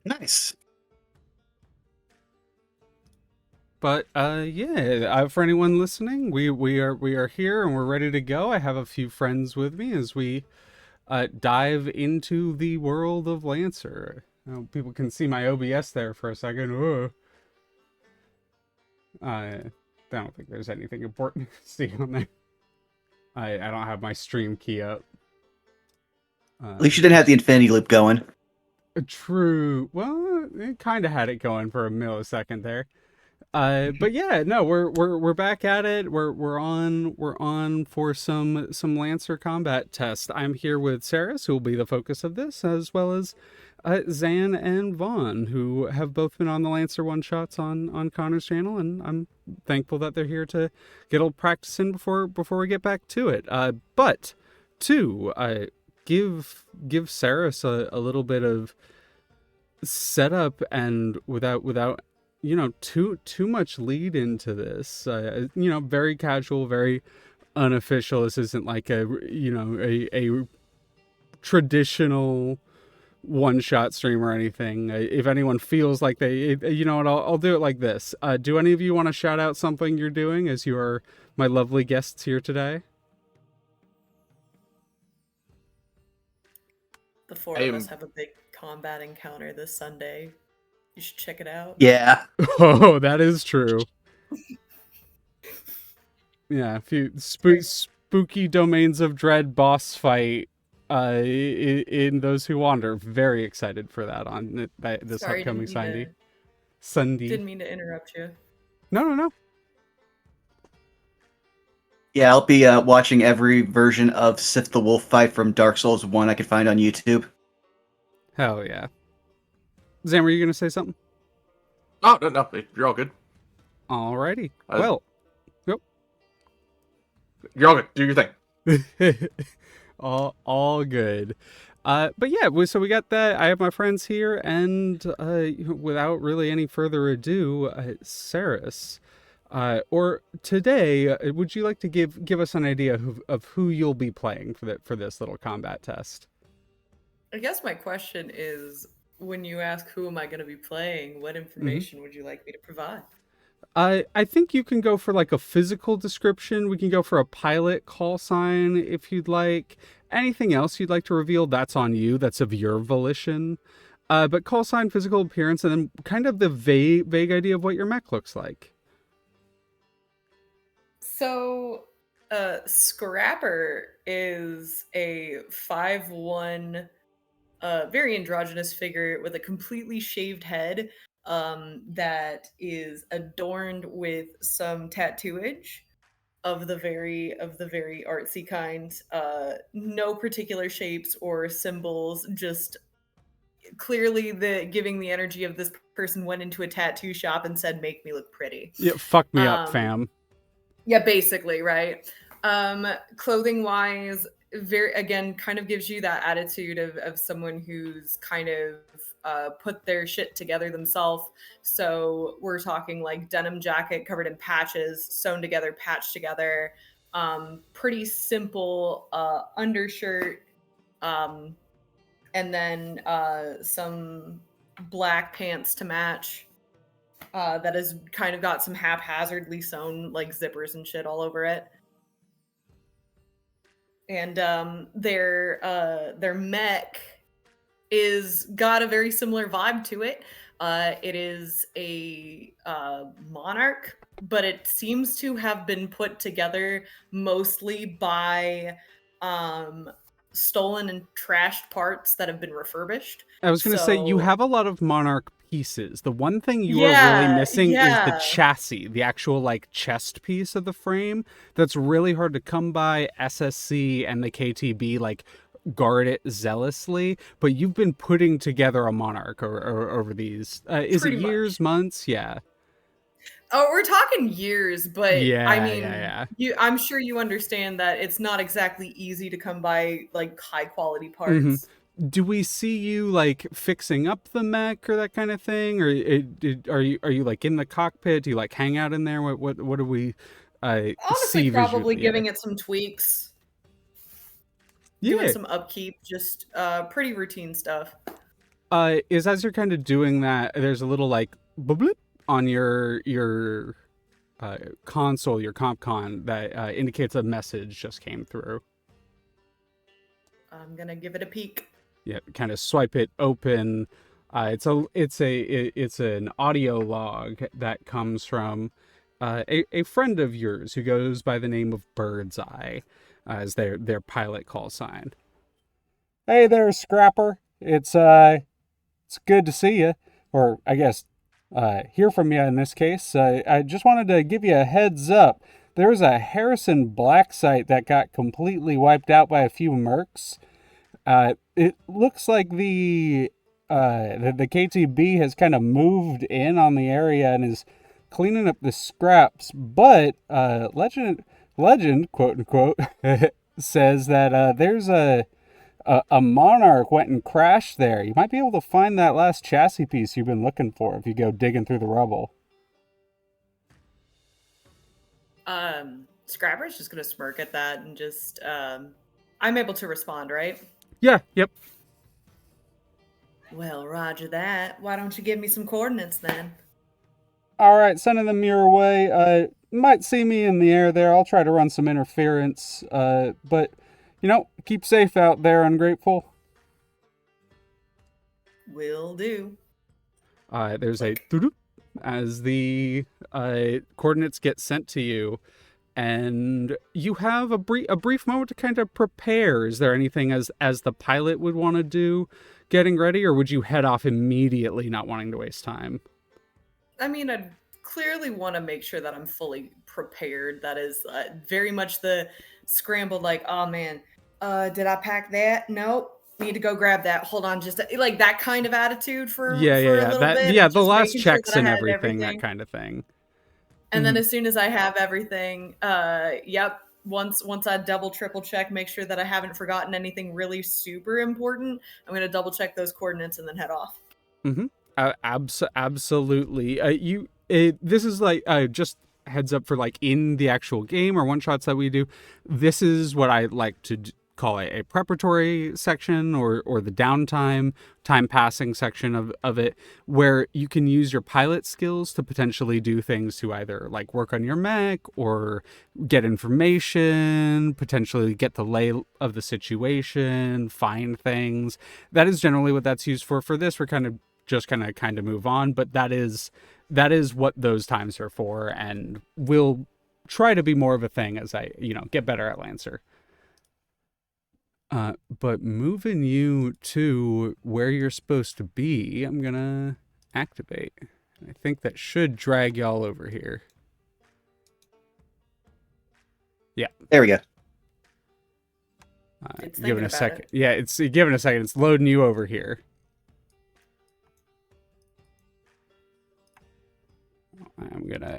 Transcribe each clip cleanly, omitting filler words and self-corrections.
Nice. But for anyone listening, we are here and we're ready to go. I have a few friends with me as we dive into the world of Lancer. People can see my OBS there for a second. I don't think there's anything important to see on there. I don't have my stream key up. At least you didn't have the infinity loop going. True. Well, it kind of had it going for a millisecond there. But yeah, no, we're back at it. We're on for some Lancer combat test. I'm here with Seris, who will be the focus of this, as well as Zan and Vaughn, who have both been on the Lancer one shots on Connor's channel, and I'm thankful that they're here to get a little practice in before we get back to it. But to give Saris a little bit of setup, and without too much lead into this, very casual, very unofficial. This isn't like a traditional one shot stream or anything. If anyone feels like they, what, I'll do it like this. Do any of you want to shout out something you're doing, as you are my lovely guests here today? The four of us have a big combat encounter this Sunday. You should check it out. Yeah. Oh, that is true. Yeah, a few spooky domains of dread boss fight in Those Who Wander. Very excited for that on this upcoming Sunday. Didn't mean to interrupt you. No. Yeah, I'll be watching every version of Sith the Wolf fight from Dark Souls 1 I could find on YouTube. Hell yeah. Zam, were you going to say something? Oh, no, you're all good. Alrighty. Well. Yep. You're all good. Do your thing. all good. But yeah, so we got that. I have my friends here, and without really any further ado, Seris, or today, would you like to give us an idea of who you'll be playing for this little combat test? I guess my question is, when you ask who am I going to be playing, what information would you like me to provide? I think you can go for like a physical description. We can go for a pilot call sign if you'd like. Anything else you'd like to reveal, that's on you. That's of your volition. But call sign, physical appearance, and then kind of the vague idea of what your mech looks like. So, Scrapper is a 5'1", very androgynous figure with a completely shaved head that is adorned with some tattooage of the very artsy kind. No particular shapes or symbols, just clearly giving the energy of this person went into a tattoo shop and said, "Make me look pretty." Yeah, fuck me up, fam. Yeah, basically, right? Clothing wise, again, kind of gives you that attitude of someone who's kind of put their shit together themselves. So we're talking like denim jacket covered in patches, sewn together, patched together, pretty simple undershirt, and then some black pants to match. That has kind of got some haphazardly sewn like zippers and shit all over it. And their mech is got a very similar vibe to it. It is a monarch, but it seems to have been put together mostly by stolen and trashed parts that have been refurbished. I was going to say, you have a lot of monarch pieces. The one thing you are really missing is the chassis, the actual like chest piece of the frame. That's really hard to come by. SSC and the KTB like guard it zealously, but you've been putting together a monarch over these. Is it years, months? Yeah. Oh, we're talking years, but yeah, I mean, I'm sure you understand that it's not exactly easy to come by like high quality parts. Mm-hmm. Do we see you like fixing up the mech or that kind of thing, or are you like in the cockpit? Do you like hang out in there? What do we honestly see probably giving it some tweaks, doing some upkeep, just pretty routine stuff. is as you're kind of doing that, there's a little like bloop on your console, your comp con that indicates a message just came through. I'm gonna give it a peek. Yeah, kind of swipe it open. It's an audio log that comes from a friend of yours who goes by the name of Birdseye as their pilot call sign. Hey there, Scrapper. It's good to see you, or I guess hear from you in this case. I just wanted to give you a heads up. There's a Harrison Black site that got completely wiped out by a few mercs. It looks like the KTB has kind of moved in on the area and is cleaning up the scraps. But legend, quote unquote, says that there's a monarch went and crashed there. You might be able to find that last chassis piece you've been looking for if you go digging through the rubble. Scrapper's just gonna smirk at that and just I'm able to respond, right? Yeah. Yep. Well, roger that. Why don't you give me some coordinates then? All right, sending them your way. Might see me in the air there. I'll try to run some interference. But keep safe out there, ungrateful. Will do. There's a doo-doo as the coordinates get sent to you, and you have a brief moment to kind of prepare. Is there anything as the pilot would want to do, getting ready, or would you head off immediately, not wanting to waste time? I mean, I clearly want to make sure that I'm fully prepared. That is very much the scrambled, like, oh man, did I pack that? Nope. Need to go grab that. Hold on, just like that kind of attitude for a little bit. The just last making sure checks that I and had everything, that kind of thing. And then as soon as I have everything, once I double triple check, make sure that I haven't forgotten anything really super important, I'm going to double check those coordinates and then head off. Absolutely. This is like just heads up for like in the actual game or one shots that we do. This is what I like to call a preparatory section or the downtime, time passing section of it, where you can use your pilot skills to potentially do things to either like work on your mech or get information, potentially get the lay of the situation, find things. That is generally what that's used for. For this, we're kind of move on, but that is what those times are for, and will try to be more of a thing as I get better at Lancer. But moving you to where you're supposed to be, I'm gonna activate. I think that should drag y'all over here. Yeah. There we go. Give it a second. Yeah, it's giving a second. It's loading you over here.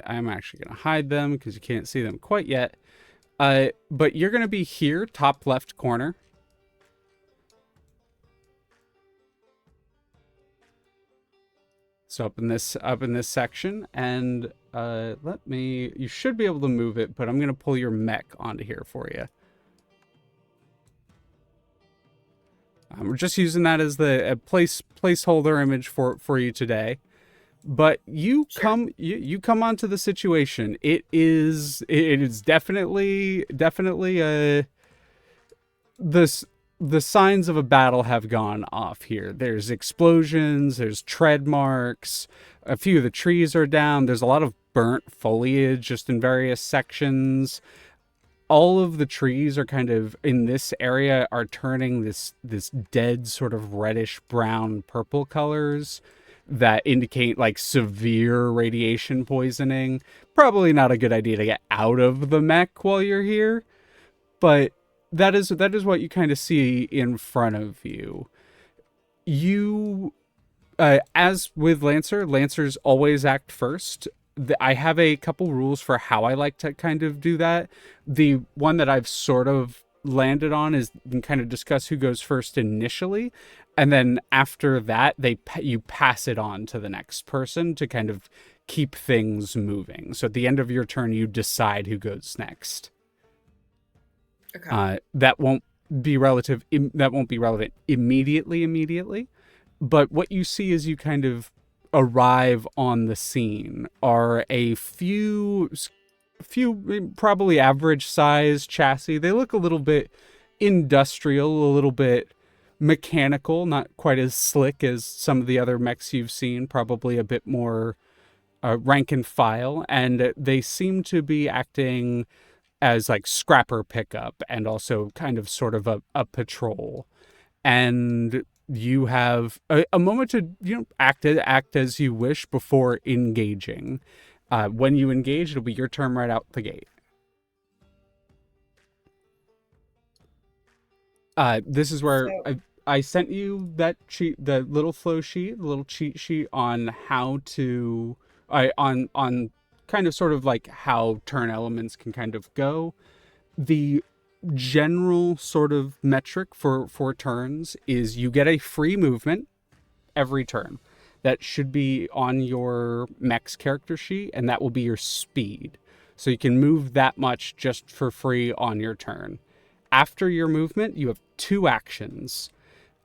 I'm actually gonna hide them because you can't see them quite yet. But you're gonna be here, top left corner. So up in this section, and you should be able to move it, but I'm gonna pull your mech onto here for you. We're just using that as the placeholder image for you today. But you come onto the situation. It is definitely the signs of a battle have gone off here. There's explosions, there's tread marks, a few of the trees are down, there's a lot of burnt foliage just in various sections. All of the trees are kind of in this area are turning this dead sort of reddish brown purple colors that indicate like severe radiation poisoning. Probably not a good idea to get out of the mech while you're here, but that is what you kind of see in front of you. You, as with Lancers always act first. I have a couple rules for how I like to kind of do that. The one that I've sort of landed on is kind of discuss who goes first initially, and then after that you pass it on to the next person to kind of keep things moving. So at the end of your turn, you decide who goes next. Okay. That won't be relevant immediately, But what you see as you kind of arrive on the scene are a few probably average size chassis. They look a little bit industrial, a little bit mechanical, not quite as slick as some of the other mechs you've seen, probably a bit more rank and file, and they seem to be acting as like scrapper pickup and also kind of sort of a patrol. And you have a moment to act as you wish before engaging. When you engage, it'll be your turn right out the gate. This is where I sent you that cheat, the little flow sheet, the little cheat sheet on how to, on kind of sort of like how turn elements can kind of go. The general sort of metric for turns is you get a free movement every turn. That should be on your mech's character sheet, and that will be your speed. So you can move that much just for free on your turn. After your movement, you have 2 actions.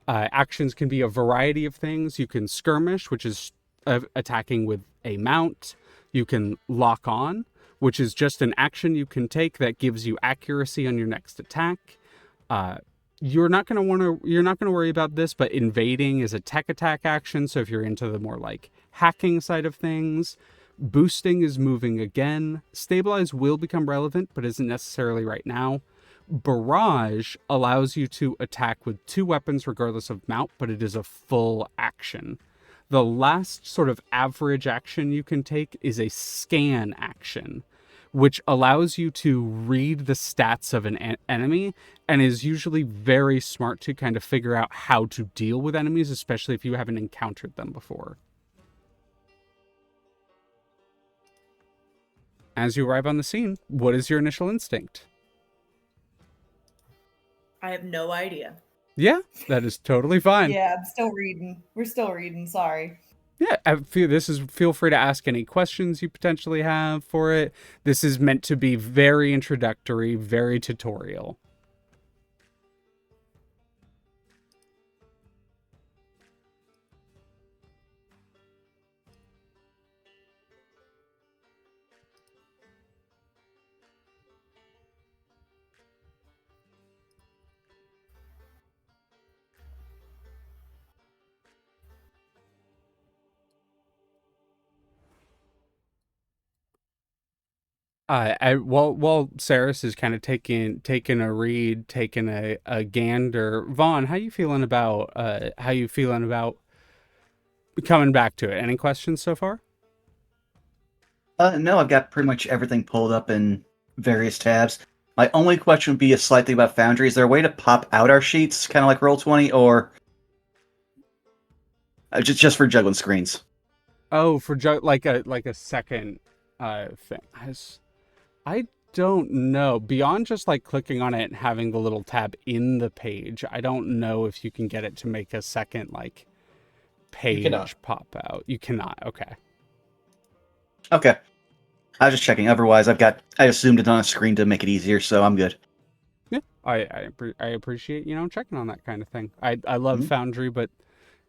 Actions can be a variety of things. You can skirmish, which is attacking with a mount. You can lock on, which is just an action you can take that gives you accuracy on your next attack. You're not going to worry about this, but invading is a tech attack action. So if you're into the more like hacking side of things, boosting is moving again. Stabilize will become relevant, but isn't necessarily right now. Barrage allows you to attack with 2 weapons regardless of mount, but it is a full action. The last sort of average action you can take is a scan action, which allows you to read the stats of an enemy and is usually very smart to kind of figure out how to deal with enemies, especially if you haven't encountered them before. As you arrive on the scene, what is your initial instinct? I have no idea. Yeah, that is totally fine. Yeah, I'm still reading. We're still reading. Sorry. Yeah, feel free to ask any questions you potentially have for it. This is meant to be very introductory, very tutorial. While Seris is kind of taking a read, taking a gander, Vaughn, how you feeling about coming back to it? Any questions so far? No, I've got pretty much everything pulled up in various tabs. My only question would be a slight thing about Foundry. Is there a way to pop out our sheets, kind of like Roll20, or just for juggling screens? Oh, for like a second thing. I don't know. Beyond just like clicking on it and having the little tab in the page, I don't know if you can get it to make a second like page pop out. You cannot. Okay. Okay. I was just checking. Otherwise, I assumed it on a screen to make it easier, so I'm good. Yeah, I appreciate checking on that kind of thing. I love Foundry, but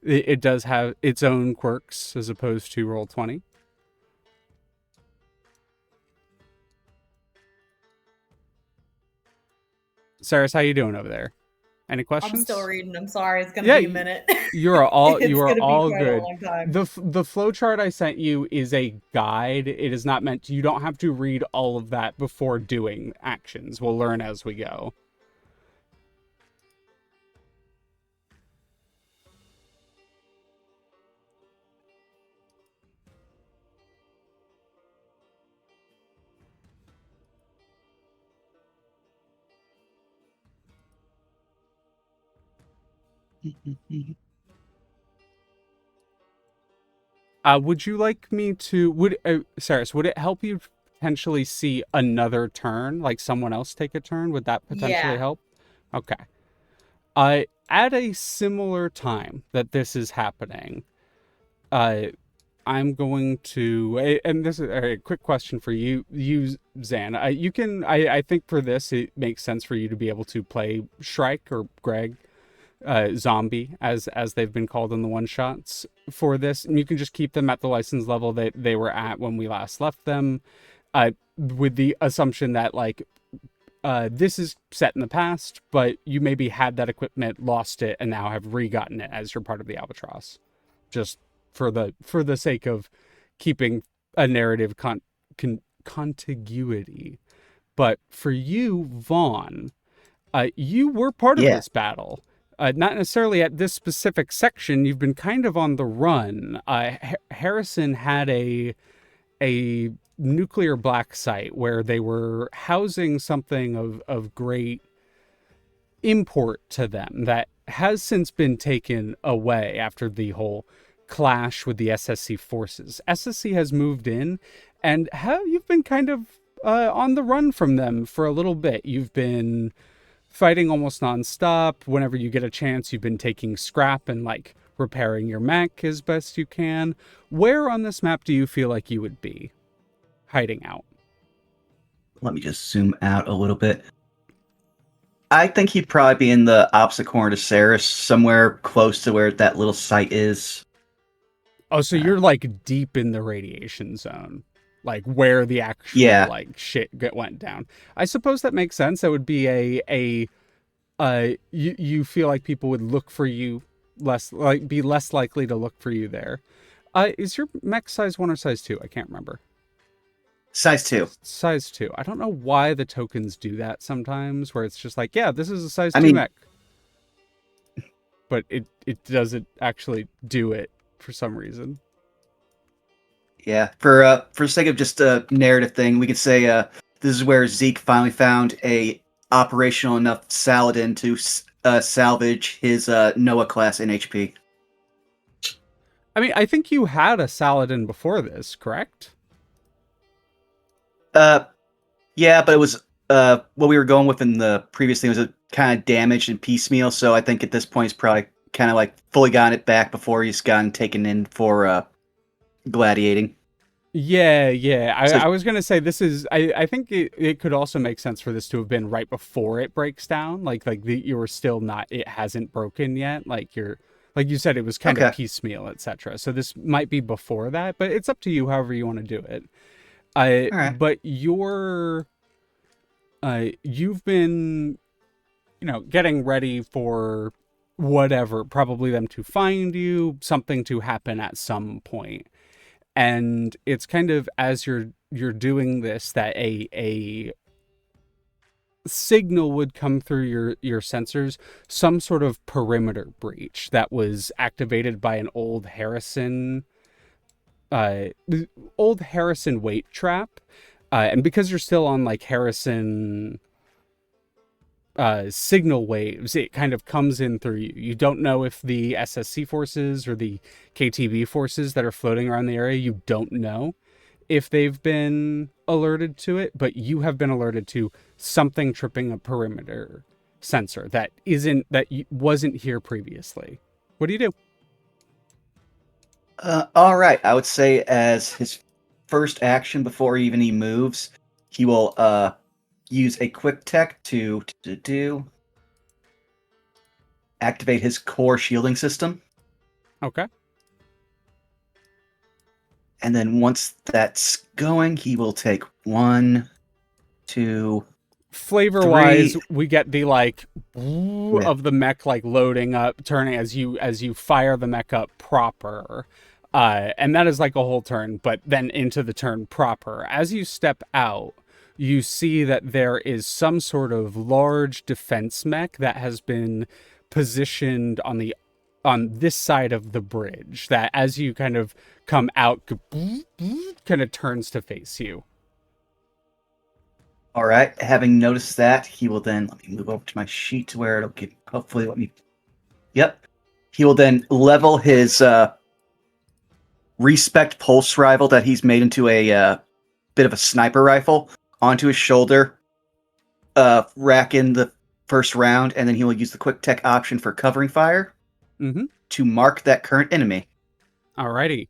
it does have its own quirks as opposed to Roll20. Seris, how you doing over there? Any questions? I'm still reading. I'm sorry. It's gonna be a minute. You are all It's you are gonna be all quite a good. long time. The flow chart I sent you is a guide. It is not meant to, you don't have to read all of that before doing actions. We'll learn as we go. Would you like me to, Saris, would it help you potentially see another turn, like someone else take a turn? Would that potentially help? Okay. At a similar time that this is happening, I'm going to, and this is a quick question for you, Zan. I think for this, it makes sense for you to be able to play Shrike or Greg. zombie, as they've been called in the one shots for this, and you can just keep them at the license level that they were at when we last left them, with the assumption that like this is set in the past, but you maybe had that equipment, lost it, and now have re-gotten it as you're part of the Albatross, just for the sake of keeping a narrative contiguity. But for you, Vaughn, you were part of this battle. Not necessarily at this specific section. You've been kind of on the run. Harrison had a nuclear black site where they were housing something of great import to them that has since been taken away after the whole clash with the SSC forces. SSC has moved in, and you've been kind of on the run from them for a little bit. You've been fighting almost nonstop. Whenever you get a chance, you've been taking scrap and like repairing your mech as best you can. Where on this map do you feel like you would be hiding out? Let me just zoom out a little bit. I think he'd probably be in the opposite corner to Seris, somewhere close to where that little site is. Oh, so you're like deep in the radiation zone, like where the actual like shit went down. I suppose that makes sense. That would be you feel like people would look for you be less likely to look for you there. Is your mech size 1 or size 2? I can't remember. Size 2. Size 2. I don't know why the tokens do that sometimes, where it's just like, yeah, this is a size 2 mech. But it doesn't actually do it for some reason. Yeah, for the sake of just a narrative thing, we could say this is where Zeke finally found a operational enough Saladin to salvage his Noah class in HP. I mean, I think you had a Saladin before this, correct? Yeah, but it was what we were going with in the previous thing was a kind of damaged and piecemeal. So I think at this point he's probably kind of like fully gotten it back before he's gotten taken in for gladiating. Yeah. I was gonna say this is. I think it could also make sense for this to have been right before it breaks down. You were still not. It hasn't broken yet. Like you said, it was kind of piecemeal, etc. So this might be before that, but it's up to you. However you want to do it. Right. But you've been, getting ready for whatever, probably them to find you, something to happen at some point. And it's kind of as you're doing this that a signal would come through your sensors, some sort of perimeter breach that was activated by an old Harrison weight trap, and because you're still on like Harrison signal waves, it kind of comes in through you. You don't know if the SSC forces or the KTB forces that are floating around the area, you don't know if they've been alerted to it, but you have been alerted to something tripping a perimeter sensor that wasn't here previously. What do you do? All right. I would say as his first action before he moves, he will use a quick tech to activate his core shielding system. Okay. And then once that's going, he will take 1, 2. Flavor-wise, we get the of the mech loading up, turning as you fire the mech up proper, and that is like a whole turn. But then into the turn proper, as you step out, you see that there is some sort of large defense mech that has been positioned on this side of the bridge. That as you kind of come out, kind of turns to face you. All right. Having noticed that, he will then let me move over to my sheet where it'll hopefully let me. Yep. He will then level his respect pulse rifle that he's made into a bit of a sniper rifle onto his shoulder, rack in the first round, and then he will use the quick tech option for covering fire to mark that current enemy. Alrighty.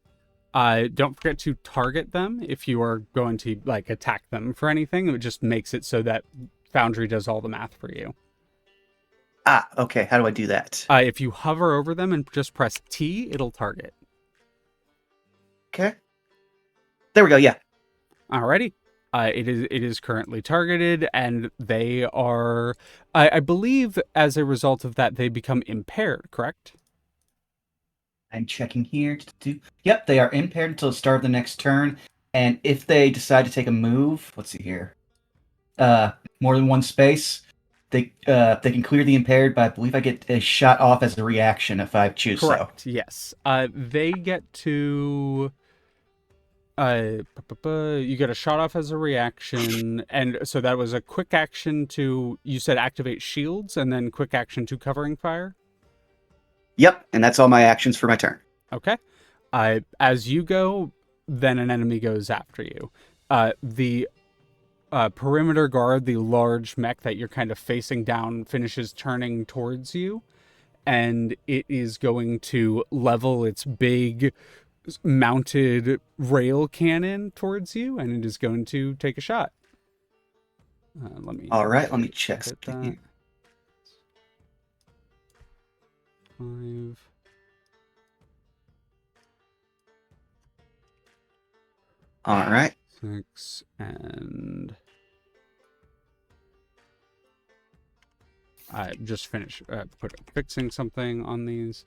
Don't forget to target them if you are going to attack them for anything. It just makes it so that Foundry does all the math for you. Okay. How do I do that? If you hover over them and just press T, it'll target. Okay. There we go. Yeah. Alrighty. It is currently targeted, and they are, I believe, as a result of that, they become impaired. Correct? I'm checking here. Yep, they are impaired until the start of the next turn, and if they decide to take a move, let's see here, more than one space, they can clear the impaired. But I believe I get a shot off as a reaction if I choose Correct. so. Yes. They get to. You get a shot off as a reaction, and so that was a quick action to, you said activate shields, and then quick action to covering fire. Yep, and that's all my actions for my turn. Okay. As you go, then an enemy goes after you. The perimeter guard, the large mech that you're kind of facing down, finishes turning towards you, and it is going to level its big mounted rail cannon towards you, and it is going to take a shot. Let me check edit something that. here. 5. All right. 6 and I just finished fixing something on these.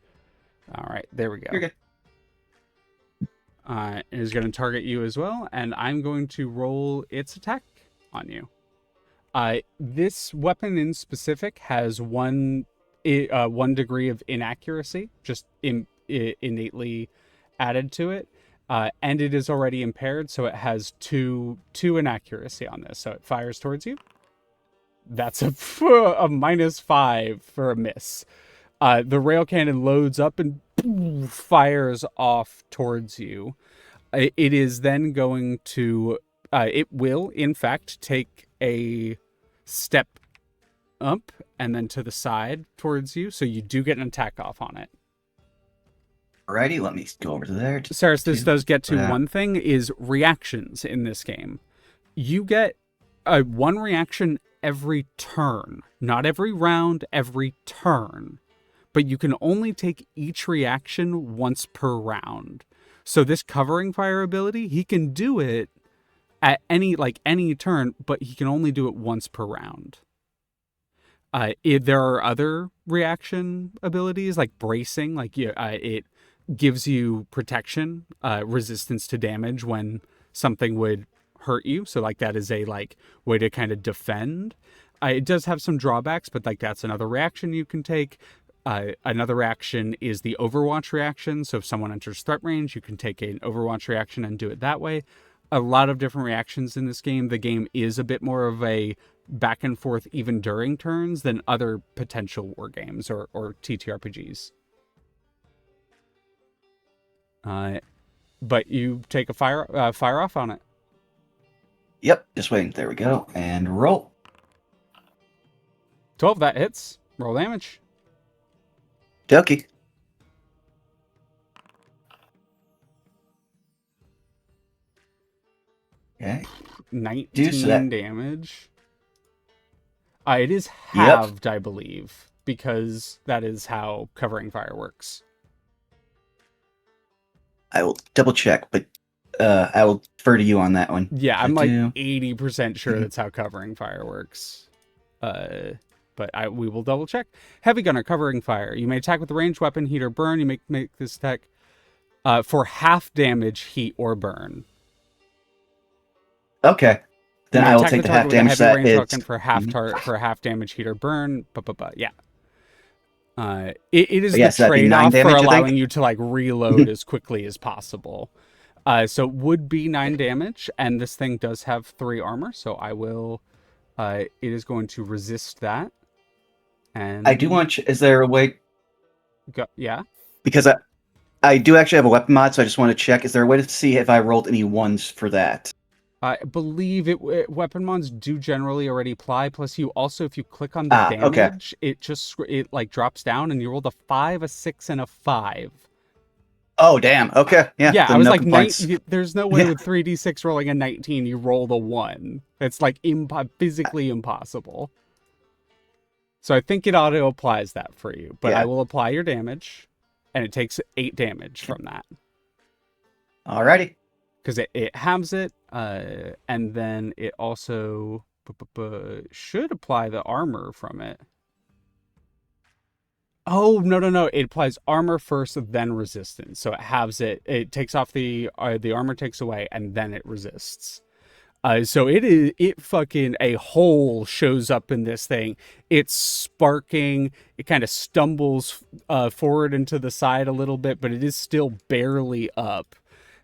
All right, there we go. You're good. It is going to target you as well, and I'm going to roll its attack on you. This weapon in specific has one degree of inaccuracy, just innately added to it, and it is already impaired, so it has two inaccuracy on this. So it fires towards you. That's a -5 for a miss. The rail cannon loads up and fires off towards you. It is then going to, it will in fact take a step up and then to the side towards you, so you do get an attack off on it. Alrighty, let me go over to there. Seris, this does get to one thing, is reactions in this game. You get one reaction every turn, not every round, every turn. But you can only take each reaction once per round. So this covering fire ability, he can do it at any turn, but he can only do it once per round. There are other reaction abilities like bracing, it gives you protection, resistance to damage when something would hurt you. So that is a way to kind of defend. It does have some drawbacks, but that's another reaction you can take. Another reaction is the Overwatch reaction. So if someone enters threat range, you can take an Overwatch reaction and do it that way. A lot of different reactions in this game. The game is a bit more of a back and forth even during turns than other potential war games or TTRPGs. But you take a fire off on it. Yep, just waiting. There we go. And roll. 12, that hits. Roll damage. Dokie. Okay. 19 damage. It is halved, I believe, because that is how covering fire works. I will double check, but I will defer to you on that one. Yeah, I'm 80% sure that's how covering fire works. But we will double check. Heavy gunner, covering fire. You may attack with a ranged weapon, heat or burn. You may make this attack for half damage, heat or burn. Okay, then I will take the half damage. That is for half damage, heat or burn. Yeah. It is the trade-off for allowing you to reload as quickly as possible. So it would be 9 damage, and this thing does have 3 armor. So I will. It is going to resist that. And I do want. Is there a way? Yeah. Because I do actually have a weapon mod, so I just want to check. Is there a way to see if I rolled any ones for that? I believe weapon mods do generally already apply. Plus, you also, if you click on the damage, it drops down, and you rolled a 5, a 6, and a 5. Oh damn! Okay, yeah. Yeah, I was there's no way with 3d6 rolling a 19 you roll the 1. It's physically impossible. So I think it auto applies that for you, but Yeah. I will apply your damage, and it takes 8 damage from that. Alrighty. Because it halves it, and then it also should apply the armor from it. Oh, no. It applies armor first, then resistance. So it halves it. It takes off the armor takes away, and then it resists. So it fucking a hole shows up in this thing. It's sparking. It kind of stumbles forward and to the side a little bit, but it is still barely up.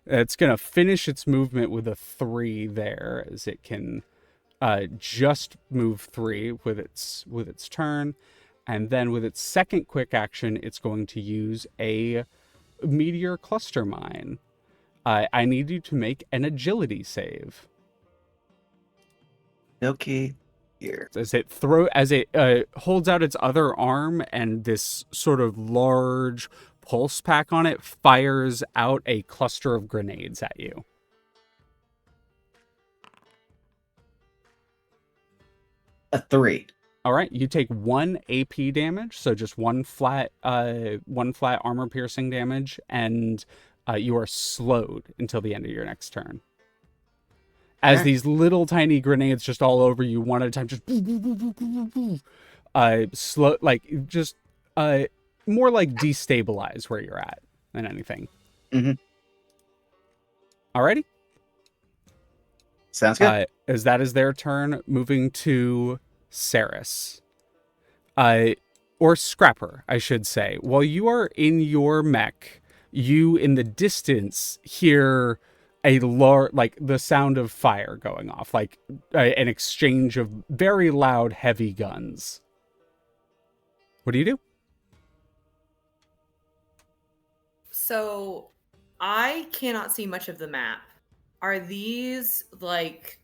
It's gonna finish its movement with a 3 there, as it can just move 3 with its turn, and then with its second quick action, it's going to use a meteor cluster mine. I need you to make an agility save. Okay. Here. As it holds out its other arm, and this sort of large pulse pack on it fires out a cluster of grenades at you. A 3. All right, you take 1 AP damage, so just one flat armor piercing damage, and you are slowed until the end of your next turn. As these little tiny grenades just all over you, one at a time, just slow, like just more like destabilize where you're at than anything. Mm-hmm. Alrighty. Sounds good. As that is their turn, moving to Seris. Or Scrapper, I should say. While you are in your mech, you in the distance hear like the sound of fire going off, like an exchange of very loud, heavy guns. What do you do? So I cannot see much of the map. Are these like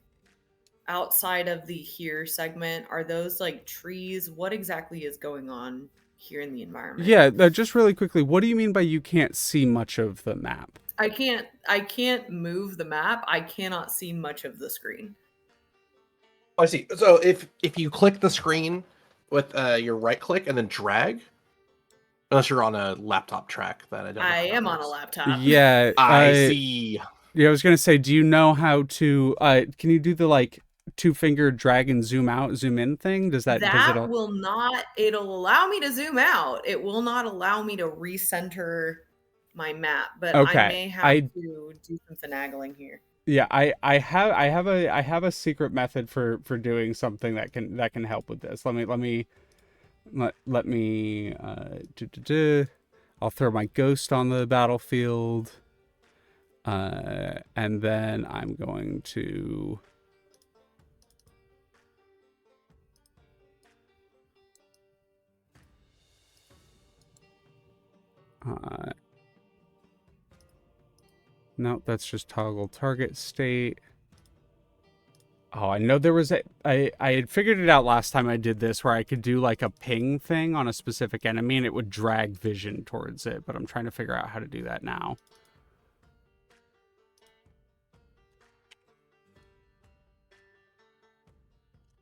outside of the here segment? Are those like trees? What exactly is going on here in the environment? Yeah, just really quickly, what do you mean by you can't see much of the map? I can't move the map. I cannot see much of the screen. I see. So if you click the screen with your right click and then drag, unless you're on a laptop track, that I don't know. I am on a laptop. Yeah, I see. Yeah, I was gonna say, do you know how to? Can you do the like 2-finger drag and zoom out, zoom in thing? Does it will not. It'll allow me to zoom out. It will not allow me to recenter my map, but Okay, I may have to do some finagling here. Yeah, I have a secret method for doing something that can help with this. Let me I'll throw my ghost on the battlefield, and then I'm going to no, that's just toggle target state. Oh, I know there was I had figured it out last time I did this, where I could do like a ping thing on a specific enemy and it would drag vision towards it, but I'm trying to figure out how to do that now.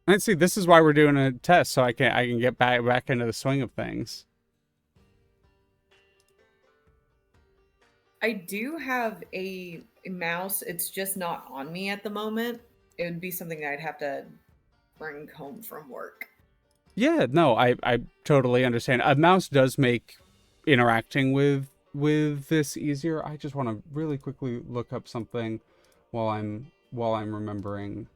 And see, this is why we're doing a test, so I can get back into the swing of things. I do have a mouse. It's just not on me at the moment. It would be something that I'd have to bring home from work. Yeah, no, I totally understand. A mouse does make interacting with this easier. I just want to really quickly look up something while I'm remembering.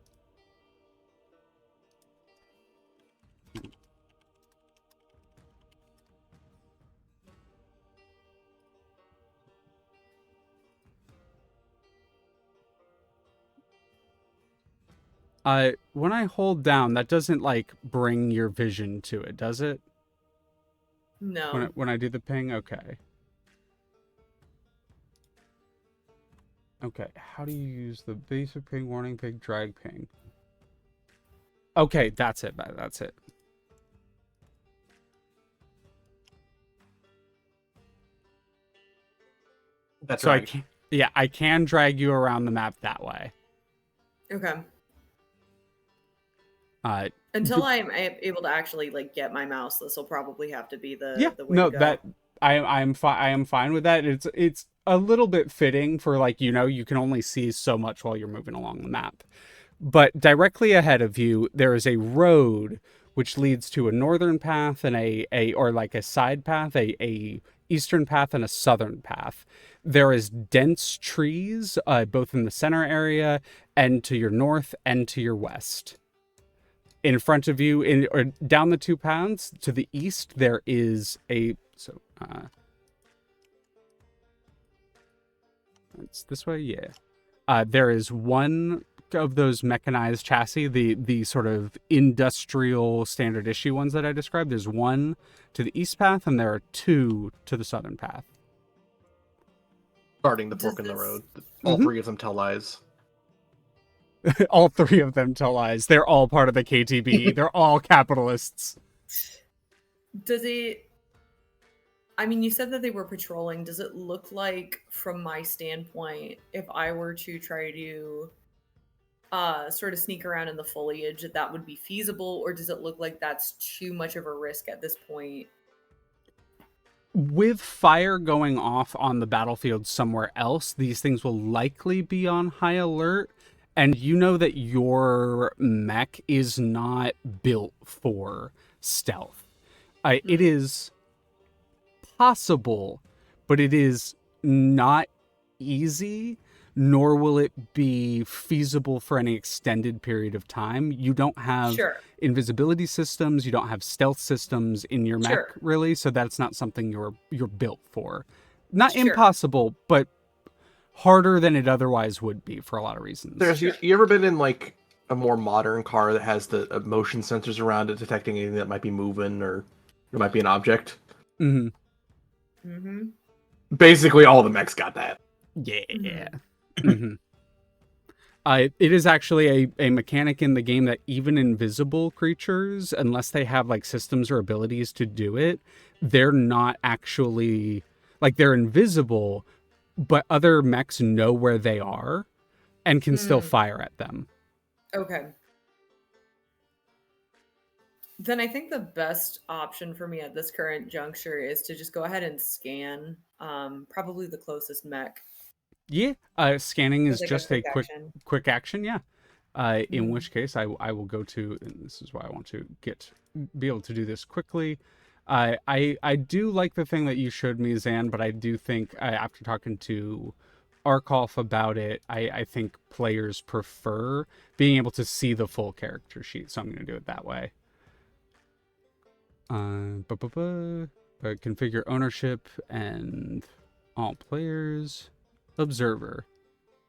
When I hold down, that doesn't like bring your vision to it, does it? No. When I do the ping, okay. Okay, how do you use the basic ping, warning ping, drag ping? Okay, that's it. That's it. That's so right. I can drag you around the map that way. Okay. Until I'm able to actually like get my mouse, this will probably have to be Yeah, the way no, to go. that I am fine with that. It's a little bit fitting for, like, you can only see so much while you're moving along the map. But directly ahead of you, there is a road which leads to a northern path and a or like a side path, a eastern path and a southern path. There is dense trees, both in the center area and to your north and to your west. In front of you, or down the two paths to the east, there is it's this way, yeah. There is one of those mechanized chassis, the sort of industrial standard issue ones that I described. There's one to the east path, and there are two to the southern path. Starting the fork in the road. All three of them tell lies. All three of them tell lies. They're all part of the KTB. They're all capitalists. Does it... I mean, you said that they were patrolling. Does it look like, from my standpoint, if I were to try to sort of sneak around in the foliage, that would be feasible? Or does it look like that's too much of a risk at this point? With fire going off on the battlefield somewhere else, these things will likely be on high alert. And you know that your mech is not built for stealth. It is possible, but it is not easy, nor will it be feasible for any extended period of time. You don't have invisibility systems, you don't have stealth systems in your mech, really, so that's not something you're built for. Not impossible, but harder than it otherwise would be for a lot of reasons. You ever been in like a more modern car that has the motion sensors around it detecting anything that might be moving or it might be an object? Mm-hmm. Mm-hmm. Basically, all the mechs got that. Yeah. Mm-hmm. It is actually a mechanic in the game that even invisible creatures, unless they have like systems or abilities to do it, they're not actually, like, they're invisible, but other mechs know where they are and can still fire at them. Okay. Then I think the best option for me at this current juncture is to just go ahead and scan probably the closest mech. Yeah, scanning is like just a quick action, yeah. In which case, I will go to, and this is why I want to be able to do this quickly. I do like the thing that you showed me, Zan, but I do think, after talking to Arkolf about it, I think players prefer being able to see the full character sheet, so I'm going to do it that way. Configure ownership and all players. Observer.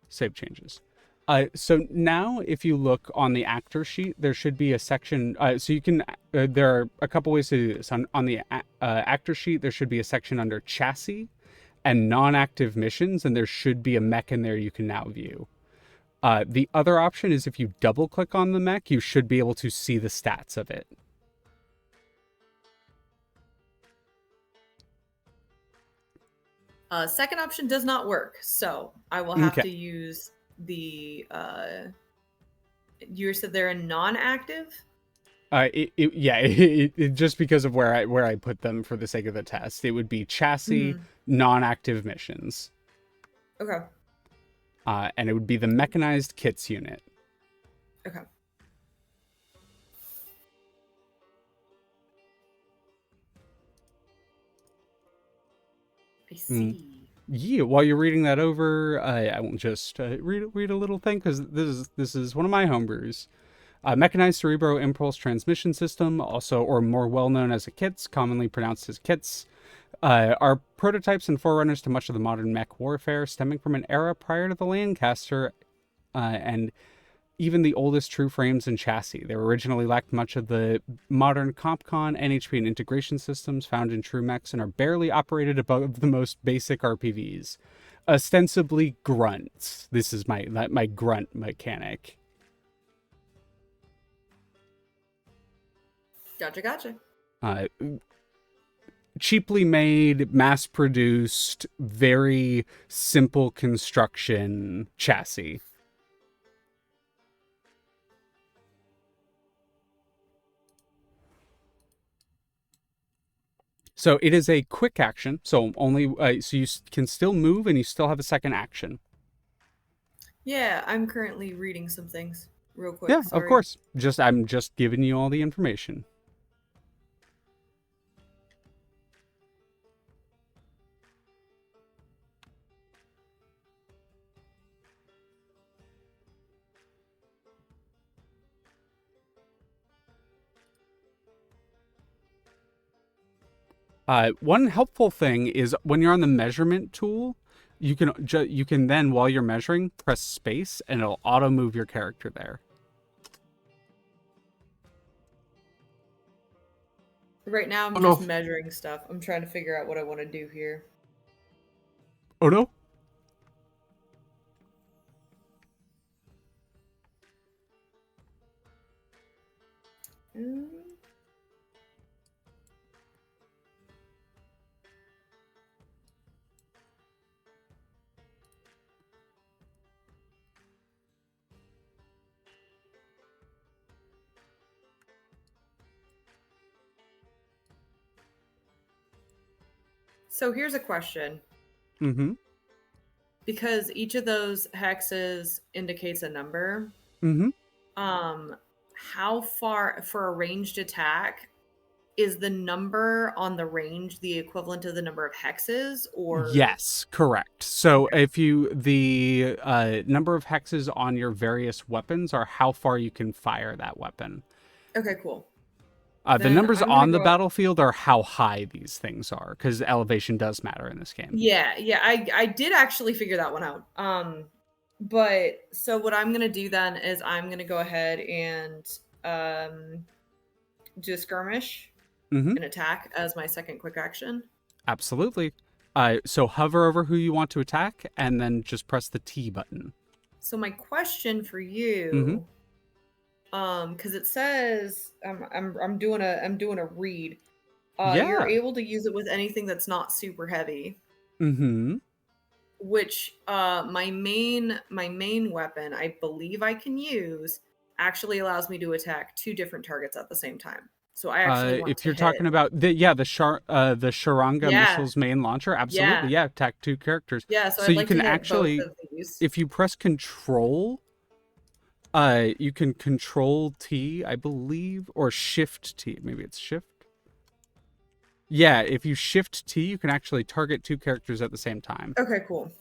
Save changes. So now if you look on the actor sheet, there should be a section. So you can, there are a couple ways to do this. On the actor sheet, there should be a section under chassis and non-active missions, and there should be a mech in there you can now view. The other option is if you double click on the mech, you should be able to see the stats of it. Second option does not work, so I will have to use the. You said they're a non-active. Just because of where I put them for the sake of the test, it would be chassis non-active missions. Okay. And it would be the mechanized kits unit. Okay. I see. Yeah, while you're reading that over, I will just read a little thing, because this is one of my homebrews. Mechanized Cerebro Impulse Transmission System, also or more well known as a KITS, commonly pronounced as KITS, are prototypes and forerunners to much of the modern mech warfare, stemming from an era prior to the Lancaster and even the oldest true frames and chassis. They originally lacked much of the modern CompCon, NHP, and integration systems found in true mechs and are barely operated above the most basic RPVs. Ostensibly grunts. This is my grunt mechanic. Gotcha. Cheaply made, mass-produced, very simple construction chassis. So it is a quick action. So only so you can still move and you still have a second action. Yeah, I'm currently reading some things real quick. Yeah, Sorry. of course. I'm just giving you all the information. One helpful thing is when you're on the measurement tool, you can then, while you're measuring, press space and it'll auto move your character there. Right now, I'm Oh, no. just measuring stuff. I'm trying to figure out what I want to do here. Oh no. Mm. So here's a question. Mm-hmm. Because each of those hexes indicates a number, Mm-hmm. how far for a ranged attack is the number on the range the equivalent of the number of hexes, or Yes, correct. So if the number of hexes on your various weapons are how far you can fire that weapon. Okay, cool. The Then numbers I'm gonna on the go- battlefield are how high these things are, because elevation does matter in this game. Yeah, I did actually figure that one out. But so what I'm gonna do then is I'm gonna go ahead and do a skirmish Mm-hmm. and attack as my second quick action. Absolutely. So hover over who you want to attack, and then just press the T button. So my question for you, because it says I'm doing a read. You're Yeah. able to use it with anything that's not super heavy. Mm-hmm. Which my main weapon, I believe I can use, actually allows me to attack 2 different targets at the same time. So I actually want If to you're hit. talking about the Sharanga Yeah. missiles main launcher, absolutely, yeah, attack 2 characters. Yeah, so So I'd you like can to hit actually, both of these. if you press Control, you can Control T, I believe, or Shift T. Maybe it's Shift. Yeah, if you Shift T, you can actually target 2 characters at the same time. Okay, cool.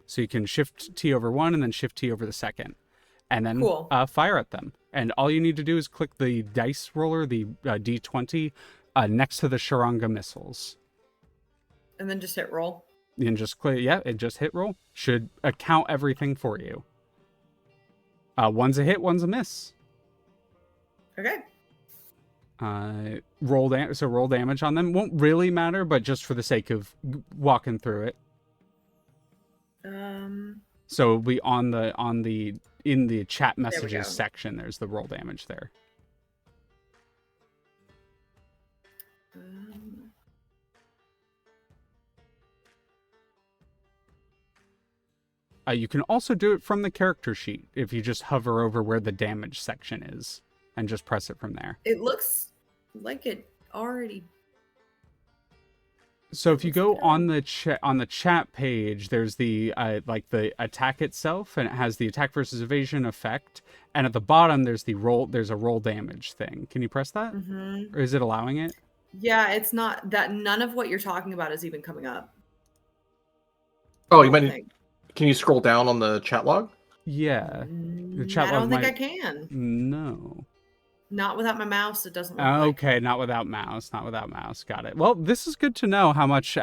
So you can Shift T over one and then Shift T over the second, and then Cool. fire at them. And all you need to do is click the dice roller, the D20, next to the Sharanga missiles. And then just hit roll. And just click, yeah, it just hit roll. Should account everything for you. One's a hit, one's a miss. Okay. Roll damage on them won't really matter, but just for the sake of walking through it. So we in the chat messages section, there's the roll damage there. You can also do it from the character sheet if you just hover over where the damage section is and just press it from there. It looks like it already. So if you go on the chat page, there's the the attack itself, and it has the attack versus evasion effect, and at the bottom there's a roll damage thing. Can you press that? Or is it allowing it? Yeah, it's not that. None of what you're talking about is even coming up. Oh, you might. Can you scroll down on the chat log? Yeah, the chat log. I don't think I can. No. Not without my mouse, it doesn't look okay, not without mouse. Got it. Well, this is good to know how much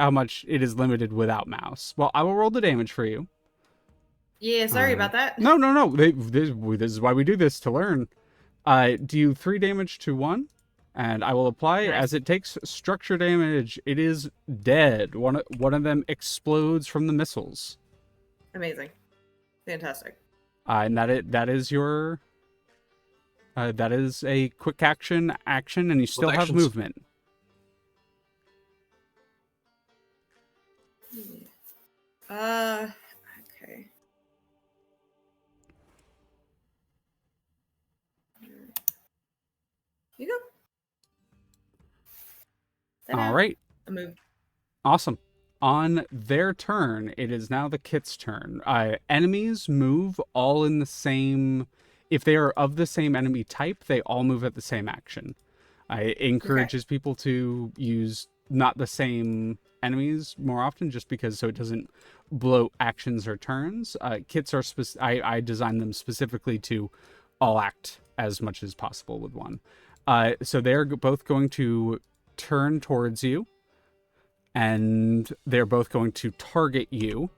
it is limited without mouse. Well, I will roll the damage for you. Yeah, sorry about that. No. This is why we do this, to learn. Do 3 damage to 1, and I will apply as it takes structure damage. It is dead. One of them explodes from the missiles. Amazing. Fantastic. And that is your that is a quick action, and you still have movement. Okay. You go. All right. move. Awesome. On their turn, it is now the kit's turn. Enemies move all in the same. If they are of the same enemy type, they all move at the same action. It encourages people to use not the same enemies more often, just because so it doesn't bloat actions or turns. Kits are I designed them specifically to all act as much as possible with one. So they're both going to turn towards you, and they're both going to target you.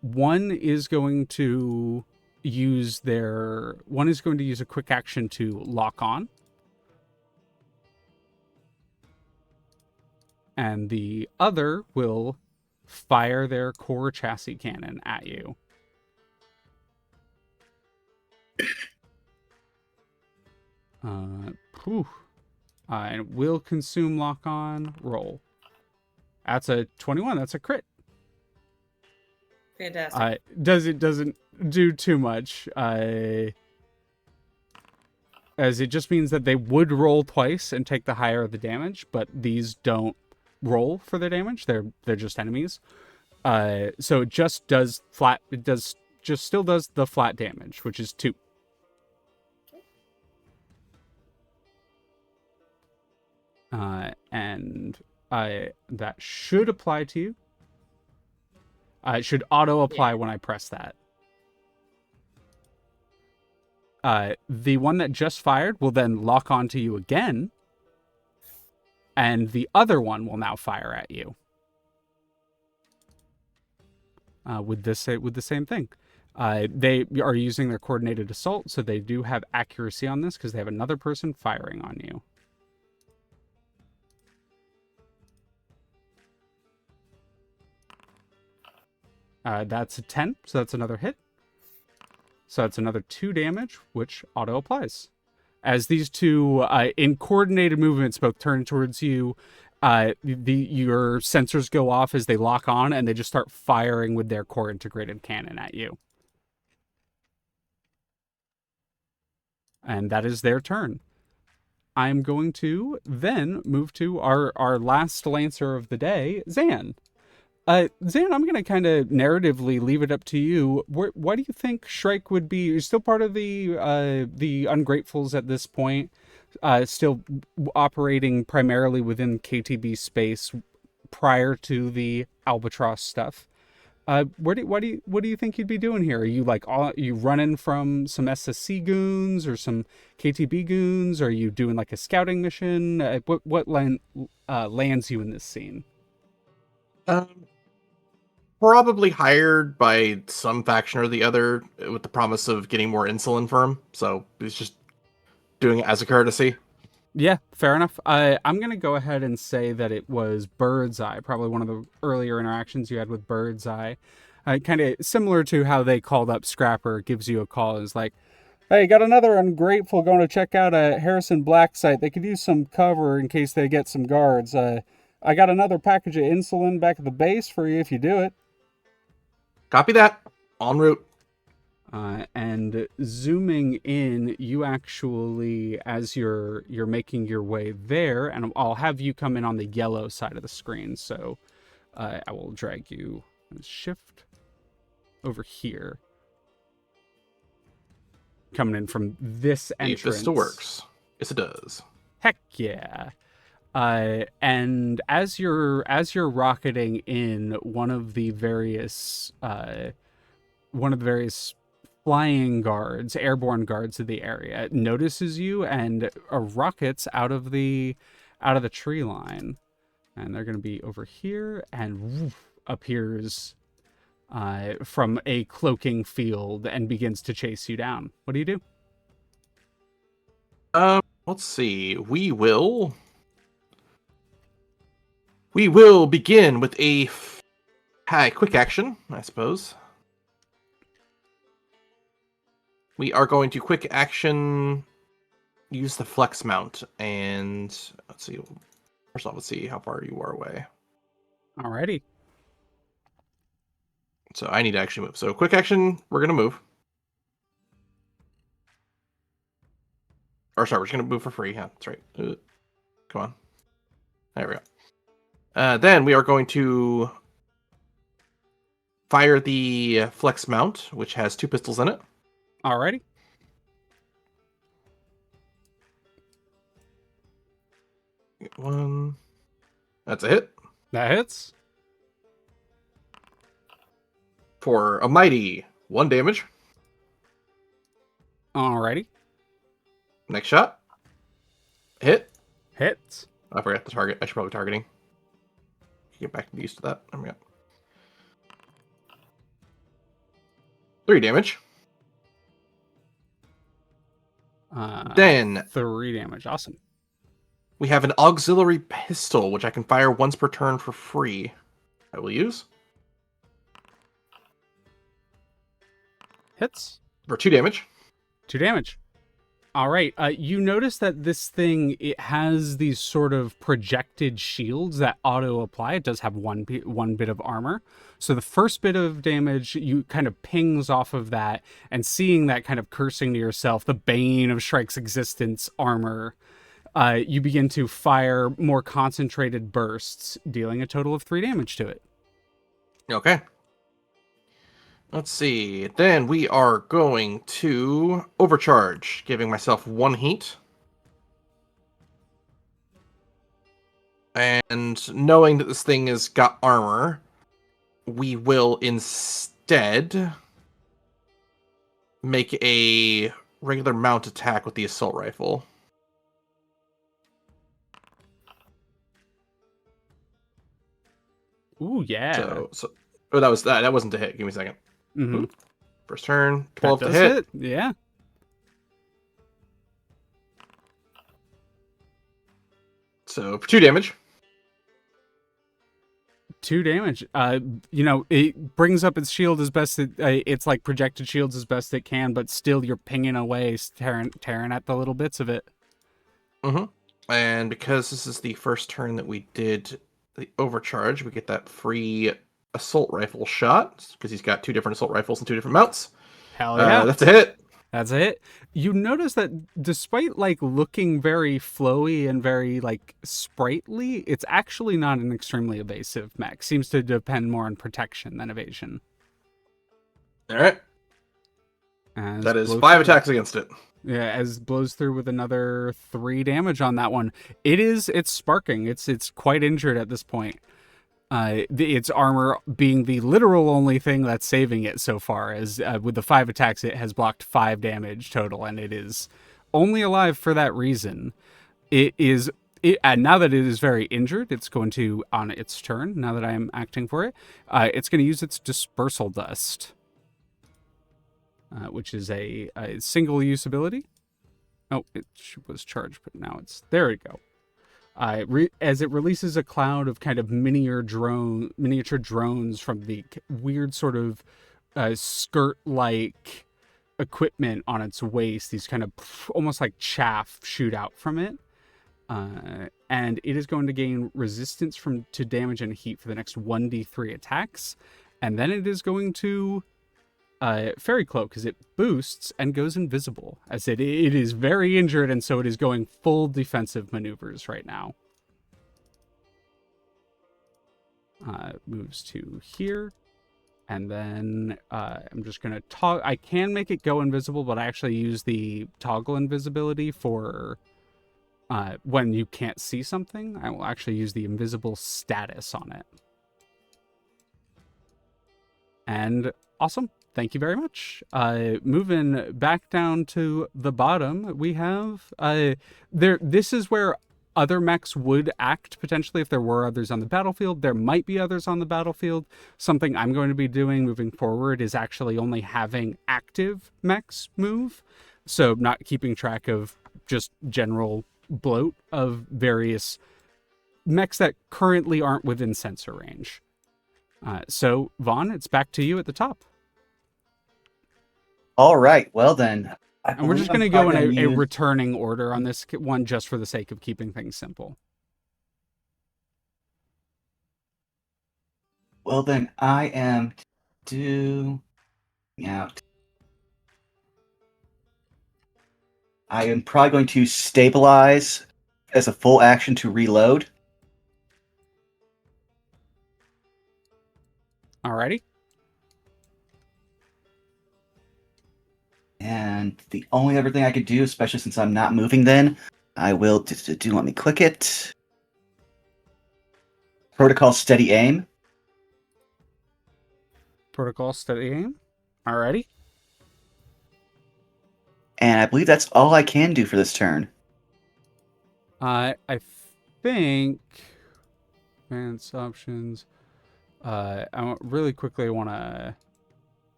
One is going to use a quick action to lock on, and the other will fire their core chassis cannon at you. And will consume lock on. Roll. That's a 21. That's a crit. Fantastic. Doesn't do too much. As it just means that they would roll twice and take the higher of the damage, but these don't roll for their damage. They're just enemies. So it just does flat. It still does the flat damage, which is 2. And that should apply to you. It should auto apply when I press that. The one that just fired will then lock onto you again, and the other one will now fire at you. With the same thing. They are using their coordinated assault, so they do have accuracy on this because they have another person firing on you. That's a 10, so that's another hit. So that's another 2 damage, which auto applies. As these two, in coordinated movements, both turn towards you, your sensors go off as they lock on, and they just start firing with their core integrated cannon at you. And that is their turn. I'm going to then move to our last Lancer of the day, Zan. Zan, I'm going to kind of narratively leave it up to you. Why do you think Shrike would be? You're still part of the Ungratefuls at this point, still operating primarily within KTB space prior to the Albatross stuff. What do you think you'd be doing here? Are you you running from some SSC goons or some KTB goons? Are you doing like a scouting mission? What lands you in this scene? Probably hired by some faction or the other with the promise of getting more insulin for him. So he's just doing it as a courtesy. Yeah, fair enough. I'm going to go ahead and say that it was Birdseye, probably one of the earlier interactions you had with Birdseye. Kind of similar to how they called up Scrapper, gives you a call and is like, hey, got another ungrateful going to check out a Harrison Black site. They could use some cover in case they get some guards. I got another package of insulin back at the base for you if you do it. Copy that. En route. And zooming in, you actually, as you're making your way there, and I'll have you come in on the yellow side of the screen. So I will drag you, shift over here, coming in from this entrance. If this still works. Yes, it does. Heck yeah. And as you're rocketing in, one of the various flying guards, airborne guards of the area, notices you and rockets out of the tree line, and they're going to be over here, and woof, appears from a cloaking field and begins to chase you down. What do you do? Let's see. We will begin with a quick action, I suppose. We are going to quick action use the flex mount, and let's see. First off, let's see how far you are away. Alrighty. So I need to actually move. So quick action, we're gonna move. Or sorry, we're just gonna move for free. Yeah, that's right. Come on. There we go. Then we are going to fire the flex mount, which has 2 pistols in it. Alrighty. Get 1. That's a hit. That hits. For a mighty 1 damage. Alrighty. Next shot. Hit. Hits. I forgot the target. I should probably be targeting. Get back used to that. There we go. 3 damage. Then 3 damage. Awesome. we have an auxiliary pistol, which I can fire once per turn for free. I will use. Hits. For 2 damage. 2 damage. All right. You notice that this thing, it has these sort of projected shields that auto apply. It does have one bit of armor. So the first bit of damage, you kind of pings off of that, and seeing that, kind of cursing to yourself, the bane of Shrike's existence armor, you begin to fire more concentrated bursts, dealing a total of 3 damage to it. Okay. Let's see. Then we are going to overcharge, giving myself 1 heat. And knowing that this thing has got armor, we will instead make a regular mount attack with the assault rifle. Ooh, yeah. So oh, that wasn't a hit. Give me a second. Mm-hmm. First turn, 12 That to does hit. Yeah. So for 2 damage. 2 damage. It brings up its shield as best it's like projected shields as best it can, but still you're pinging away, tearing at the little bits of it. Mm-hmm. And because this is the first turn that we did the overcharge, we get that free assault rifle shot, because he's got 2 different assault rifles and 2 different mounts. Hell yeah. That's a hit. That's it. You notice that despite like looking very flowy and very like sprightly, it's actually not an extremely evasive mech. Seems to depend more on protection than evasion. All right. As That is blows 5 through- attacks against it. Yeah, as blows through with another 3 damage on that one. It's sparking. It's quite injured at this point. Its armor being the literal only thing that's saving it so far, as with the 5 attacks, it has blocked 5 damage total, and it is only alive for that reason. And now that it is very injured, it's going to, on its turn, now that I am acting for it, it's going to use its Dispersal Dust, which is a single-use ability. Oh, it was charged, but now it's... There we go. As it releases a cloud of kind of miniature drones from the weird sort of skirt-like equipment on its waist, these kind of almost like chaff shoot out from it. And it is going to gain resistance to damage and heat for the next 1d3 attacks. And then it is going to Fairy Cloak, because it boosts and goes invisible, as it is very injured, and so it is going full defensive maneuvers right now. Moves to here, and then I'm just going to toggle. I can make it go invisible, but I actually use the toggle invisibility for when you can't see something. I will actually use the invisible status on it. And awesome. Thank you very much. Moving back down to the bottom, we have this is where other mechs would act potentially if there were others on the battlefield. There might be others on the battlefield. Something I'm going to be doing moving forward is actually only having active mechs move. So not keeping track of just general bloat of various mechs that currently aren't within sensor range. So Vaughn, it's back to you at the top. All right. Well, then. And we're just going to go in a returning order on this one, just for the sake of keeping things simple. Well, then I am doing out. I am probably going to stabilize as a full action to reload. Alrighty. And the only other thing I could do, especially since I'm not moving then, I will do let me click it. Protocol steady aim. Protocol steady aim. Alrighty. And I believe that's all I can do for this turn. I think advanced options. Really quickly I want to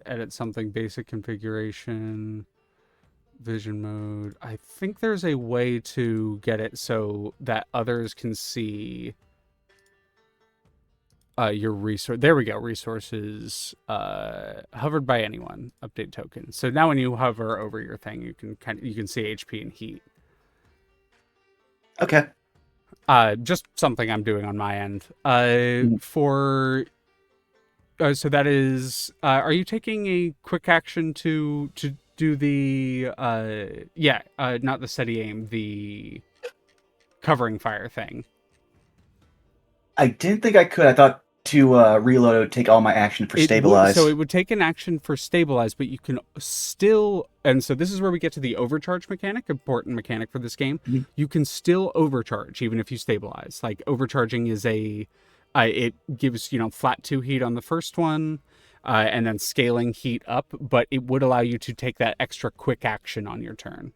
edit something. Basic configuration, vision mode. I think there's a way to get it so that others can see your resource. There we go. Resources hovered by anyone. Update token. So now when you hover over your thing, you can see HP and heat. Okay. Just something I'm doing on my end. So that is. Are you taking a quick action to do the? Not the steady aim. The covering fire thing. I didn't think I could. I thought to reload it would take all my action for stabilize. So it would take an action for stabilize, but you can still. And so this is where we get to the overcharge mechanic, important mechanic for this game. Mm-hmm. You can still overcharge even if you stabilize. Like overcharging is it gives flat 2 heat on the first one, and then scaling heat up, but it would allow you to take that extra quick action on your turn.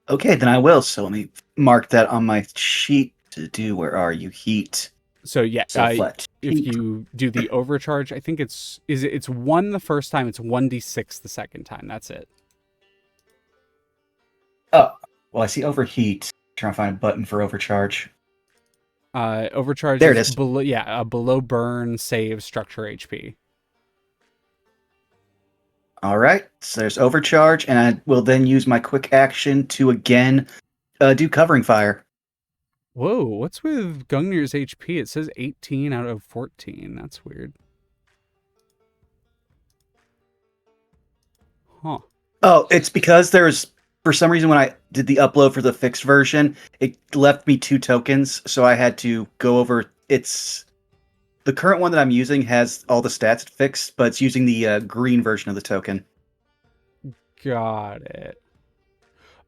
Okay, then I will. So let me mark that on my sheet to do. Where are you? Heat. So yeah, So flat. if you do the overcharge, I think it's 1 the first time, it's 1d6 the second time. That's it. Oh, well, I see overheat. Trying to find a button for overcharge. Overcharge. There it is. Below burn save structure HP. All right, so there's overcharge, and I will then use my quick action to again do covering fire. Whoa, what's with Gungnir's HP? It says 18 out of 14. That's weird. Huh. Oh, it's because for some reason, when I did the upload for the fixed version, it left me 2 tokens, so I had to go over. The current one that I'm using has all the stats fixed, but it's using the green version of the token. Got it.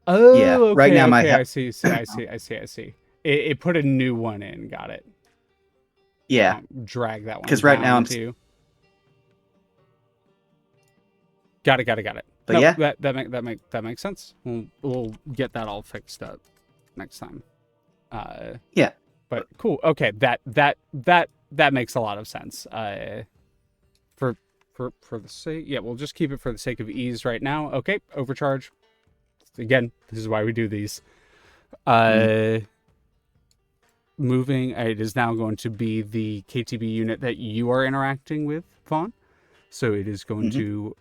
Oh, Yeah, okay, right now okay, I see. It put a new one in. Got it. Yeah, Drag that one. because right now I'm. To... Got it. But yeah, that makes sense. We'll get that all fixed up next time. Yeah. But cool. Okay, that makes a lot of sense. For the sake, we'll just keep it for the sake of ease right now. Okay, overcharge. Again, this is why we do these. Moving, it is now going to be the KTB unit that you are interacting with, Vaughn. So it is going to,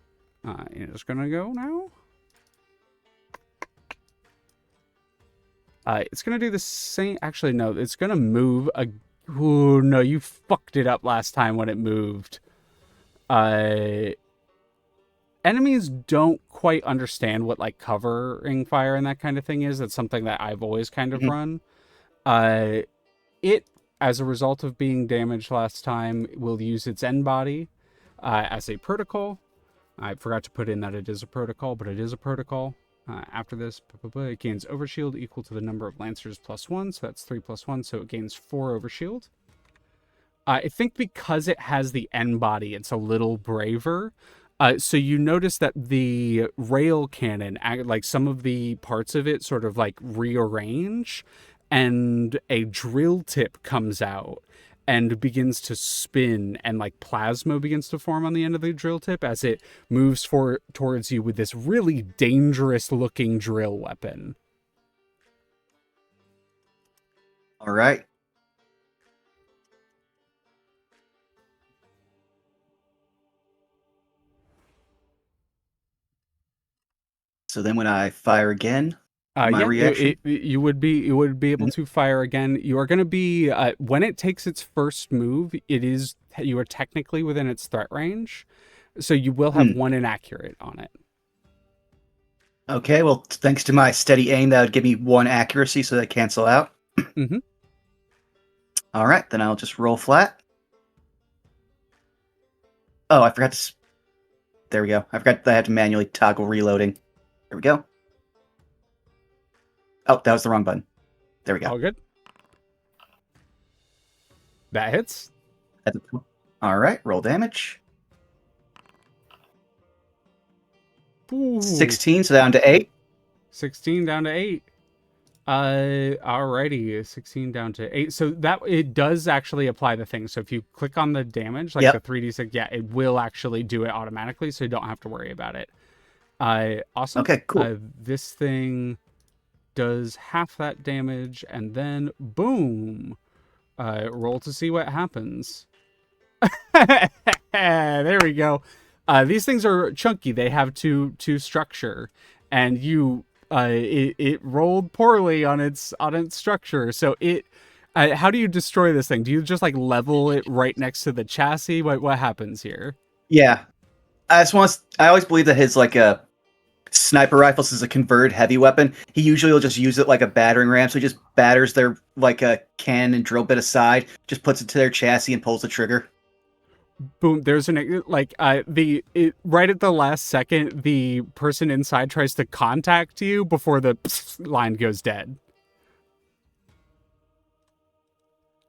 it's going to go now. It's going to do the same. Actually, no, it's going to move. Oh, no, you fucked it up last time when it moved. Enemies don't quite understand what like covering fire and that kind of thing is. That's something that I've always kind of run. It, as a result of being damaged last time, will use its end body as a protocol. I forgot to put in that it is a protocol, but it is a protocol. After this, it gains overshield equal to the number of lancers +1, so that's 3 + 1, so it gains 4 overshield. I think because it has the end body, it's a little braver. So you notice that the rail cannon, like some of the parts of it sort of like rearrange, and a drill tip comes out and begins to spin, and like plasma begins to form on the end of the drill tip as it moves towards you with this really dangerous looking drill weapon. all right. So then when I fire again, my reaction? You would be able to fire again. You are going to be when it takes its first move. You are technically within its threat range, so you will have 1 inaccurate on it. Okay, well, thanks to my steady aim, that would give me 1 accuracy, so they cancel out. Mm-hmm. All right, then I'll just roll flat. Oh, I forgot to. There we go. I forgot that I had to manually toggle reloading. There we go. Oh, that was the wrong button. There we go. All good. That hits. All right, roll damage. Ooh. 16, so down to 8. 16 down to 8. Alrighty, 16 down to 8. So that it does actually apply the thing. So if you click on the damage, like the 3d6, yeah, it will actually do it automatically, so you don't have to worry about it. Awesome. Okay, cool. This thing does half that damage, and then boom. Roll to see what happens. There we go. These things are chunky. They have two structure, and it rolled poorly on its structure. So how do you destroy this thing? Do you just like level it right next to the chassis? What happens here? Yeah, I always believe that his like a sniper rifles is a converted heavy weapon. He usually will just use it like a battering ram, so he just batters their like a cannon and drill bit aside, just puts it to their chassis and pulls the trigger. Boom, there's right at the last second, the person inside tries to contact you before the line goes dead.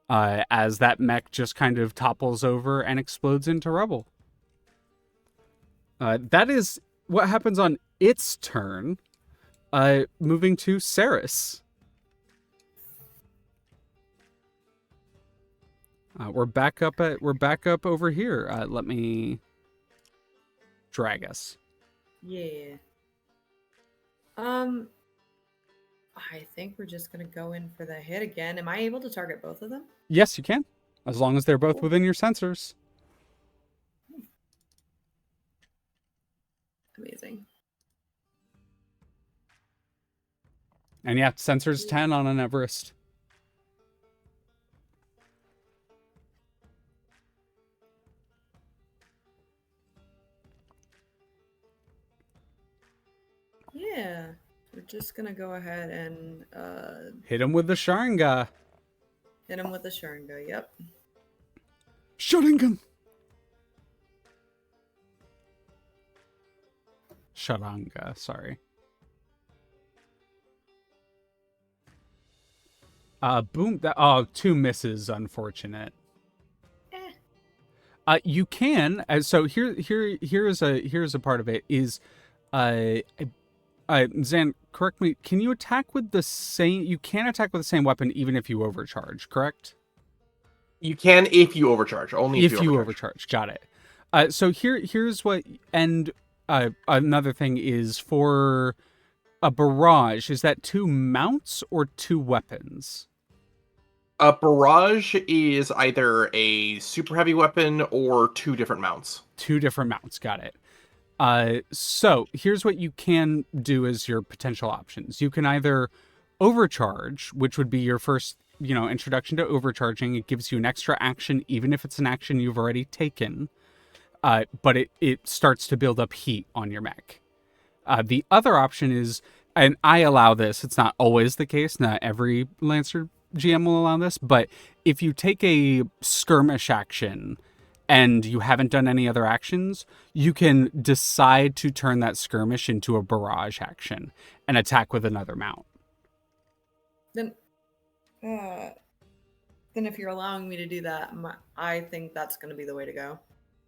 As that mech just kind of topples over and explodes into rubble. That is what happens on its turn. Moving to Seris. We're back up over here. Let me drag us. Yeah. I think we're just gonna go in for the hit again. Am I able to target both of them? Yes, you can, as long as they're both within your sensors. Amazing. And yeah, sensors 10 on an Everest. Yeah. We're just gonna go ahead and Hit him with the Sharinga. hit him with the Sharinga. Yep. Sharingan. Sharanga, sorry. Boom. Two misses, unfortunate. You can. So here's a part of it is, Zan, correct me. Can you attack with the same? You can attack with the same weapon even if you overcharge. Correct. You can if you overcharge. Only if you overcharge. Got it. So here's what. And another thing is for a barrage. Is that 2 mounts or 2 weapons? A barrage is either a super heavy weapon or 2 different mounts. 2 different mounts. Got it. So here's what you can do as your potential options. You can either overcharge, which would be your first, introduction to overcharging. It gives you an extra action, even if it's an action you've already taken. But it starts to build up heat on your mech. The other option is, and I allow this, it's not always the case, not every Lancer GM will allow this, but if you take a skirmish action and you haven't done any other actions, you can decide to turn that skirmish into a barrage action and attack with another mount. Then if you're allowing me to do that, I think that's going to be the way to go.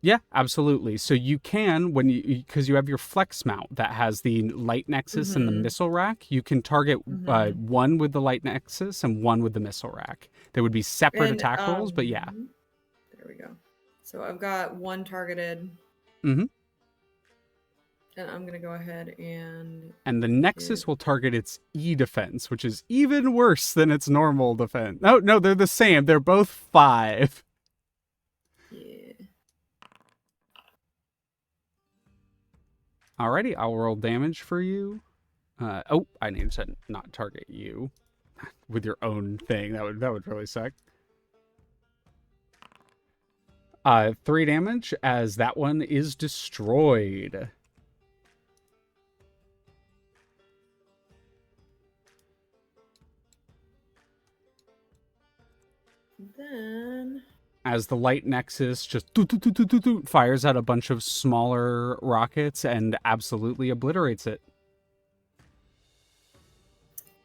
Yeah, absolutely. So you can, because you have your flex mount that has the light nexus and the missile rack, you can target one with the light nexus and one with the missile rack. There would be separate attack rolls, but yeah. There we go. So I've got one targeted. Mm-hmm. And I'm going to go ahead and... And the nexus will target its E defense, which is even worse than its normal defense. No, they're the same. They're both 5. Alrighty, I'll roll damage for you. I need to not target you with your own thing. That would really suck. 3 damage as that one is destroyed. Then as the light nexus just fires out a bunch of smaller rockets and absolutely obliterates it.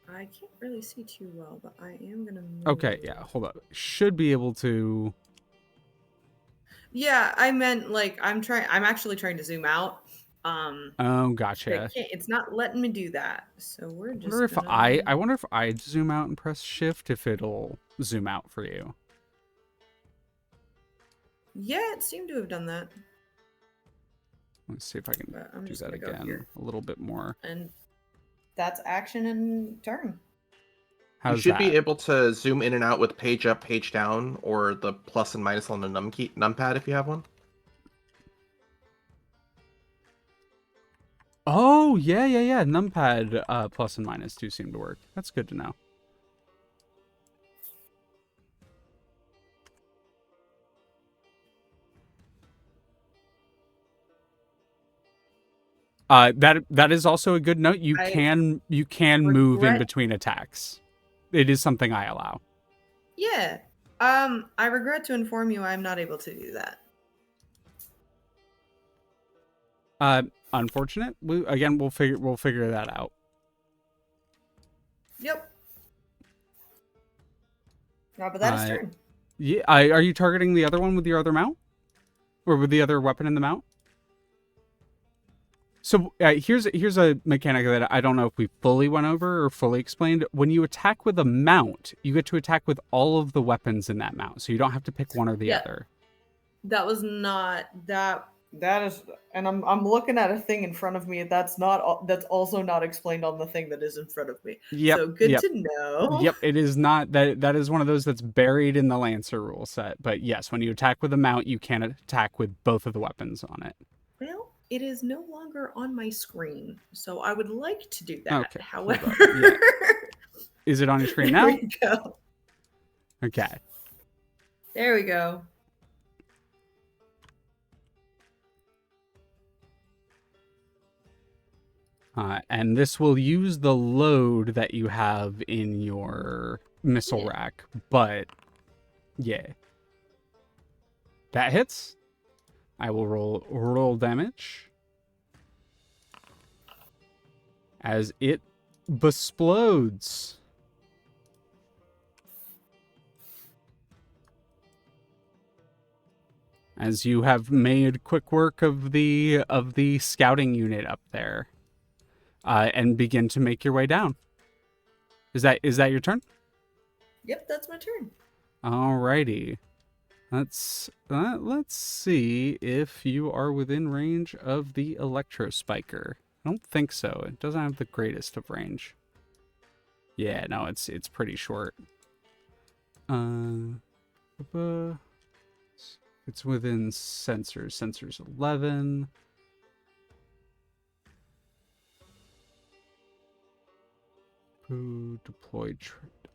I can't really see too well, but I am gonna move. Okay, yeah, hold up. Should be able to. Yeah, I meant like I'm actually trying to zoom out. Oh, but gotcha. it's not letting me do that. So we're I just wonder if gonna... I wonder if I zoom out and press shift if it'll zoom out for you. Yeah, it seemed to have done that. Let's see if I can But I'm do just that gonna go again here. a little bit more. And that's action and turn. How's you should that? be able to zoom in and out with page up, page down, or the plus and minus on the numpad if you have one. Oh, yeah. Numpad plus and minus do seem to work. That's good to know. That is also a good note. You I can move in regret- between attacks. It is something I allow. Yeah. I regret to inform you I'm not able to do that. Unfortunate. We'll figure that out. Yep. No, but that is turn. Yeah. Are you targeting the other one with your other mount, or with the other weapon in the mount? So here's a mechanic that I don't know if we fully went over or fully explained. When you attack with a mount, you get to attack with all of the weapons in that mount, so you don't have to pick one or the other. That was not that. That is, and I'm looking at a thing in front of me. That's also not explained on the thing that is in front of me. Yep. So good to know. Yep. It is not that is one of those that's buried in the Lancer rule set. But yes, when you attack with a mount, you can attack with both of the weapons on it. Well, it is no longer on my screen, so I would like to do that. Okay, However, yeah. Is it on your screen now? There we go. Okay. There we go. And this will use the load that you have in your missile rack, but yeah. That hits. I will roll damage as it besplodes. As you have made quick work of the scouting unit up there. And begin to make your way down. Is that your turn? Yep, that's my turn. Alrighty. Let's see if you are within range of the electro spiker. I don't think so. It doesn't have the greatest of range. Yeah, no, it's pretty short. It's within sensors. Sensors 11. Deploy.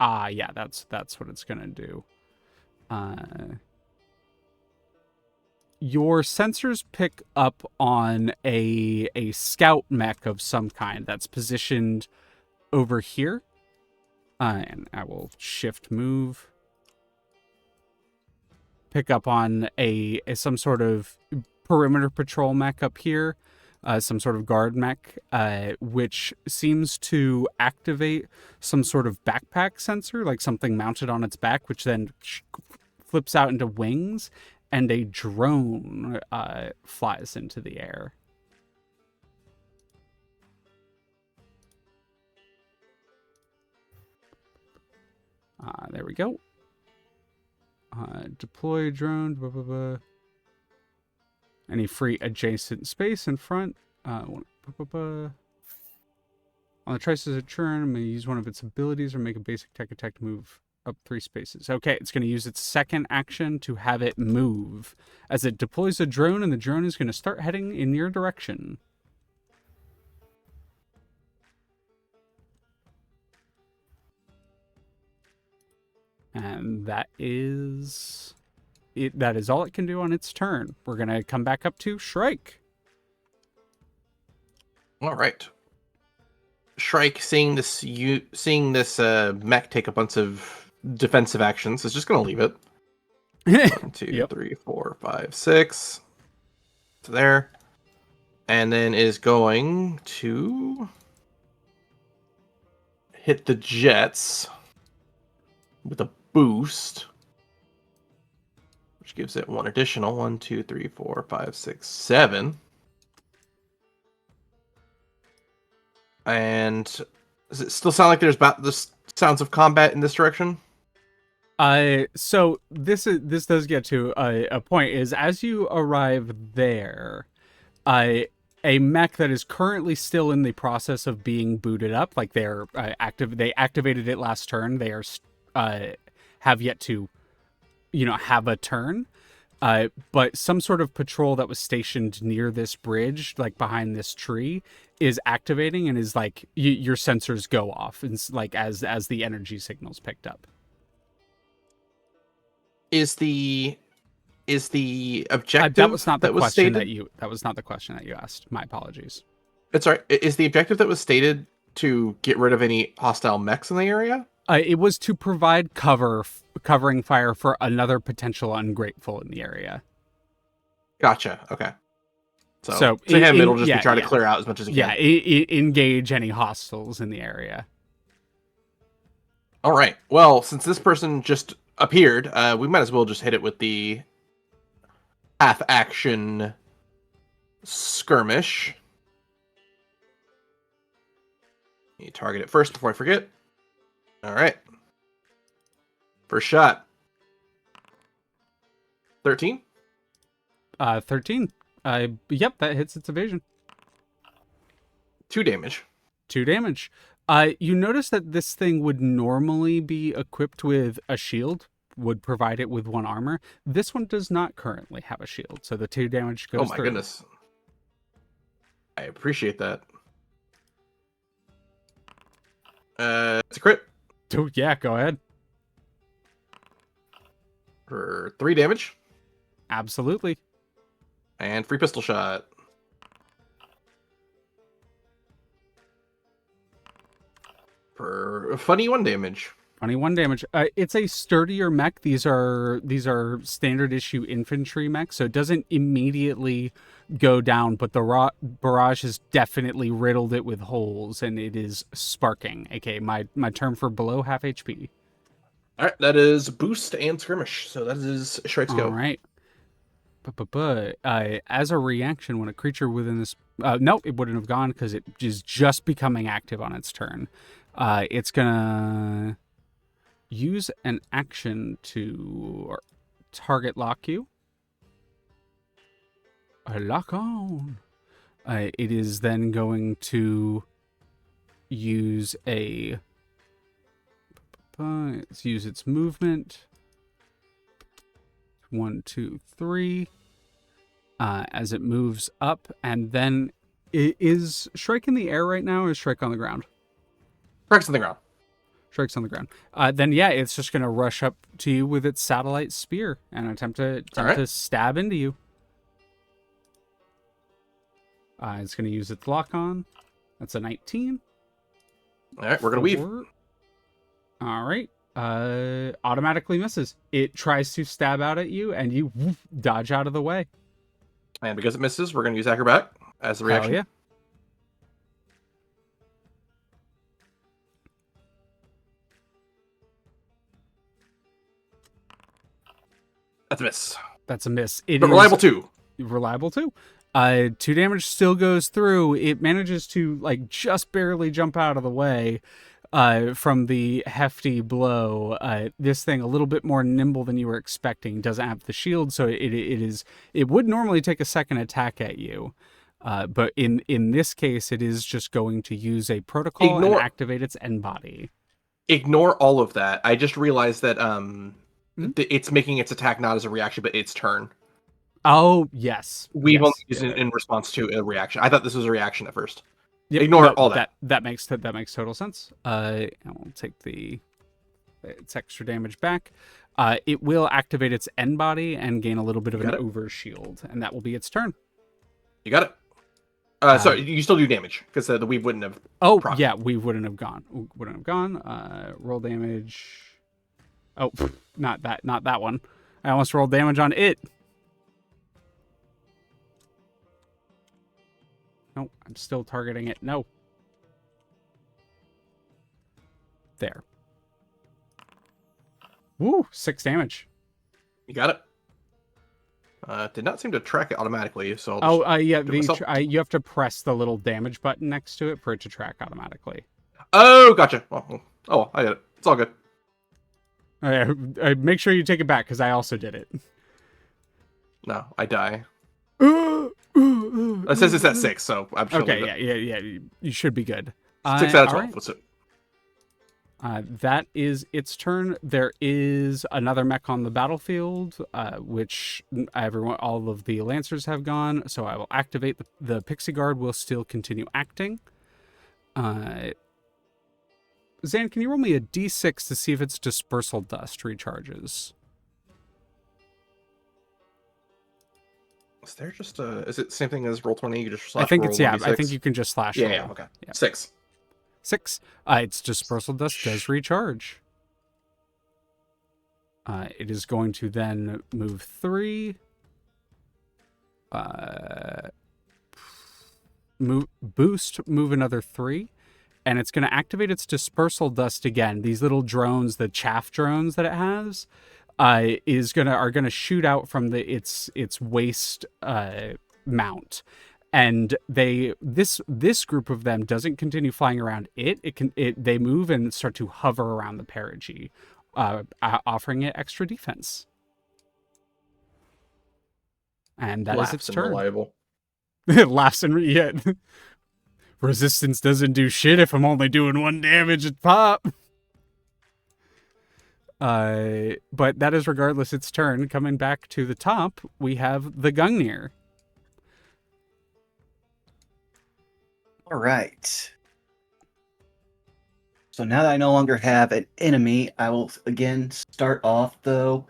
Yeah, that's what it's gonna do. Your sensors pick up on a scout mech of some kind that's positioned over here. And I will shift move. Pick up on some sort of perimeter patrol mech up here. Some sort of guard mech, which seems to activate some sort of backpack sensor, like something mounted on its back, which then flips out into wings, and a drone flies into the air. There we go. Deploy drone. Blah, blah, blah. Any free adjacent space in front. On the choice as a turn, may use one of its abilities or make a basic tech attack to move up 3 spaces. Okay, it's going to use its second action to have it move as it deploys a drone, and the drone is going to start heading in your direction. And that is it. That is all it can do on its turn. We're going to come back up to Shrike. All right. Shrike, seeing this mech take a bunch of defensive actions, is just going to leave it. 1, 2, Yep. 3, 4, 5, 6. To there. And then is going to hit the jets with a boost, which gives it 1 additional. 1, 2, 3, 4, 5, 6, 7. And does it still sound like there's the sounds of combat in this direction? So this does get to a point. Is as you arrive there, a mech that is currently still in the process of being booted up, like they're active. They activated it last turn. They are have yet to, have a turn. But some sort of patrol that was stationed near this bridge, like behind this tree, is activating and is like your sensors go off, and like as the energy signals picked up. Is the objective That was not the question stated? that was not the question that you asked. My apologies. It's all right. Is the objective that was stated to get rid of any hostile mechs in the area? It was to provide covering fire for another potential ungrateful in the area. Gotcha. Okay. So to him, it'll just be trying to clear out as much as he can. Engage any hostiles in the area. All right. Well, since this person just appeared, we might as well just hit it with the half action skirmish. You target it first before I forget. All right. First shot. 13. 13. Yep, that hits its evasion. 2 damage. 2 damage. You notice that this thing would normally be equipped with a shield, would provide it with 1 armor. This one does not currently have a shield, so the 2 damage goes through. Goodness. I appreciate that. It's a crit. Oh, yeah, go ahead. For 3 damage. Absolutely. And free pistol shot. For a funny 1 damage. 21 damage. It's a sturdier mech. These are standard issue infantry mechs, so it doesn't immediately go down, but the barrage has definitely riddled it with holes, and it is sparking. Okay, my term for below half HP. All right, that is boost and skirmish. So that is Shrike's go. All right. But as a reaction, when a creature within this... no, it wouldn't have gone because it is just becoming active on its turn. It's going to use an action to target lock you. Lock on. It is then going to use a... let's use its movement. 1, 2, 3. As it moves up, and then is Shrike in the air right now, or is Shrike on the ground? Shrike's on the ground. Shrike's on the ground. Then yeah, it's just gonna rush up to you with its satellite spear and attempt to stab into you. It's gonna use its lock on. That's a 19. All right, we're gonna weave. All right. Automatically misses. It tries to stab out at you, and you dodge out of the way. And because it misses, we're going to use Acrobat as the reaction. Hell yeah. That's a miss. That's a miss. But reliable too. Reliable too. 2 damage still goes through. It manages to just barely jump out of the way from the hefty blow. This thing a little bit more nimble than you were expecting. Doesn't have the shield, so it would normally take a second attack at you. But in this case, it is just going to use a protocol and activate its end body. Ignore all of that. I just realized that it's making its attack not as a reaction, but its turn. Oh, yes. We've only used it in response to a reaction. I thought this was a reaction at first. Yep, Ignore all that. That makes total sense. I will take its extra damage back. It will activate its end body and gain a little bit of an over shield, and that will be its turn. You got it. Sorry, you still do damage because the weave wouldn't have. Oh, yeah, we wouldn't have gone. Roll damage. Oh, not that one. I almost rolled damage on it. No, I'm still targeting it. No. There. Woo, 6 damage. You got it. Did not seem to track it automatically, so I'll just Yeah, do it myself. you have to press the little damage button next to it for it to track automatically. Oh, gotcha. Oh, I did it. It's all good. Make sure you take it back, because I also did it. No, I die. It says it's at 6, so I'm sure. Okay, yeah. You should be good. 6 out of 12. Alright. What's it? That is its turn. There is another mech on the battlefield, which all of the Lancers have gone, so I will activate the Pixie Guard will still continue acting. Zan, can you roll me a d6 to see if its Dispersal Dust recharges? Is there just is it the same thing as Roll20? You just slash I think roll it's, yeah, 1d6? I think you can just slash roll. Yeah, okay. Yeah. 6. 6. Its Dispersal Dust does recharge. It is going to then move 3. Move another 3. And it's going to activate its Dispersal Dust again. These little drones, the chaff drones that it has, are gonna shoot out from its waist mount. And this group of them doesn't continue flying around they move and start to hover around the perigee, offering it extra defense. And that is its turn. Reliable. It laughs and resistance doesn't do shit if I'm only doing 1 damage at pop. But that is regardless its turn. Coming back to the top, we have the Gungnir. All right. So now that I no longer have an enemy, I will again start off, though,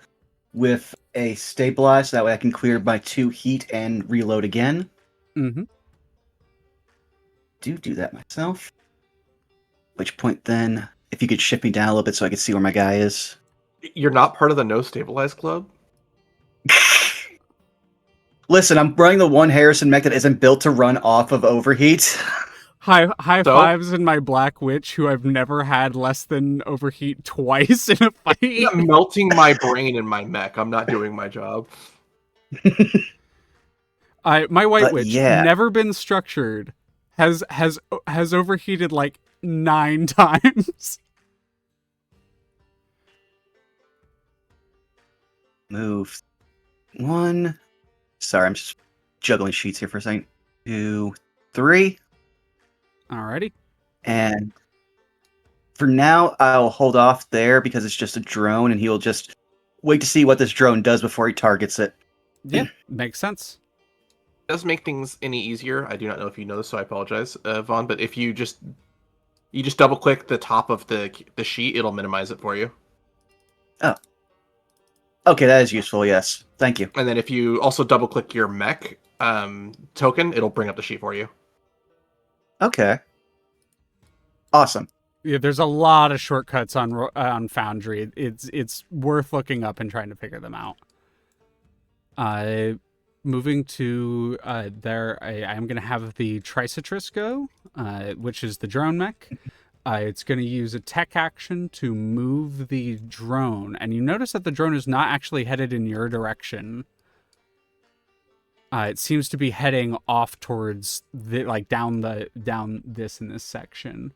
with a stabilize, so that way I can clear my 2 heat and reload again. Mm-hmm. Do that myself. Which point then, if you could shift me down a little bit so I can see where my guy is. You're not part of the No Stabilize Club? Listen, I'm running the one Harrison mech that isn't built to run off of overheat. High fives in my Black Witch, who I've never had less than overheat twice in a fight. You're melting my brain in my mech. I'm not doing my job. My White Witch, yeah. never been structured, has overheated like 9 times. Move 1. Sorry, I'm just juggling sheets here for a second. 2, 3. Alrighty. And for now, I'll hold off there because it's just a drone, and he'll just wait to see what this drone does before he targets it. Yeah, makes sense. It does make things any easier. I do not know if you know this, so I apologize, Vaughn. But if you just double click the top of the sheet, it'll minimize it for you. Oh. Okay, that is useful, yes. Thank you. And then if you also double click your mech token, it'll bring up the sheet for you. Okay. Awesome. Yeah, there's a lot of shortcuts on Foundry. It's worth looking up and trying to figure them out. Moving to there, I'm going to have the Tricitrus go, which is the drone mech. It's going to use a tech action to move the drone, and you notice that the drone is not actually headed in your direction. It seems to be heading off towards down this in this section.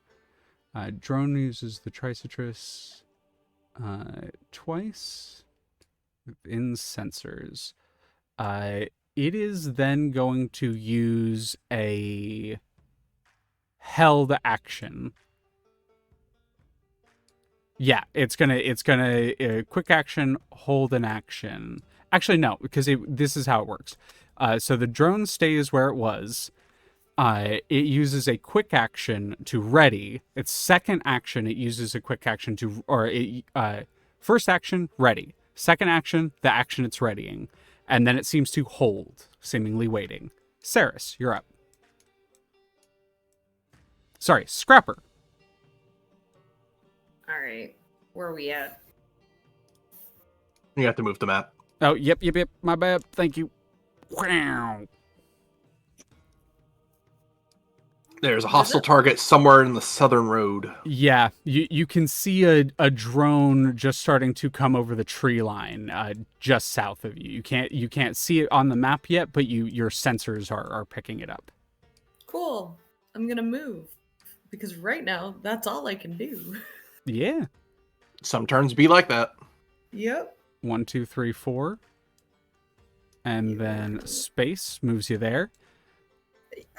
Drone uses the Tricitrus twice in sensors. It is then going to use a held action. Yeah, it's gonna quick action, hold an action. Actually, no, because this is how it works. So the drone stays where it was. It uses a quick action to ready. Its second action, it uses a quick action to, first action, ready. Second action, the action it's readying. And then it seems to hold, seemingly waiting. Seris, you're up. Sorry, Scrapper. All right, where are we at? You have to move the map. Oh, yep. My bad. Thank you. Wow. There's a hostile target somewhere in the southern road. Yeah, you can see a drone just starting to come over the tree line, just south of you. You can't see it on the map yet, but your sensors are picking it up. Cool. I'm gonna move because right now that's all I can do. Yeah. Some turns be like that. Yep. 1, 2, 3, 4, and then space moves you there.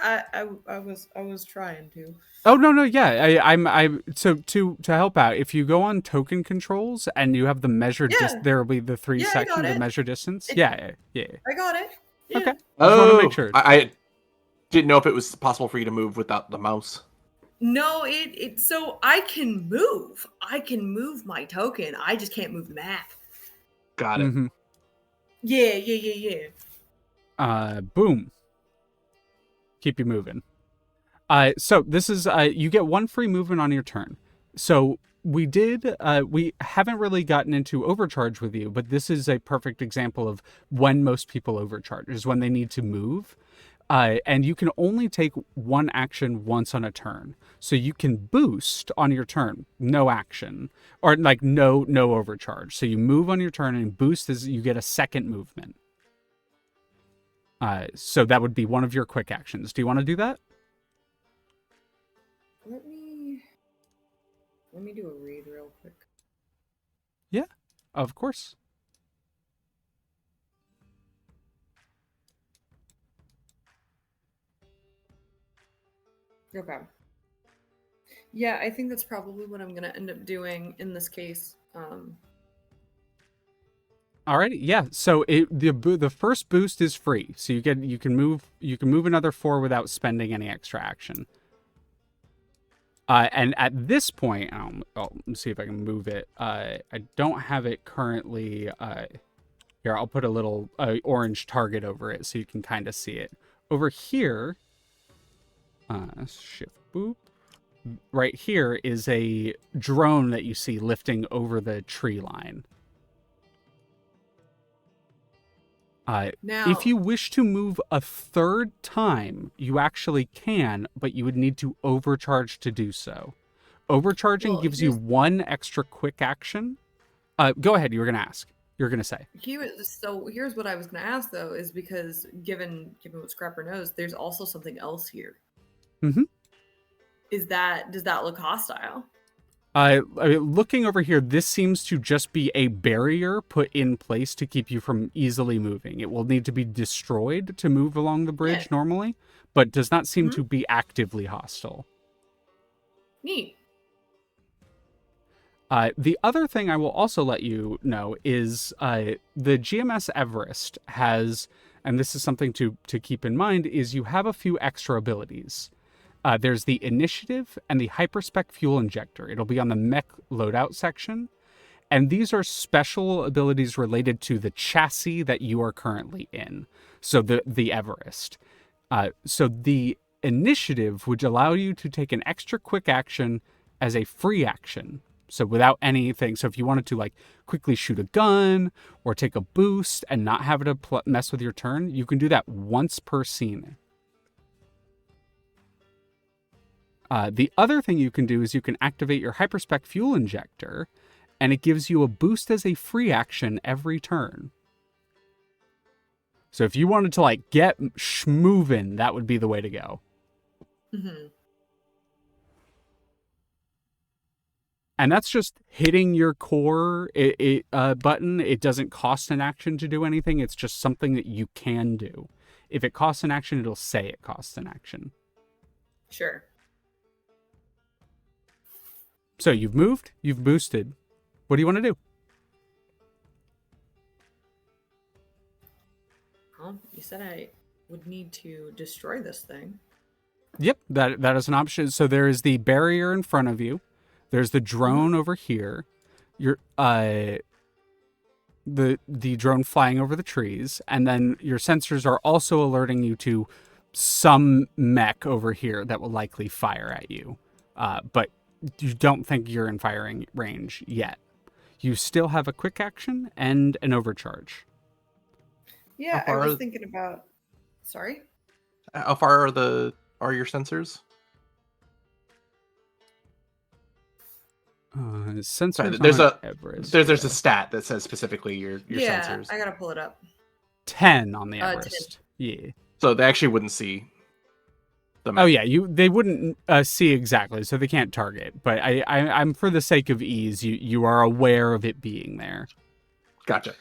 I was trying to. Oh no, yeah. I'm so to help out. If you go on token controls and you have the measure, there will be the three Yeah, I sections got of it. measure distance. It- Yeah. I got it. Yeah. Okay. Just want to make sure. I didn't know if it was possible for you to move without the mouse. No, it so I can move. I can move my token. I just can't move the map. Got it. Mm-hmm. Yeah. Boom. Keep you moving. So this is you get one free movement on your turn. So we haven't really gotten into overcharge with you, but this is a perfect example of when most people overcharge is when they need to move. And you can only take one action once on a turn. So you can boost on your turn, no action, or like no overcharge. So you move on your turn and boost is you get a second movement. So that would be one of your quick actions. Do you want to do that? Let me do a read real quick. Yeah, of course. Okay. Yeah, I think that's probably what I'm gonna end up doing in this case. Alrighty, yeah. So the first boost is free, so you can move another 4 without spending any extra action. And at this point, let me see if I can move it. I don't have it currently. Here, I'll put a little orange target over it so you can kind of see it. Over here, shift boop. Right here is a drone that you see lifting over the tree line. Now, If you wish to move a third time, you actually can, but you would need to overcharge to do so. Overcharging gives you one extra quick action. Go ahead. You were going to ask. You were going to say. Here's what I was going to ask, though, is because given what Scrapper knows, there's also something else here. Mm-hmm. Does that look hostile? I mean, looking over here, this seems to just be a barrier put in place to keep you from easily moving. It will need to be destroyed to move along the bridge normally, but does not seem to be actively hostile. Neat. The other thing I will also let you know is the GMS Everest has, and this is something to keep in mind, is you have a few extra abilities. There's the Initiative and the Hyperspec Fuel Injector. It'll be on the mech loadout section. And these are special abilities related to the chassis that you are currently in. So the Everest. So the Initiative would allow you to take an extra quick action as a free action. So without anything. So if you wanted to like quickly shoot a gun or take a boost and not have it mess with your turn, you can do that once per scene. The other thing you can do is you can activate your Hyperspec Fuel Injector, and it gives you a boost as a free action every turn. So if you wanted to like get schmovin', that would be the way to go. Mm-hmm. And that's just hitting your core button. It doesn't cost an action to do anything. It's just something that you can do. If it costs an action, it'll say it costs an action. Sure. So you've moved, you've boosted. What do you want to do? Well, you said I would need to destroy this thing. Yep, that is an option. So there is the barrier in front of you. There's the drone over here. Your the drone flying over the trees, and then your sensors are also alerting you to some mech over here that will likely fire at you. But you don't think you're in firing range yet. You still have a quick action and an overcharge. Yeah, How I far was are- thinking about. Sorry. How far are your sensors? Sensors Sorry, there's on a Everest. there's a yeah. stat that says specifically your Yeah, sensors. I gotta pull it up. 10 on the 10. Everest. Yeah. So they actually wouldn't see the mech. Oh yeah, they wouldn't see exactly, so they can't target. But I'm for the sake of ease, you are aware of it being there. Gotcha.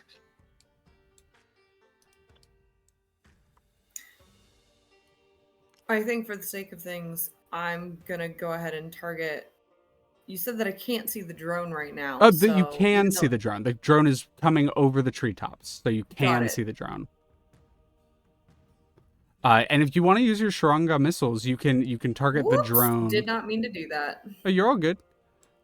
I think for the sake of things, I'm gonna go ahead and target. You said that I can't see the drone right now. Oh, so you can even see though- the drone. The drone is coming over the treetops, so you Got can it. see the drone. And if you want to use your Sharanga missiles, you can target the Whoops, drone. Did not mean to do that. Oh, you're all good.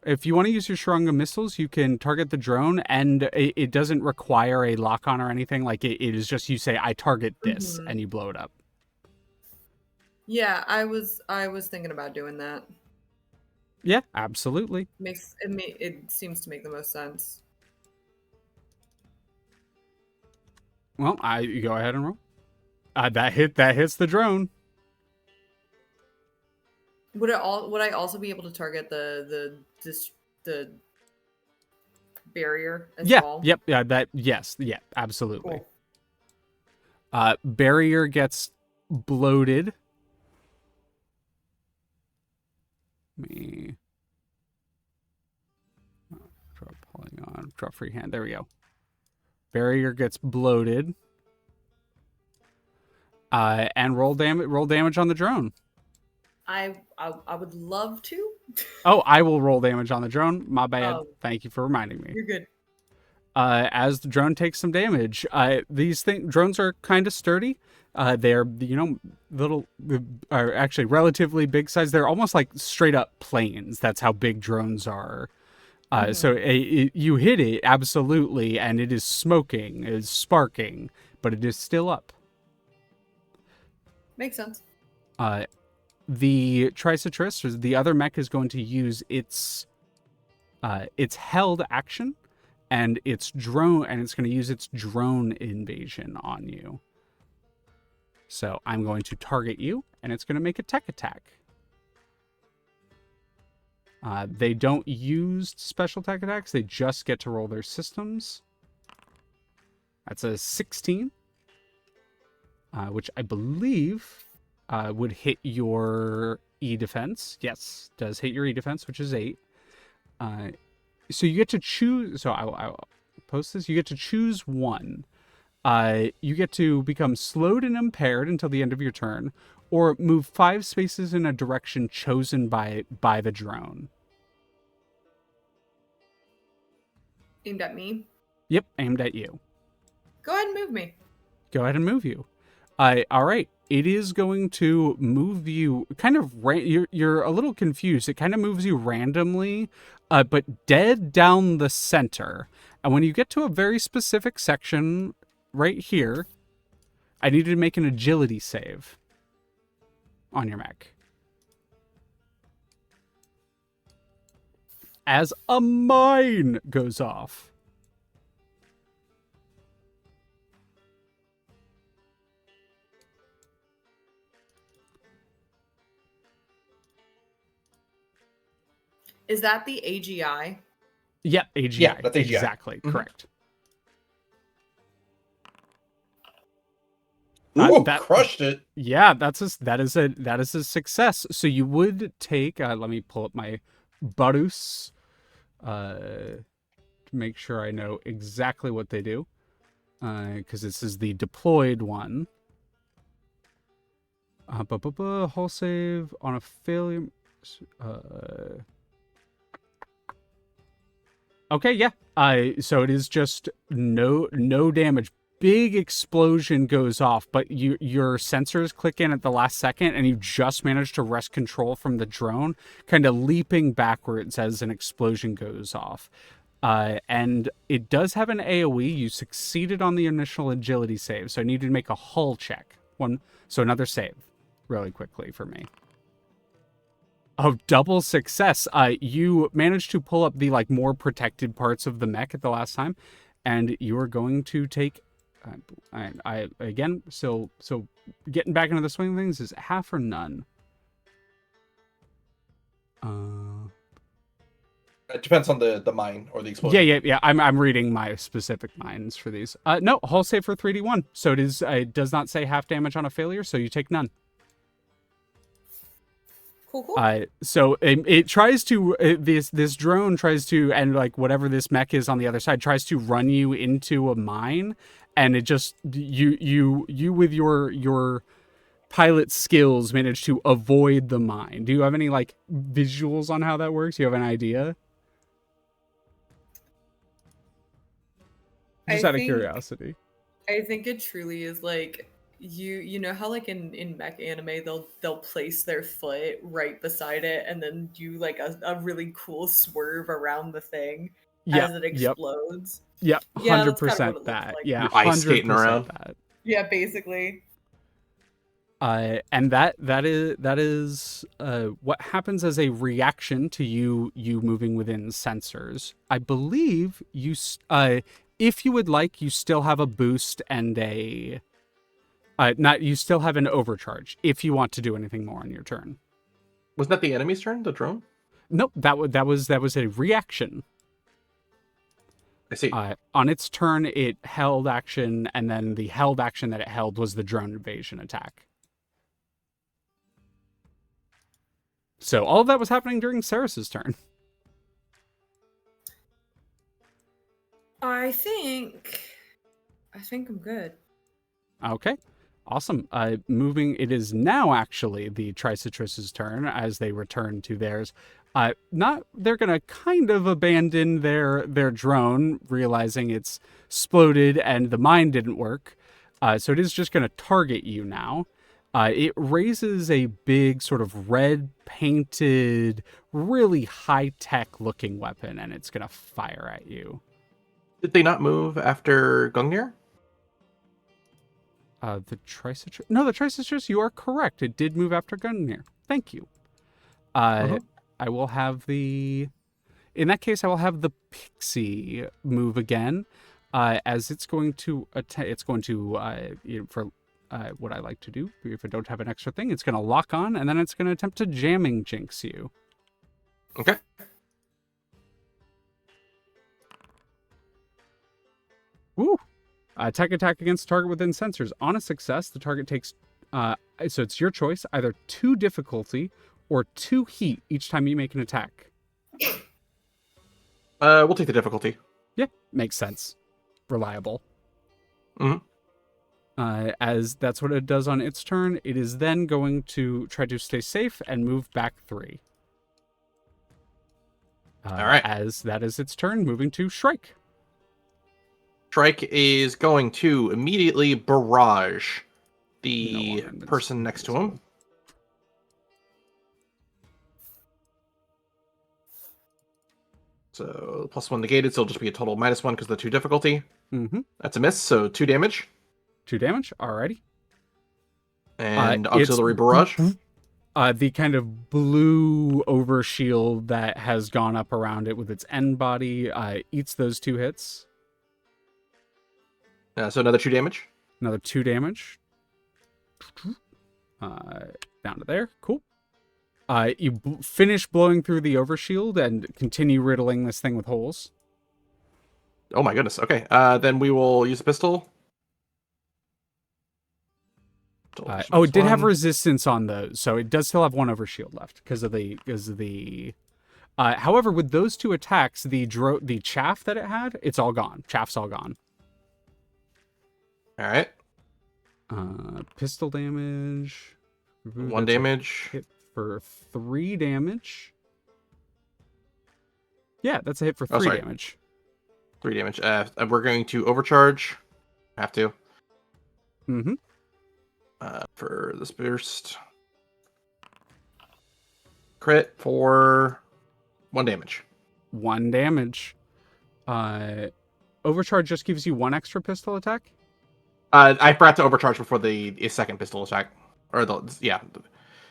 If you want to use your Sharanga missiles, you can target the drone, and it doesn't require a lock on or anything. Like it is just you say, "I target this," Mhm. and you blow it up. Yeah, I was thinking about doing that. Yeah, absolutely. It seems to make the most sense. Well, you go ahead and roll. That hits the drone. Would I also be able to target the barrier as Yeah. well? Yep. Yeah. Yes. Yeah. Absolutely. Cool. Barrier gets bloated. Let me draw polygon. Draw freehand. There we go. Barrier gets bloated. And roll damage on the drone. I would love to. Oh, I will roll damage on the drone. My bad. Oh. Thank you for reminding me. You're good. As the drone takes some damage, drones are kind of sturdy. They're little, are actually relatively big size. They're almost like straight up planes. That's how big drones are. So you hit it absolutely, and it is smoking, it is sparking, but it is still up. Makes sense. The Tricetris, or the other mech, is going to use its held action and its drone, and it's going to use its drone invasion on you. So I'm going to target you, and it's going to make a tech attack. They don't use special tech attacks; they just get to roll their systems. That's a 16, which I believe would hit your E defense. Yes, does hit your E defense, which is 8. So you get to choose. So I'll post this. You get to choose one. You get to become slowed and impaired until the end of your turn, or move 5 spaces in a direction chosen by the drone. Aimed at me. Yep, aimed at you. Go ahead and move me. Go ahead and move you. All right. It is going to move you kind of you're a little confused. It kind of moves you randomly, but dead down the center. And when you get to a very specific section right here, I need you to make an agility save on your mech. As a mine goes off. Is that the AGI? Yep, AGI. Yeah, that's AGI. Exactly, correct. Ooh, That- crushed it. Yeah, that is a success. So you would take. Let me pull up my Barus, to make sure I know exactly what they do, because this is the deployed one. Hull save on a failure. Okay, yeah. So it is just no damage. Big explosion goes off, but your sensors click in at the last second, and you just manage to wrest control from the drone, kind of leaping backwards as an explosion goes off. And it does have an AoE. You succeeded on the initial agility save, so I need you to make a hull check. So another save, really quickly for me. Oh, double success. You managed to pull up the more protected parts of the mech at the last time, and you are going to take I again, so getting back into the swing of things, is half or none? It depends on the mine or the explosion. Yeah. I'm reading my specific mines for these. No, hull save for 3d1. So it is. It does not say half damage on a failure, so you take none. Cool. So it tries to this drone tries to, and like whatever this mech is on the other side, tries to run you into a mine, and it just you with your pilot skills manage to avoid the mine. Do you have any like visuals on how that works? Do you have an idea? Just out of curiosity. I think it truly is like you know how like in mech anime they'll place their foot right beside it and then do like a really cool swerve around the thing as it explodes. Yep, Yeah, 100% that. like. Yeah, ice skating 100% around. that. Yeah, basically. And that is what happens as a reaction to you moving within sensors. I believe if you would like, you still have a boost and a you still have an overcharge if you want to do anything more on your turn. Wasn't that the enemy's turn, the drone? Nope, that was a reaction. I see. On its turn, it held action, and then the held action that it held was the drone invasion attack. So all of that was happening during Seris's turn. I think I'm good. Okay, awesome. Moving, it is now actually the Tricitrus's turn as they return to theirs. They're gonna kind of abandon their drone, realizing it's exploded and the mine didn't work. So it is just gonna target you now. It raises a big sort of red painted, really high-tech looking weapon, and it's gonna fire at you. Did they not move after Gungnir? The Tricitrus? No, the Tricitrus, you are correct. It did move after Gungnir. Thank you. I will have in that case, I will have the Pixie move again, as it's going to for what I like to do, if I don't have an extra thing, it's going to lock on, and then it's going to attempt to jamming jinx you. Okay. Woo! Attack against target within sensors. On a success, the target takes, so it's your choice, either 2 difficulty or 2 heat each time you make an attack. We'll take the difficulty. Yeah, makes sense. Reliable. Mm-hmm. As that's what it does on its turn, it is then going to try to stay safe and move back 3. All right. As that is its turn, moving to Shrike. Shrike is going to immediately barrage the person next to him. So +1 negated, so it'll just be a total -1 because of the 2 difficulty. Mm-hmm. That's a miss, so 2 damage. 2 damage, alrighty. And auxiliary barrage. The kind of blue overshield that has gone up around it with its end body eats those 2 hits. So another 2 damage. Another 2 damage. Down to there. Cool. You finish blowing through the overshield and continue riddling this thing with holes. Oh my goodness. Okay. Then we will use a pistol. It did have resistance on those, so it does still have 1 overshield left because of the. However, with those 2 attacks, the chaff that it had, it's all gone. Chaff's all gone. All right. Pistol damage. 1 damage. Hit for 3 damage. Yeah, that's a hit for 3 damage. 3 damage. We're going to overcharge. Have to. Mm-hmm. For this burst. Crit for 1 damage. 1 damage. Overcharge just gives you 1 extra pistol attack? I forgot to overcharge before the second pistol attack.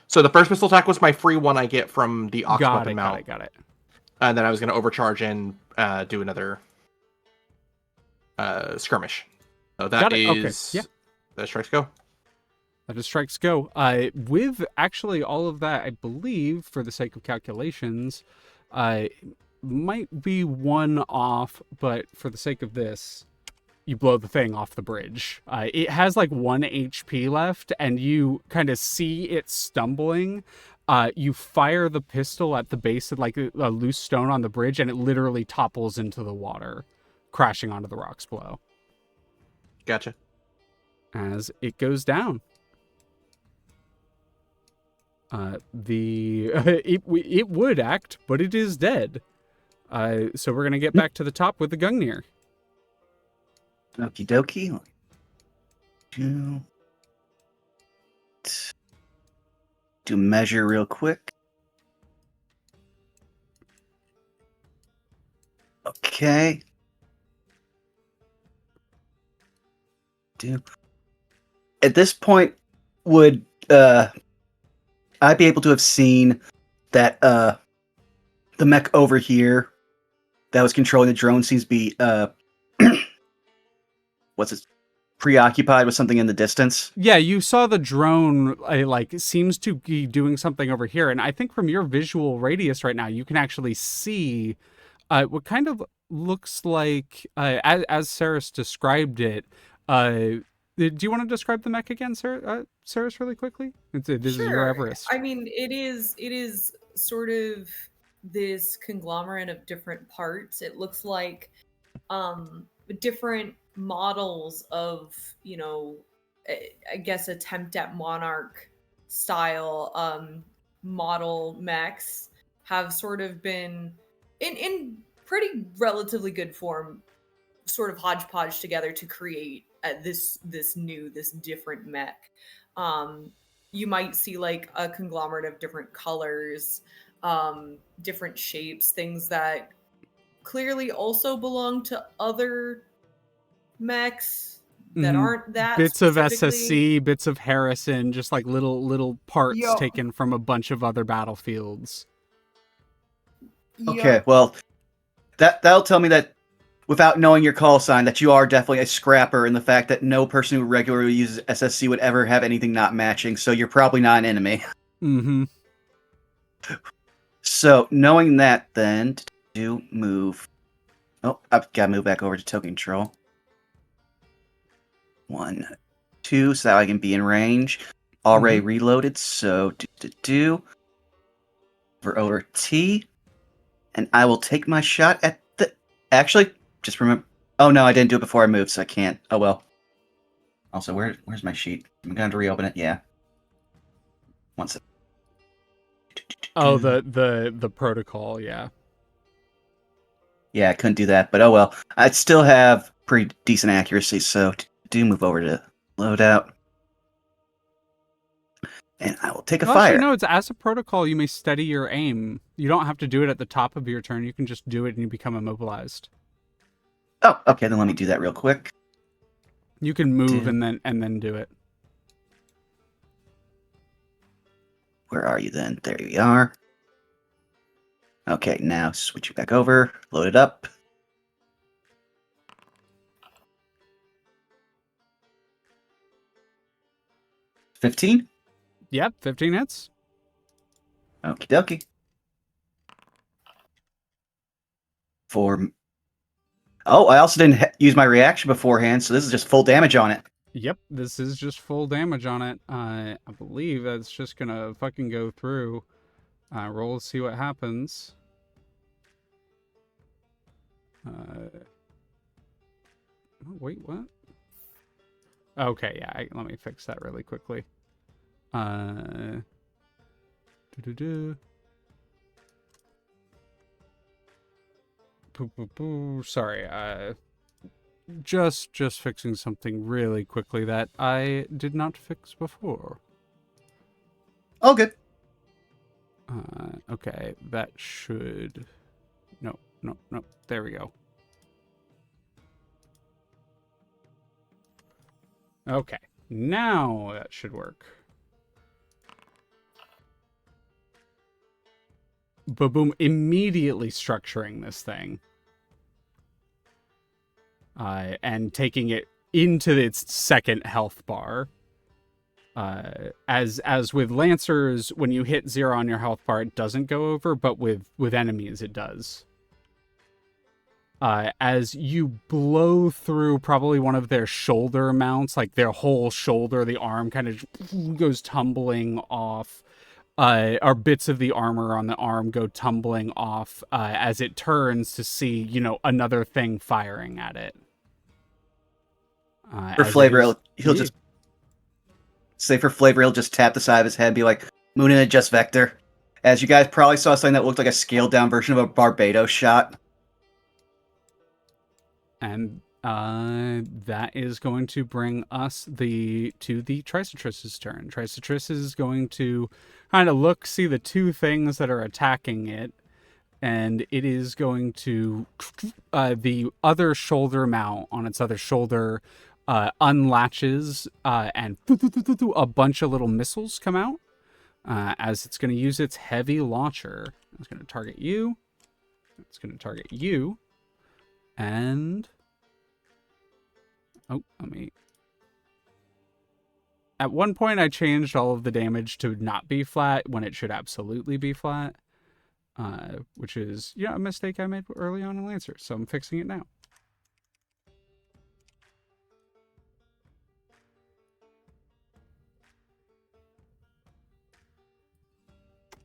So the first pistol attack was my free one I get from the Ox weapon mount. Got it. And then I was going to overcharge and do another skirmish. Oh, Got that it. Okay. is. Yeah. That strikes go. That is strikes go. With actually all of that, I believe, for the sake of calculations, might be one off, but for the sake of this, you blow the thing off the bridge. It has like 1 HP left, and you kind of see it stumbling. You fire the pistol at the base of like a loose stone on the bridge, and it literally topples into the water, crashing onto the rocks below Gotcha. as it goes down. It would act, but it is dead. So we're gonna get back to the top with the Gungnir. Okie dokie. Do measure real quick. Okay. At this point, would I'd be able to have seen that the mech over here that was controlling the drone seems to be what's it? Preoccupied with something in the distance. Yeah, you saw the drone like seems to be doing something over here, and I think from your visual radius right now, you can actually see what kind of looks like as Seris described it. Do you want to describe the mech again, Seris, really quickly? This is your Everest. I mean, it is sort of this conglomerate of different parts. It looks like different models of, I guess attempt at Monarch style model mechs have sort of been in pretty relatively good form, sort of hodgepodge together to create this different mech. You might see like a conglomerate of different colors, different shapes, things that clearly also belong to other mechs that aren't that bits of specifically. SSC, bits of Harrison, just like little parts Yup. taken from a bunch of other battlefields. Okay, well, that'll tell me that without knowing your call sign, that you are definitely a scrapper, and the fact that no person who regularly uses SSC would ever have anything not matching, so you're probably not an enemy. Mm-hmm. So, knowing that, then, to move... Oh, I've got to move back over to token control. 1, 2, so that I can be in range. Already reloaded, so over T, and I will take my shot at the... Actually, just remember... Oh no, I didn't do it before I moved, so I can't. Oh well. Also, where's my sheet? I'm going to reopen it, yeah. One second. Oh, the protocol, yeah. Yeah, I couldn't do that, but oh well. I'd still have pretty decent accuracy, so do move over to loadout. And I will take a Well, fire. actually, no, it's as a protocol, you may steady your aim. You don't have to do it at the top of your turn. You can just do it and you become immobilized. Oh, okay, then let me do that real quick. You can move and then do it. Where are you then? There you are. Okay, now switch it back over. Load it up. $15? Yep, 15 hits. Okie dokie. Oh, I also didn't use my reaction beforehand, so this is just full damage on it. Yep, this is just full damage on it. I believe that's just gonna fucking go through. Roll, see what happens. Wait, what? Okay, yeah, let me fix that really quickly. Sorry, just fixing something really quickly that I did not fix before. Oh, good. Okay, that should... No. There we go. Okay, now that should work. Ba-boom, immediately structuring this thing. And taking it into its second health bar. As with Lancers, when you hit 0 on your health bar, it doesn't go over, but with enemies, it does. As you blow through probably one of their shoulder mounts, like their whole shoulder, the arm kind of goes tumbling off. Or bits of the armor on the arm go tumbling off as it turns to see, another thing firing at it. For flavor, he'll just tap the side of his head and be like, "Moon and adjust vector." As you guys probably saw something that looked like a scaled down version of a Barbados shot. And that is going to bring us to the Tricetris's turn. Tricetris is going to kind of see the two things that are attacking it, and it is going to the other shoulder mount on its other shoulder unlatches, and a bunch of little missiles come out as it's going to use its heavy launcher. It's going to target you. It's going to target you. And at one point I changed all of the damage to not be flat when it should absolutely be flat, which is a mistake I made early on in Lancer, so I'm fixing it now.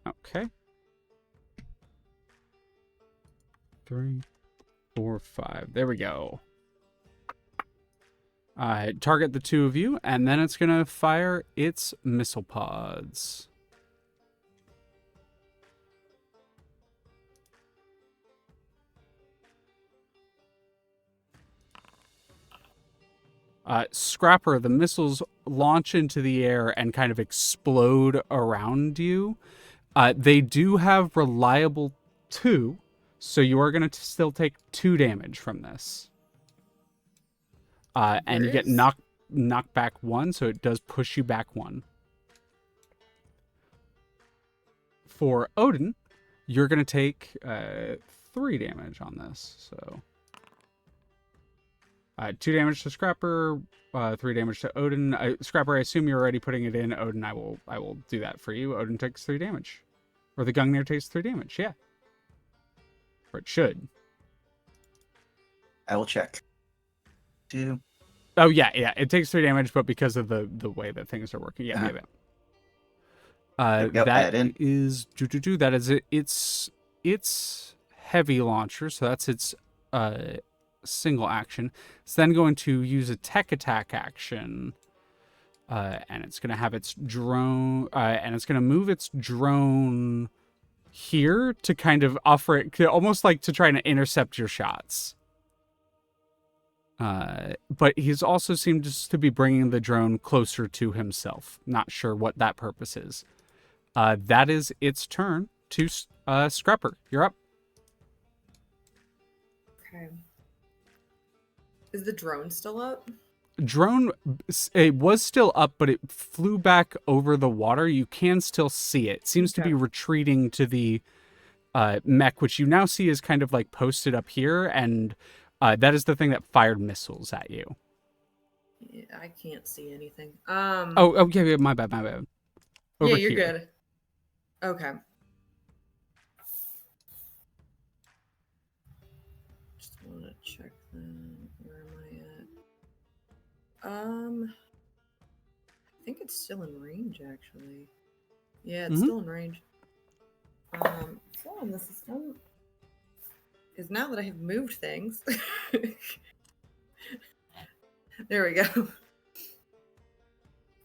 Okay. 3, 4, 5. There we go. Target the two of you, and then it's going to fire its missile pods. Scrapper, the missiles launch into the air and kind of explode around you. They do have reliable 2, so you are going to still take 2 damage from this. And you get knocked back 1, so it does push you back 1. For Odin, you're going to take 3 damage on this. So 2 damage to Scrapper, 3 damage to Odin. Scrapper, I assume you're already putting it in. Odin, I will do that for you. Odin takes 3 damage. Or the Gungnir takes 3 damage, yeah. Or it should. I will check. 2. Oh, yeah. It takes 3 damage, but because of the way that things are working. Yeah. That is that is its heavy launcher, so that's its single action. It's then going to use a tech attack action, and it's going to have its drone, and it's going to move its drone here to kind of offer it, almost like to try to intercept your shots. But he's also seemed just to be bringing the drone closer to himself. Not sure what that purpose is. That is its turn to Scrapper. You're up. Okay. Is the drone still up? Drone, it was still up, but it flew back over the water. You can still see it. Seems to be retreating to the mech, which you now see is kind of like posted up here, and that is the thing that fired missiles at you. Yeah, I can't see anything. Yeah, my bad. Over yeah, you're here. good. Okay. Just want to check that. Where am I at? I think it's still in range, actually. Yeah, it's still in range. So on the system is now that I have moved things. There we go.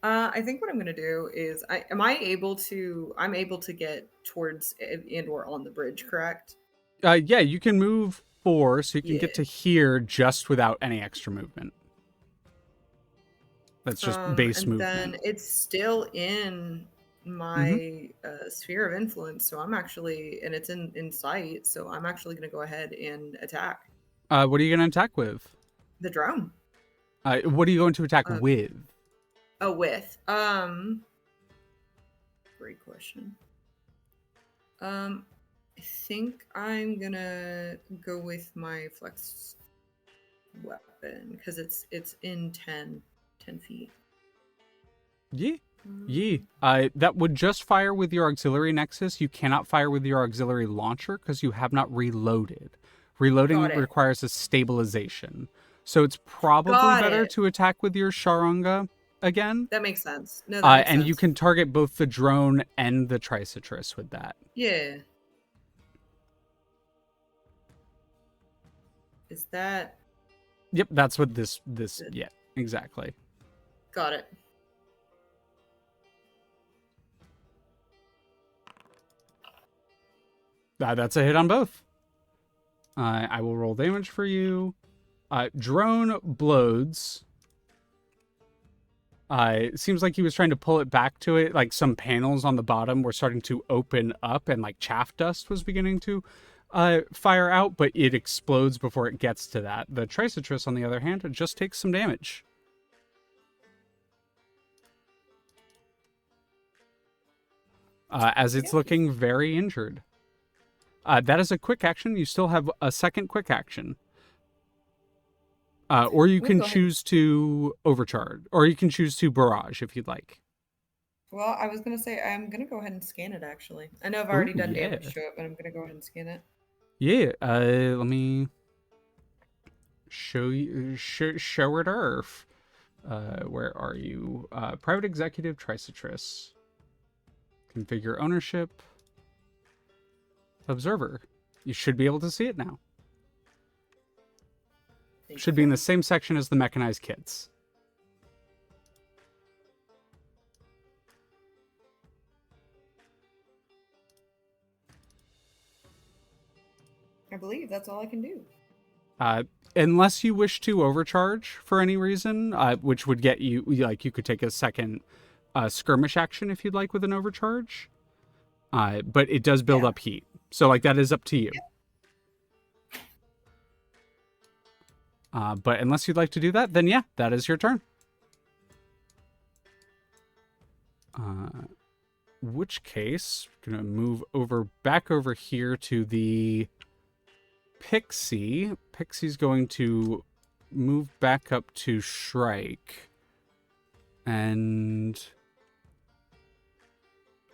I think what I'm going to do is, I'm able to get towards and or on the bridge, correct? Yeah, you can move 4, so you can get to here just without any extra movement. That's just base and movement. Then it's still in my sphere of influence, so I'm actually, and it's in sight, so I'm actually going to go ahead and attack. What are you going to attack with? The drone. What are you going to attack with? With. Great question. I think I'm gonna go with my flex weapon because it's in 10 feet. Yeah. That would just fire with your auxiliary nexus. You cannot fire with your auxiliary launcher because you have not reloaded. Reloading Got it. requires a stabilization. So it's probably Got better it. to attack with your Sharanga again. That makes sense. No, that makes And sense. you can target both the drone and the Tricitrus with that. Yeah. Is that... Yep, that's what this yeah, exactly. Got it. That's a hit on both. I will roll damage for you. Drone blows. It seems like he was trying to pull it back to it. Like some panels on the bottom were starting to open up and like chaff dust was beginning to fire out, but it explodes before it gets to that. The Tricitrus, on the other hand, just takes some damage. As it's looking very injured. That is a quick action. You still have a second quick action. Or you can choose to overcharge, or you can choose to barrage if you'd like. Well, I was going to say, I'm going to go ahead and scan it, actually. I know I've already done damage to it, but I'm going to go ahead and scan it. Yeah, let me show you, show it earth. Where are you? Private Executive Tricitrus. Configure ownership. Observer. You should be able to see it now. Should be in the same section as the mechanized kits. I believe that's all I can do. Unless you wish to overcharge for any reason, which would get you, like, you could take a second skirmish action if you'd like with an overcharge. But it does build up heat. So, like, that is up to you. But unless you'd like to do that, then yeah, that is your turn. Which case, I'm going to move back over here to the Pixie. Pixie's going to move back up to Shrike. And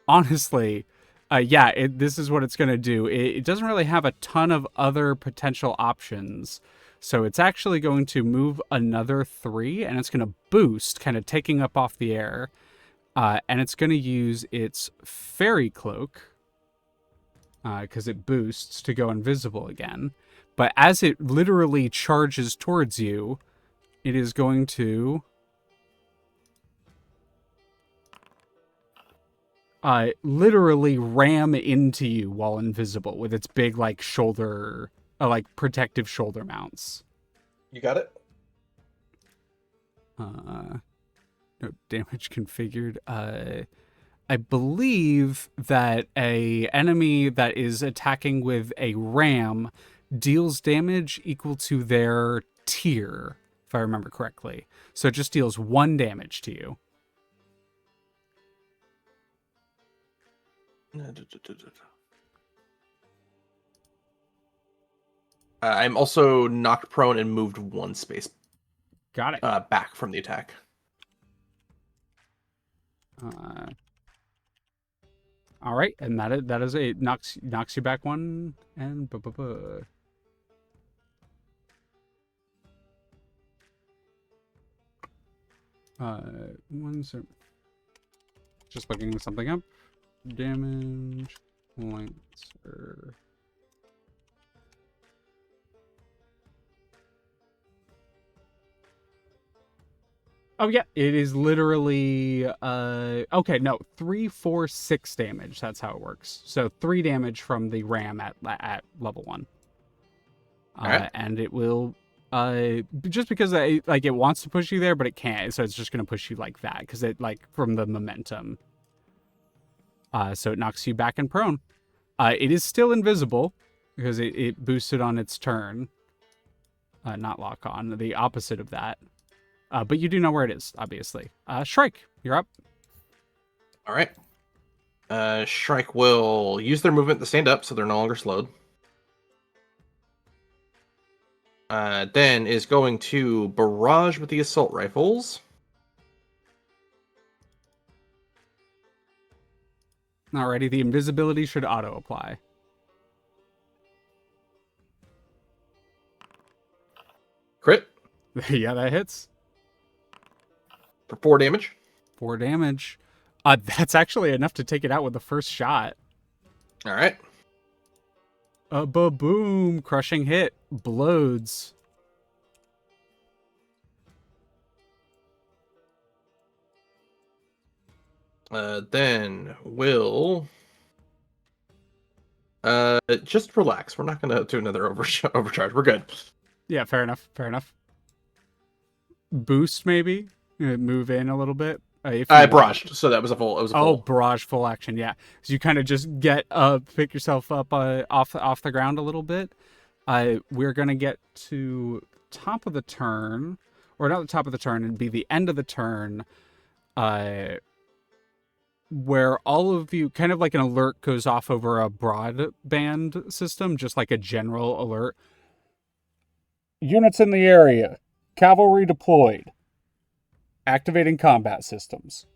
honestly, this is what it's going to do. It doesn't really have a ton of other potential options. So it's actually going to move another 3, and it's going to boost, kind of taking up off the air. And it's going to use its Fairy Cloak, because it boosts to go invisible again. But as it literally charges towards you, it is going to literally ram into you while invisible with its big, like, shoulder... like protective shoulder mounts. You got it? No damage configured. I believe that a enemy that is attacking with a ram deals damage equal to their tier, if I remember correctly. So it just deals 1 damage to you. I'm also knocked prone and moved 1 space. Got it. Back from the attack. All right, and that is a knocks you back 1 and just looking something up. Damage Lancer. Oh yeah, it is literally okay, no, 3, 4, 6 damage. That's how it works. So 3 damage from the ram at level 1. Right. And it will just because it wants to push you there, but it can't. So it's just going to push you like that because it, like, from the momentum. So it knocks you back and prone. It is still invisible because it boosted on its turn. Not lock on, the opposite of that. But you do know where it is, obviously. Shrike, you're up. All right. Shrike will use their movement to stand up, so they're no longer slowed. then is going to barrage with the assault rifles. Alrighty, the invisibility should auto apply. Crit Yeah, that hits. for 4 damage. 4 damage. That's actually enough to take it out with the first shot. All right. Ba-boom. Crushing hit. Blows. Then will just relax. We're not gonna do another overcharge. We're good. Yeah, fair enough. Fair enough. Boost, maybe? Move in a little bit. If I you want. barraged, so that was a full. It was a Oh, full. barrage full action, yeah. So you kind of just get pick yourself up off the ground a little bit. We're gonna get to top of the turn, or not the top of the turn, it'd be the end of the turn, where all of you kind of like an alert goes off over a broadband system, just like a general alert. Units in the area. Cavalry deployed. Activating combat systems.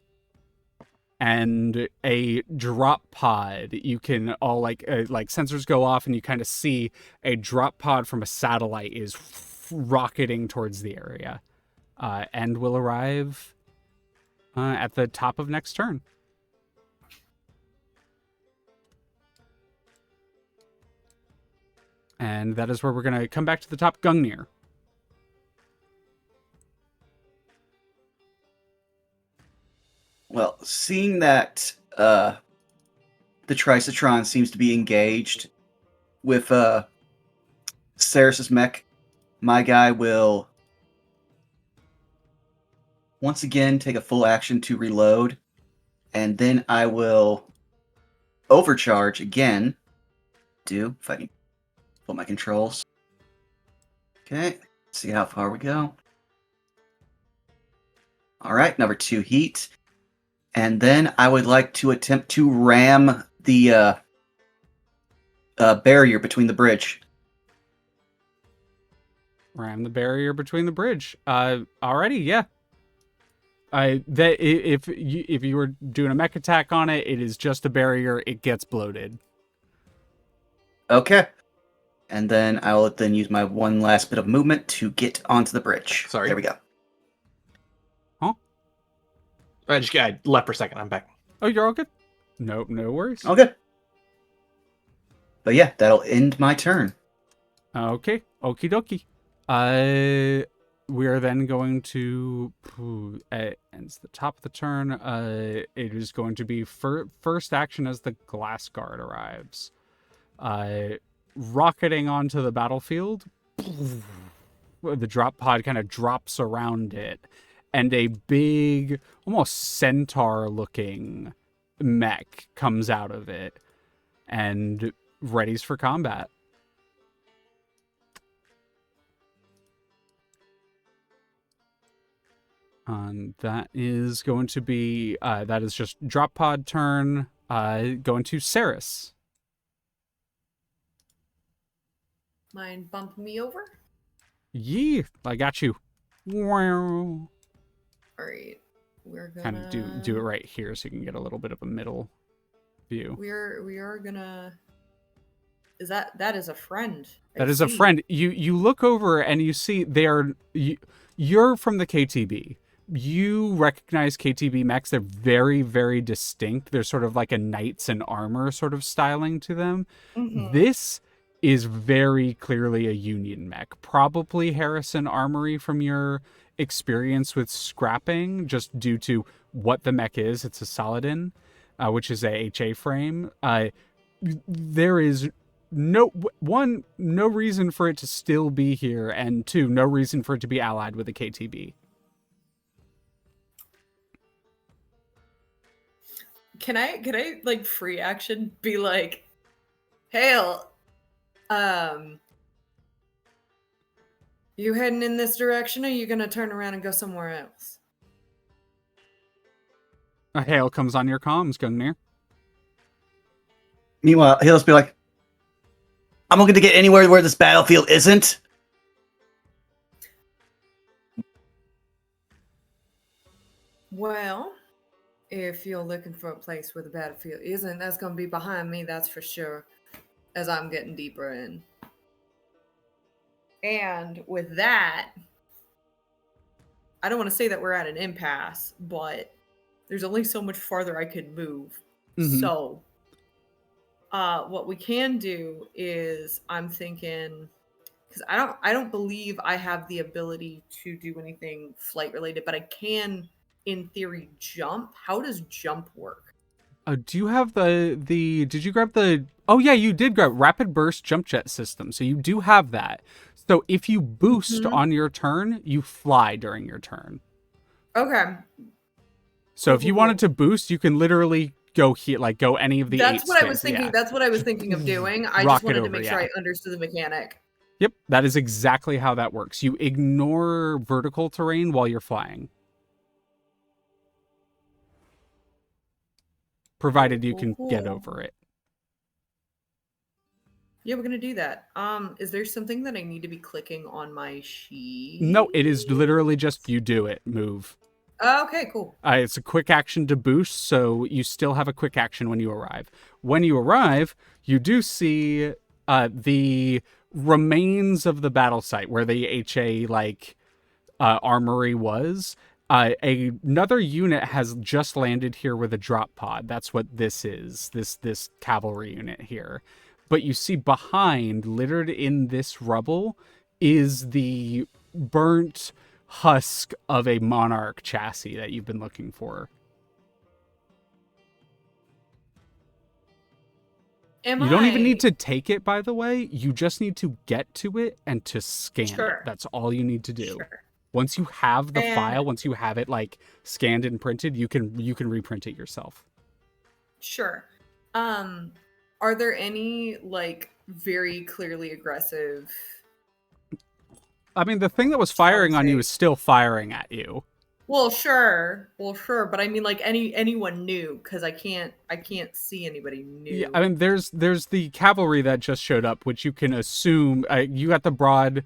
And a drop pod. You can all like sensors go off and you kind of see a drop pod from a satellite is rocketing towards the area. And will arrive at the top of next turn. And that is where we're going to come back to the top. Gungnir. Well, seeing that the Tricitron seems to be engaged with Seris's mech, my guy will once again take a full action to reload, and then I will overcharge again. If I can pull my controls. Okay, see how far we go. All right, number 2 heat. And then I would like to attempt to ram the barrier between the bridge. Ram the barrier between the bridge. Alrighty, yeah. If you were doing a mech attack on it, it is just a barrier. It gets bloated. Okay. And then I will then use my one last bit of movement to get onto the bridge. Sorry. There we go. I left for a second. I'm back. Oh, you're all good? No worries. Okay. But yeah, that'll end my turn. Okay, okie dokie. We are then going to ends the top of the turn. It is going to be first action as the glass guard arrives. Rocketing onto the battlefield. The drop pod kind of drops around it, and a big, almost centaur-looking mech comes out of it and readies for combat. That is going to be, that is just drop pod turn, going to Seris. Mind bumping me over? Yee, I got you. Wow. All right, we're gonna Kind of do it right here so you can get a little bit of a middle view. We are gonna. Is that is a friend? That is a friend. You look over and you see you're from the KTB. You recognize KTB mechs. They're very, very distinct. They're sort of like a knights in armor sort of styling to them. Mm-hmm. This is very clearly a Union mech. Probably Harrison Armory from your experience with scrapping, just due to what the mech is. It's a Saladin, which is a HA frame. There is no reason for it to still be here, and 2, no reason for it to be allied with a KTB. Can I like free action be like, Hail, you heading in this direction, or are you gonna turn around and go somewhere else? A hail comes on your comms, Gungnir. Meanwhile, he'll just be like, I'm looking to get anywhere where this battlefield isn't. Well, if you're looking for a place where the battlefield isn't, that's going to be behind me, that's for sure, as I'm getting deeper in. And with that, I don't want to say that we're at an impasse, but there's only so much farther I could move. Mhm. So, what we can do is, I'm thinking, because I don't believe I have the ability to do anything flight related, but I can, in theory, jump. How does jump work? Do you have the did you grab the, oh yeah, you did grab rapid burst jump jet system. So you do have that. So if you boost Mhm. on your turn, you fly during your turn. Okay. So if you wanted to boost, you can literally go here, like go any of the That's eight what I was stairs. thinking. Yeah. That's what I was thinking of doing. I just Rocket wanted to over, make sure yeah. I understood the mechanic. Yep, that is exactly how that works. You ignore vertical terrain while you're flying. Provided you can get over it. Yeah, we're gonna do that. Is there something that I need to be clicking on my sheet? No, it is literally just you do it, move. Okay, cool. It's a quick action to boost, so you still have a quick action when you arrive. When you arrive, you do see the remains of the battle site where the HA armory was. Another unit has just landed here with a drop pod. That's what this is. This cavalry unit here. But you see behind, littered in this rubble, is the burnt husk of a Monarch chassis that you've been looking for. You don't even need to take it, by the way. You just need to get to it and to scan it. That's all you need to do. Sure. Once you have the file, once you have it like scanned and printed, you can reprint it yourself. Sure. Are there any like very clearly aggressive? I mean, the thing that was firing on you is still firing at you. Well, sure, but I mean, like anyone new, because I can't see anybody new. Yeah, I mean, there's the cavalry that just showed up, which you can assume you got the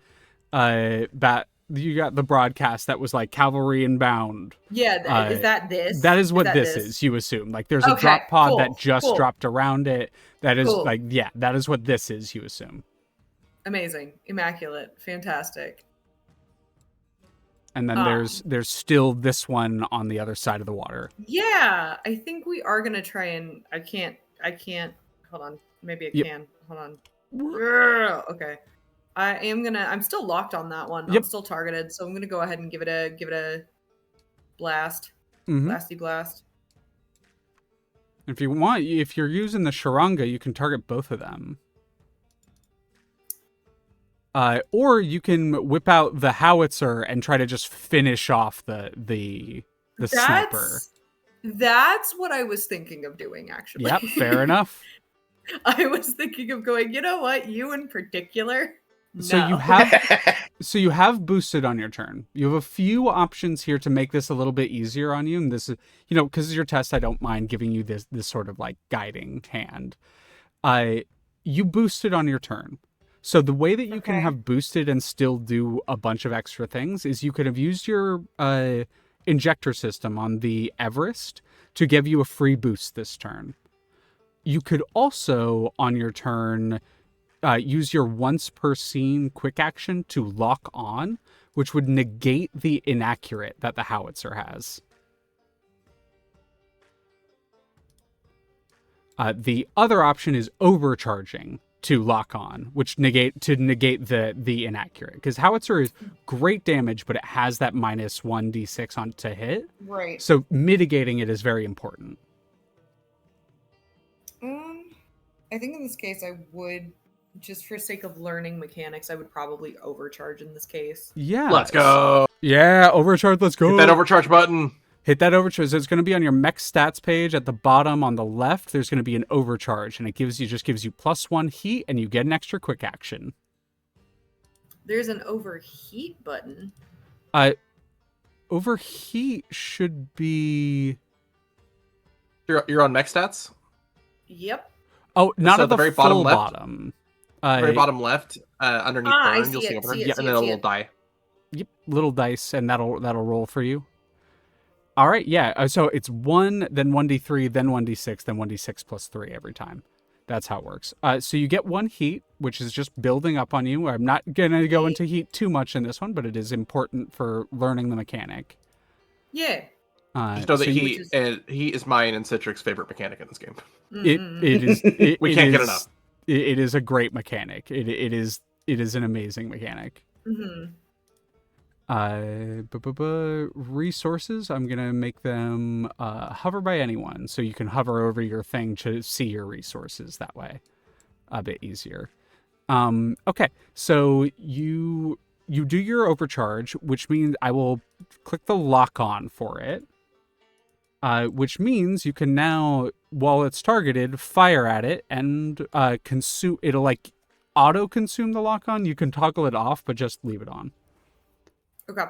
you got the broadcast that was like cavalry inbound. Yeah, is that this? That is what this is. You assume like there's a drop pod that just dropped around it. That is that is what this is. You assume. Amazing, immaculate, fantastic. And then there's still this one on the other side of the water. Yeah, I think we are gonna try and I can't. Hold on, maybe I can. Hold on. Okay. I'm still locked on that one. I'm still targeted, so I'm gonna go ahead and give it a blast. Blasty blast. If you want, if you're using the Sharanga, you can target both of them. Or you can whip out the howitzer and try to just finish off the sniper. That's what I was thinking of doing, actually. Yep, fair enough. I was thinking of going, you know what, you in particular. So no. you have boosted on your turn. You have a few options here to make this a little bit easier on you. And this is, because it's your test, I don't mind giving you this sort of like guiding hand. You boosted on your turn. So the way that you can have boosted and still do a bunch of extra things is you could have used your injector system on the Everest to give you a free boost this turn. You could also, on your turn, use your once per scene quick action to lock on, which would negate the inaccurate that the howitzer has. The other option is overcharging to lock on, which negate the inaccurate, because howitzer is great damage, but it has that minus 1d6 on to hit. Right. So mitigating it is very important. I think in this case, I would, just for sake of learning mechanics, I would probably overcharge in this case. Yeah. Let's go. Yeah, overcharge. Let's go. Hit that overcharge button. Hit that overcharge. So it's going to be on your mech stats page at the bottom on the left. There's going to be an overcharge, and it gives you +1 heat, and you get an extra quick action. There's an overheat button. Overheat should be. You're on mech stats. Yep. Oh, not so at the very full bottom. Very bottom left, underneath burn, you'll see over here. And then a little die. Yep, little dice, and that'll roll for you. All right, yeah. So it's 1, then 1d3, then 1d6, then 1d6 plus 3 every time. That's how it works. So you get 1 heat, which is just building up on you. I'm not going to go into heat too much in this one, but it is important for learning the mechanic. Yeah. Just know that so he is mine and Citrix's favorite mechanic in this game. it is. We can't get enough. It is a great mechanic. It is an amazing mechanic. Mm-hmm. Resources, I'm gonna make them hover by anyone, so you can hover over your thing to see your resources that way. A bit easier. Okay, so you do your overcharge, which means I will click the lock on for it. Which means you can now, while it's targeted, fire at it and consume. It'll like auto consume the lock on. You can toggle it off, but just leave it on. Okay.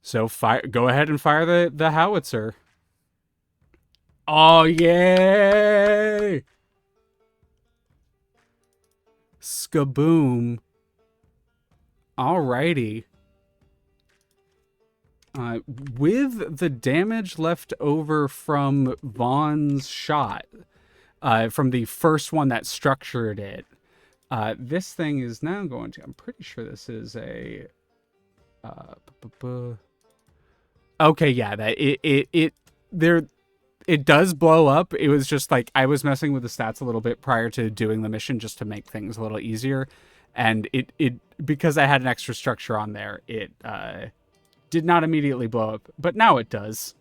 So go ahead and fire the howitzer. Oh yay! Skaboom. Alrighty. With the damage left over from Vaughn's shot, from the first one that structured it, this thing is now going to... I'm pretty sure this is a... Okay, yeah, that it does blow up. It was just like I was messing with the stats a little bit prior to doing the mission just to make things a little easier, and it because I had an extra structure on there, it did not immediately blow up, but now it does.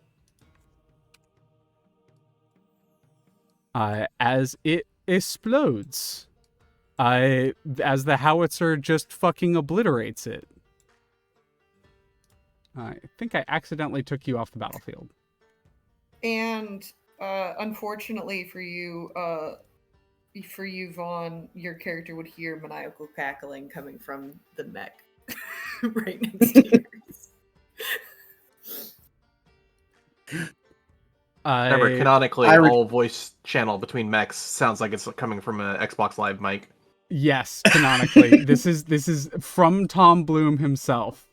As it explodes, as the howitzer just fucking obliterates it. I think I accidentally took you off the battlefield. And unfortunately for you, Vaughn, your character would hear maniacal cackling coming from the mech right next to yours. Remember, canonically, all voice channel between mechs sounds like it's coming from an Xbox Live mic. Yes, canonically, this is from Tom Bloom himself.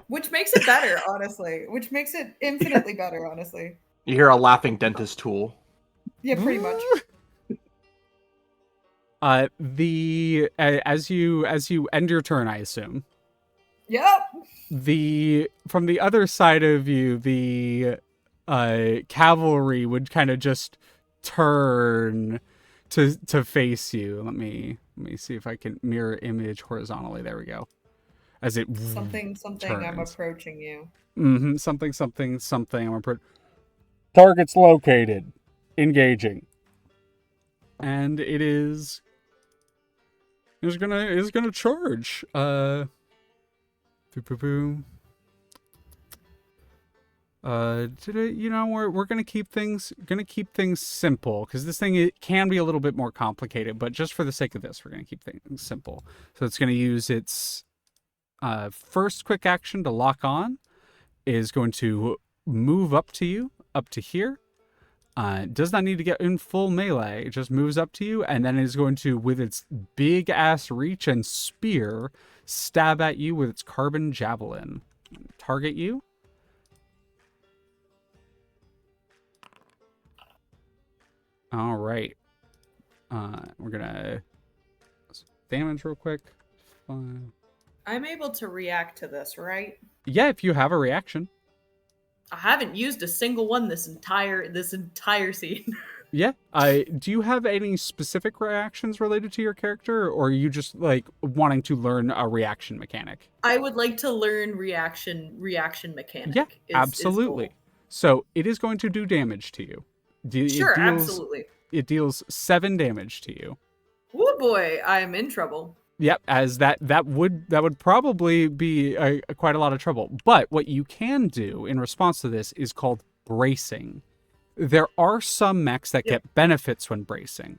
Which makes it better, honestly. Which makes it infinitely better, honestly. You hear a laughing dentist tool. Yeah, pretty much. As you end your turn, I assume. Yep. From the other side of you, the cavalry would kind of just turn to face you. Let me see if I can mirror image horizontally. There we go. As it something turns. I'm approaching you. Mm-hmm. Something. I'm approaching. Targets located. Engaging. And it is gonna charge. We're gonna keep things simple, because this thing, it can be a little bit more complicated, but just for the sake of this, we're gonna keep things simple. So it's gonna use its first quick action to lock on, is going to move up to you, up to here. Does not need to get in full melee. It just moves up to you, and then it is going to, with its big ass reach and spear, stab at you with its carbon javelin. Target you. All right. We're gonna damage real quick. Fine. I'm able to react to this, right? Yeah, if you have a reaction. I haven't used a single one this entire scene. Yeah. Do you have any specific reactions related to your character, or are you just like wanting to learn a reaction mechanic? I would like to learn reaction mechanic. Yeah, absolutely. Is so it is going to do damage to you. Absolutely. It deals 7 damage to you. Oh boy, I am in trouble. Yep, as that would probably be quite a lot of trouble. But what you can do in response to this is called bracing. There are some mechs that get benefits when bracing,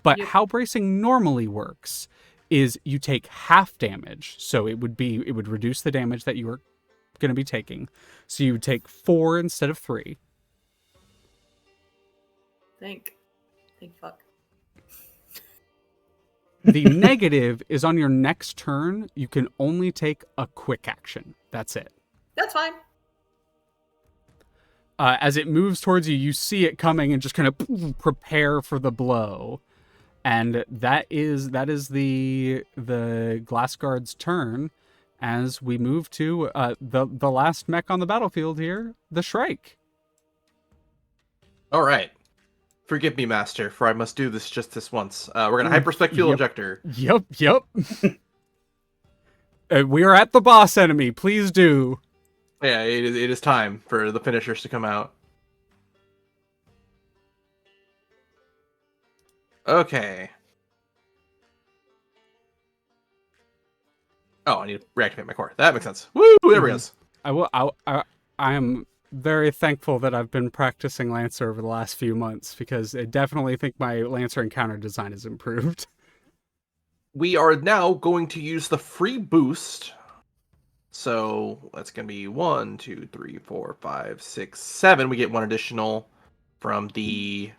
but how bracing normally works is you take half damage. So it would reduce the damage that you were going to be taking. So you would take 4 instead of 3. Thank fuck. The negative is on your next turn, you can only take a quick action. That's it. That's fine. As it moves towards you, you see it coming and just kind of prepare for the blow. And that is the glass guard's turn as we move to the last mech on the battlefield here, the Shrike. All right. Forgive me, Master, for I must do this just this once. We're going to hyperspec fuel injector. Yep. We are at the boss enemy. Please do. Yeah, it is time for the finishers to come out. Okay. Oh, I need to reactivate my core. That makes sense. Woo! There we go. I am very thankful that I've been practicing Lancer over the last few months because I definitely think my Lancer encounter design has improved. We are now going to use the free boost. So that's going to be 1, 2, 3, 4, 5, 6, 7. We get one additional from the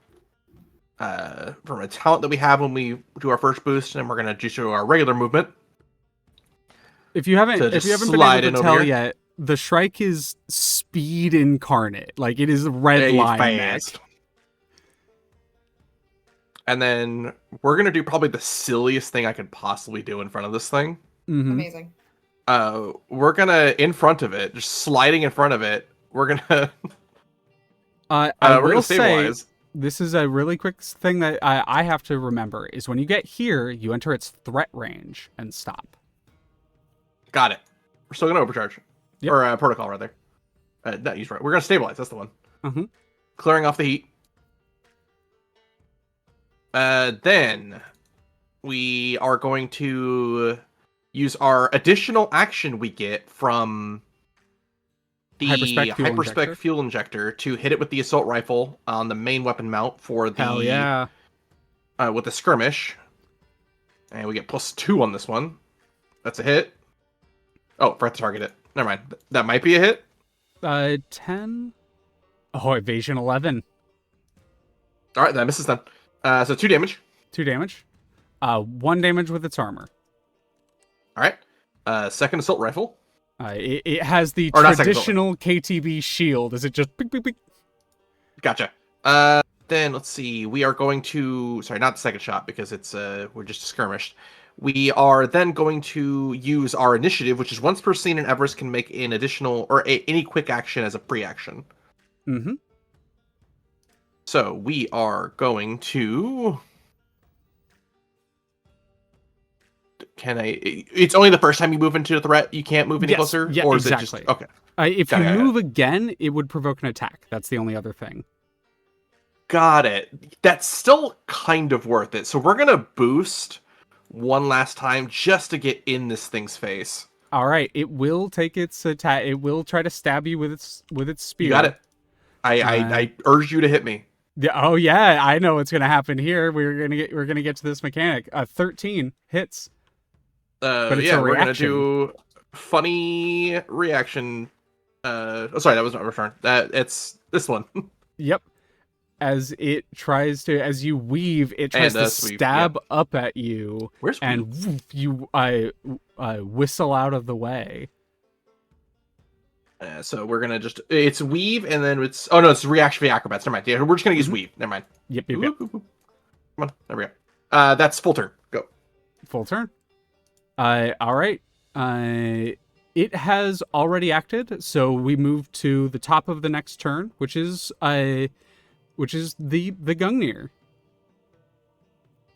from a talent that we have when we do our first boost, and we're going to just do our regular movement. If you haven't been able to tell here. yet, the Shrike is speed incarnate. Like, it is a red line mech. And then we're going to do probably the silliest thing I could possibly do in front of this thing. Mm-hmm. Amazing. We're going to, in front of it, just sliding in front of it, we're going to... I will say, this is a really quick thing that I have to remember, is when you get here, you enter its threat range and stop. Got it. We're still going to overcharge. Yep. Or protocol, rather. Not use right. We're going to stabilize. That's the one. Mm-hmm. Clearing off the heat. Then we are going to use our additional action we get from the hyperspec fuel injector to hit it with the assault rifle on the main weapon mount for the Hell yeah. With the skirmish. And we get +2 on this one. That's a hit. Oh, forgot to target it. Never mind. That might be a hit. 10. Oh, evasion 11. All right, that misses then. So 2 damage. 2 damage. 1 damage with its armor. All right. Second assault rifle. It has the traditional KTB shield. Is it just... Beep, beep, beep? Gotcha. Then let's see. We are going to... Sorry, not the second shot because it's we're just skirmished. We are then going to use our initiative, which is once per scene, and Everest can make an additional or any quick action as a pre-action. Mm-hmm. So we are going to... It's only the first time you move into the threat. You can't move any closer? Yeah, or is exactly. It just... Okay. If you move again, it would provoke an attack. That's the only other thing. Got it. That's still kind of worth it. So we're going to boost one last time just to get in this thing's face. All right. It will take its attack. It will try to stab you with its spear. You got it. I urge you to hit me. Yeah. Oh yeah. I know what's going to happen here. We're gonna get to this mechanic. 13 hits. But it's we're gonna do funny reaction. Sorry, that was not return. It's this one. Yep. As it tries to, as you weave, it tries to stab up at you. Where's and woof, you whistle out of the way. So we're gonna it's weave and then it's it's reaction for the acrobats. Never mind. Yeah, we're just gonna use weave. Never mind. Yep. Come on, there we go. That's full turn. Go. Full turn. All right. It has already acted, so we move to the top of the next turn, which is the Gungnir.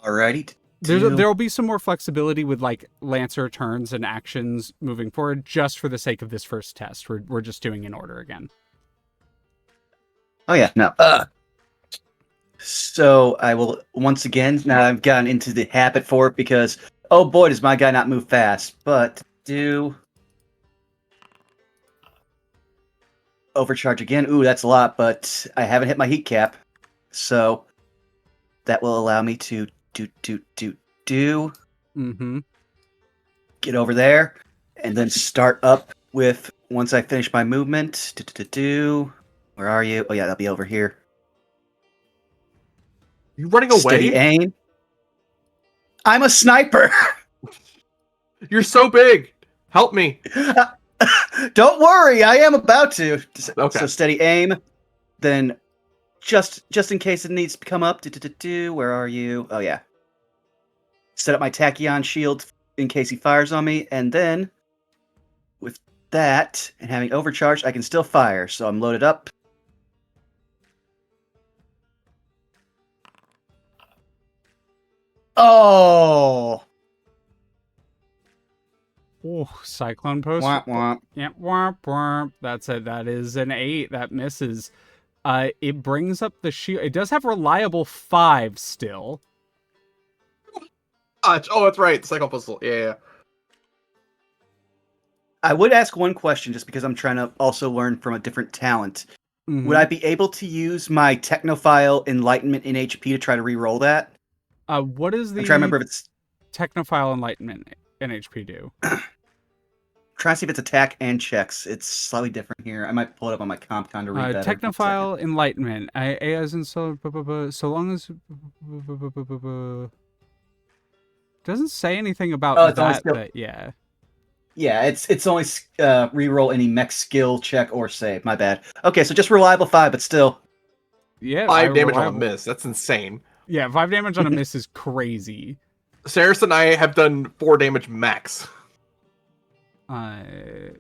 Alrighty. There'll be some more flexibility with like Lancer turns and actions moving forward, just for the sake of this first test. We're just doing in order again. Oh yeah, no. So I will once again. Now I've gotten into the habit for it because oh boy, does my guy not move fast. But do overcharge again. Ooh, that's a lot, but I haven't hit my heat cap, so that will allow me to do. Mm-hmm. Get over there, and then start up with once I finish my movement. Where are you? Oh yeah, that'll be over here. You running away? Steady aim. I'm a sniper. You're so big. Help me. Don't worry, I am about to. Okay. So steady aim. Then, just in case it needs to come up. Where are you? Oh yeah. Set up my tachyon shield in case he fires on me, and then with that and having overcharged, I can still fire. So I'm loaded up. Oh! Oh, Cyclone Post. Womp womp. Yep, womp womp. That's it. That is an 8. That misses. It brings up the shield. It does have reliable 5 still. Oh, that's right. Cycle pistol. Yeah. I would ask one question just because I'm trying to also learn from a different talent. Mhm. Would I be able to use my Technophile Enlightenment in HP to try to re-roll that? What is I'm the trying to remember if it's Technophile Enlightenment NHP do? trying to see if it's attack and checks. It's slightly different here. I might pull it up on my CompCon to read better. Technophile Enlightenment. As in so long as doesn't say anything about Oh, it's only that. skill. But yeah. Yeah, it's only re-roll any mech skill check or save. My bad. Okay, so just reliable 5, but still. Yeah. 5 damage on a reliable. miss. That's insane. Yeah, 5 damage on a miss is crazy. Seris and I have done 4 damage max. So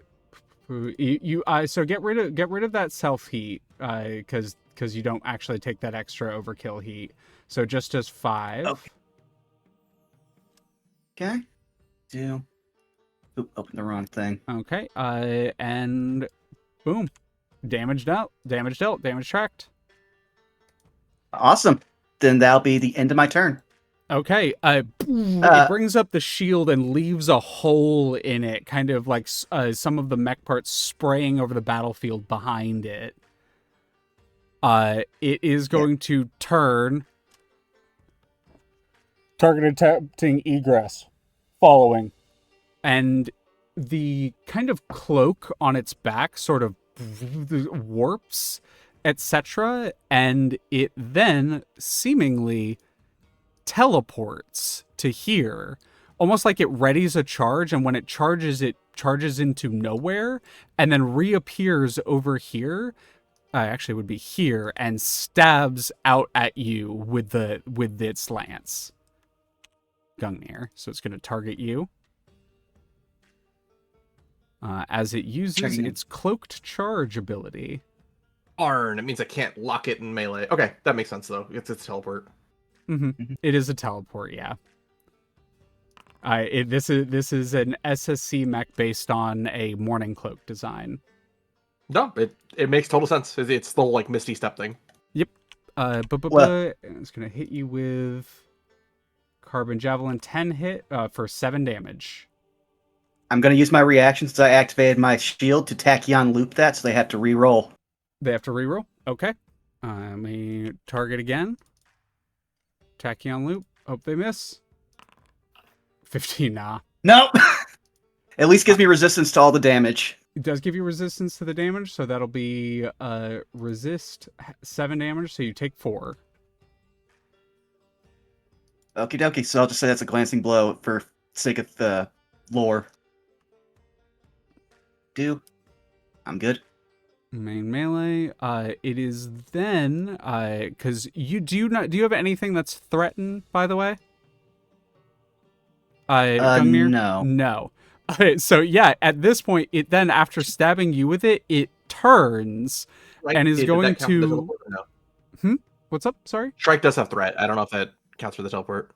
get rid of that self heat, because you don't actually take that extra overkill heat. So just as 5. Okay. Do. Oop, open the wrong thing. Okay. And boom, damage dealt, damage tracked. Awesome. Then that'll be the end of my turn. Okay, it brings up the shield and leaves a hole in it, kind of like some of the mech parts spraying over the battlefield behind it. It is going to turn. Target attempting egress. Following. And the kind of cloak on its back sort of warps, etc. And it then seemingly teleports to here, almost like it readies a charge, and when it charges into nowhere and then reappears over here, actually it would be here, and stabs out at you with its lance. Gungnir. So it's going to target you as it uses its cloaked charge ability. Arn. It means I can't lock it in melee. Okay, that makes sense though. It's teleport. Mm-hmm. It is a teleport, yeah. This is an SSC mech based on a Morning Cloak design. No, it makes total sense. It's the like Misty Step thing. Yep. It's gonna hit you with Carbon Javelin 10 hit for 7 damage. I'm gonna use my reaction since I activated my shield to Tachyon loop that, so they have to re-roll. They have to reroll? Okay. Let me target again. Tachyon loop. Hope they miss. 15, nah. Nope. At least gives me resistance to all the damage. It does give you resistance to the damage, so that'll be resist 7 damage, so you take 4. Okie dokie, so I'll just say that's a glancing blow for sake of the lore. I'm good. Main melee. It is then because do you have anything that's threatened, by the way? Gungnir? No. So yeah, at this point, it then, after stabbing you with it, it turns and is going to. What's up? Sorry. Strike does have threat. I don't know if that counts for the teleport.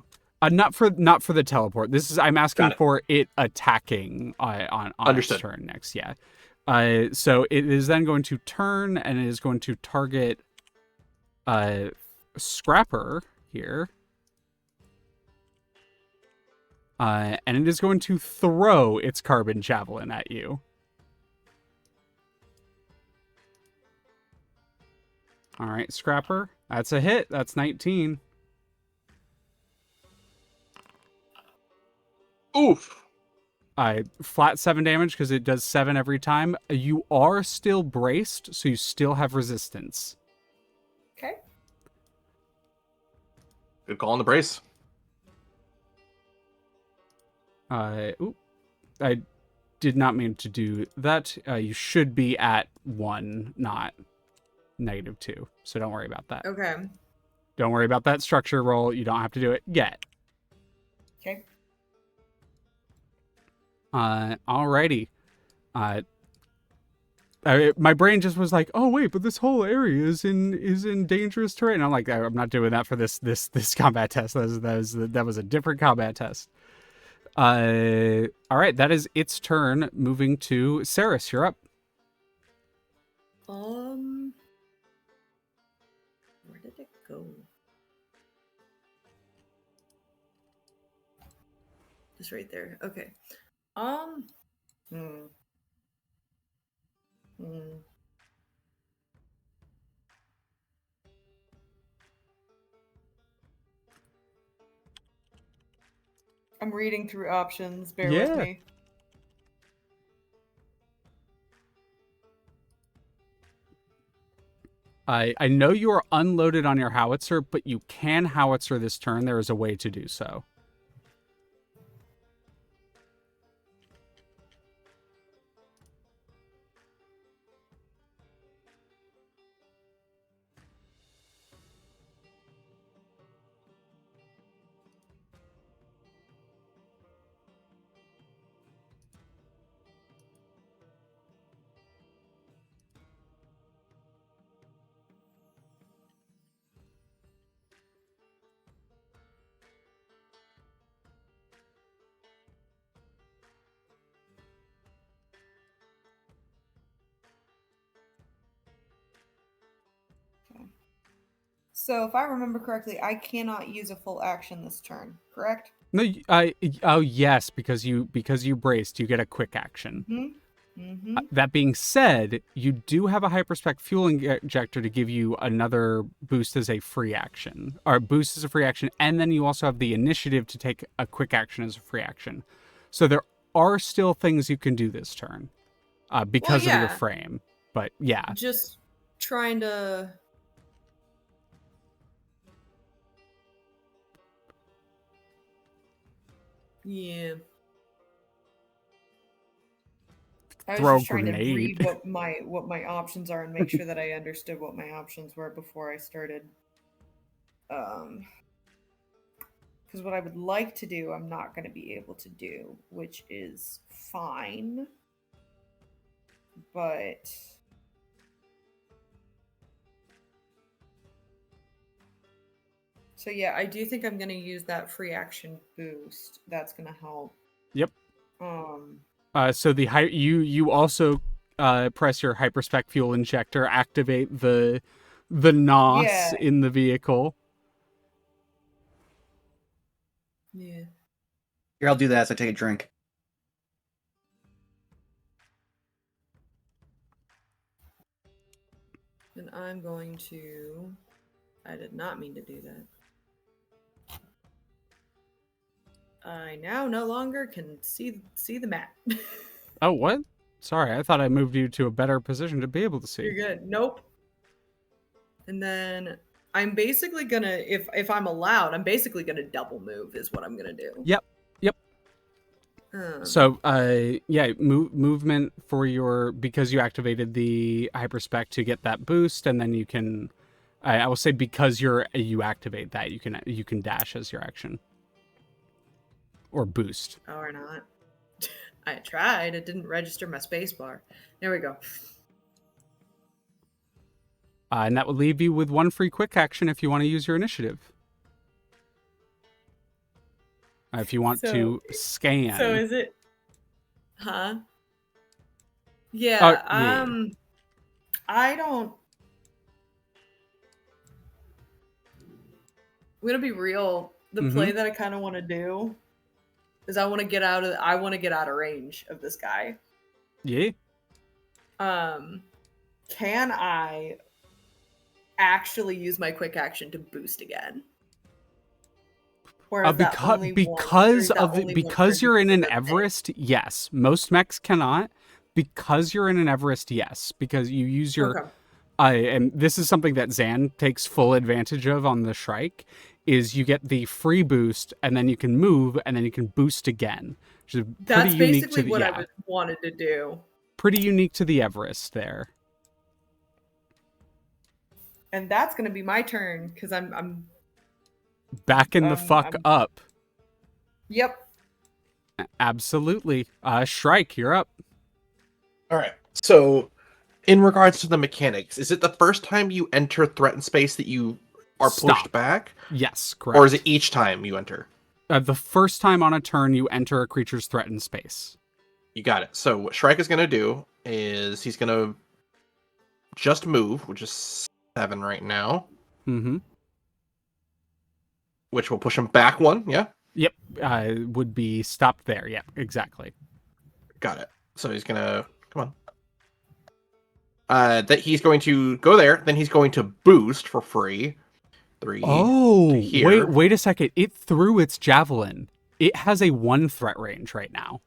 Not for the teleport. I'm asking for it attacking on its turn next. Yeah. So it is then going to turn and it is going to target Scrapper here. And it is going to throw its Carbon Javelin at you. All right, Scrapper. That's a hit. That's 19. Oof. Flat 7 damage because it does 7 every time. You are still braced, so you still have resistance. Okay. Good call on the brace. did not mean to do that. You should be at 1, not -2. So don't worry about that. Okay. Don't worry about that structure roll. You don't have to do it yet. Okay. Alrighty. My brain just was like, oh wait, but this whole area is in dangerous terrain. I'm like, I'm not doing that for this combat test. That was a different combat test. All right, that is its turn. Moving to Seris, you're up. Where did it go? Just right there. Okay. I'm reading through options. Bear with me. I know you are unloaded on your howitzer, but you can howitzer this turn. There is a way to do so. So if I remember correctly, I cannot use a full action this turn, correct? No, oh yes, because you braced, you get a quick action. That being said, you do have a hyperspec fuel injector to give you another boost as a free action, or boost as a free action, and then you also have the initiative to take a quick action as a free action. So there are still things you can do this turn, because of your frame. But yeah, just trying to. Yeah. I was Throw just trying grenade. to read what my options are and make sure that I understood what my options were before I started. Because what I would like to do, I'm not going to be able to do, which is fine. But so yeah, I do think I'm going to use that free action boost. That's going to help. Yep. So you also press your hyperspec fuel injector, activate the NOS in the vehicle. Yeah. Here, I'll do that as I take a drink. And I'm going to. I did not mean to do that. I now no longer can see the map. Oh, what? Sorry, I thought I moved you to a better position to be able to see. You're good. Nope. And then I'm basically gonna, if I'm allowed, I'm basically gonna double move is what I'm gonna do. Yep. So, movement for your, because you activated the hyperspec to get that boost, and then you can, I will say because you activate that, you can dash as your action. Or boost. Or not. I tried. It didn't register my spacebar. There we go. And that would leave you with one free quick action if you want to use your initiative. If you want to scan. So is it? Huh? Yeah. I don't. I'm gonna be real. The play that I kind of want to do is I want to get out of range of this guy. Yeah. Can I actually use my quick action to boost again? Or is because you're in an Everest, yes. Most mechs cannot. Because you're in an Everest, yes. Because you use your and this is something that Zan takes full advantage of on the Shrike, is you get the free boost, and then you can move, and then you can boost again. which is pretty That's unique to basically the what I wanted to do. pretty unique to the Everest there. And that's gonna be my turn because I'm Backing the fuck up. Yep. Absolutely. Shrike, you're up. All right. So, in regards to the mechanics, is it the first time you enter threatened space that you are pushed back? Yes, correct. Or is it each time you enter? The first time on a turn you enter a creature's threatened space. You got it. So what Shrike is going to do is he's going to just move, which is 7 right now. Mm-hmm. Which will push him back 1, yeah? Yep. Would be stopped there. Yeah, exactly. Got it. So he's going to... Come on. That he's going to go there, then he's going to boost for free. 3. Oh, here. wait a second. It threw its javelin. It has a 1 threat range right now.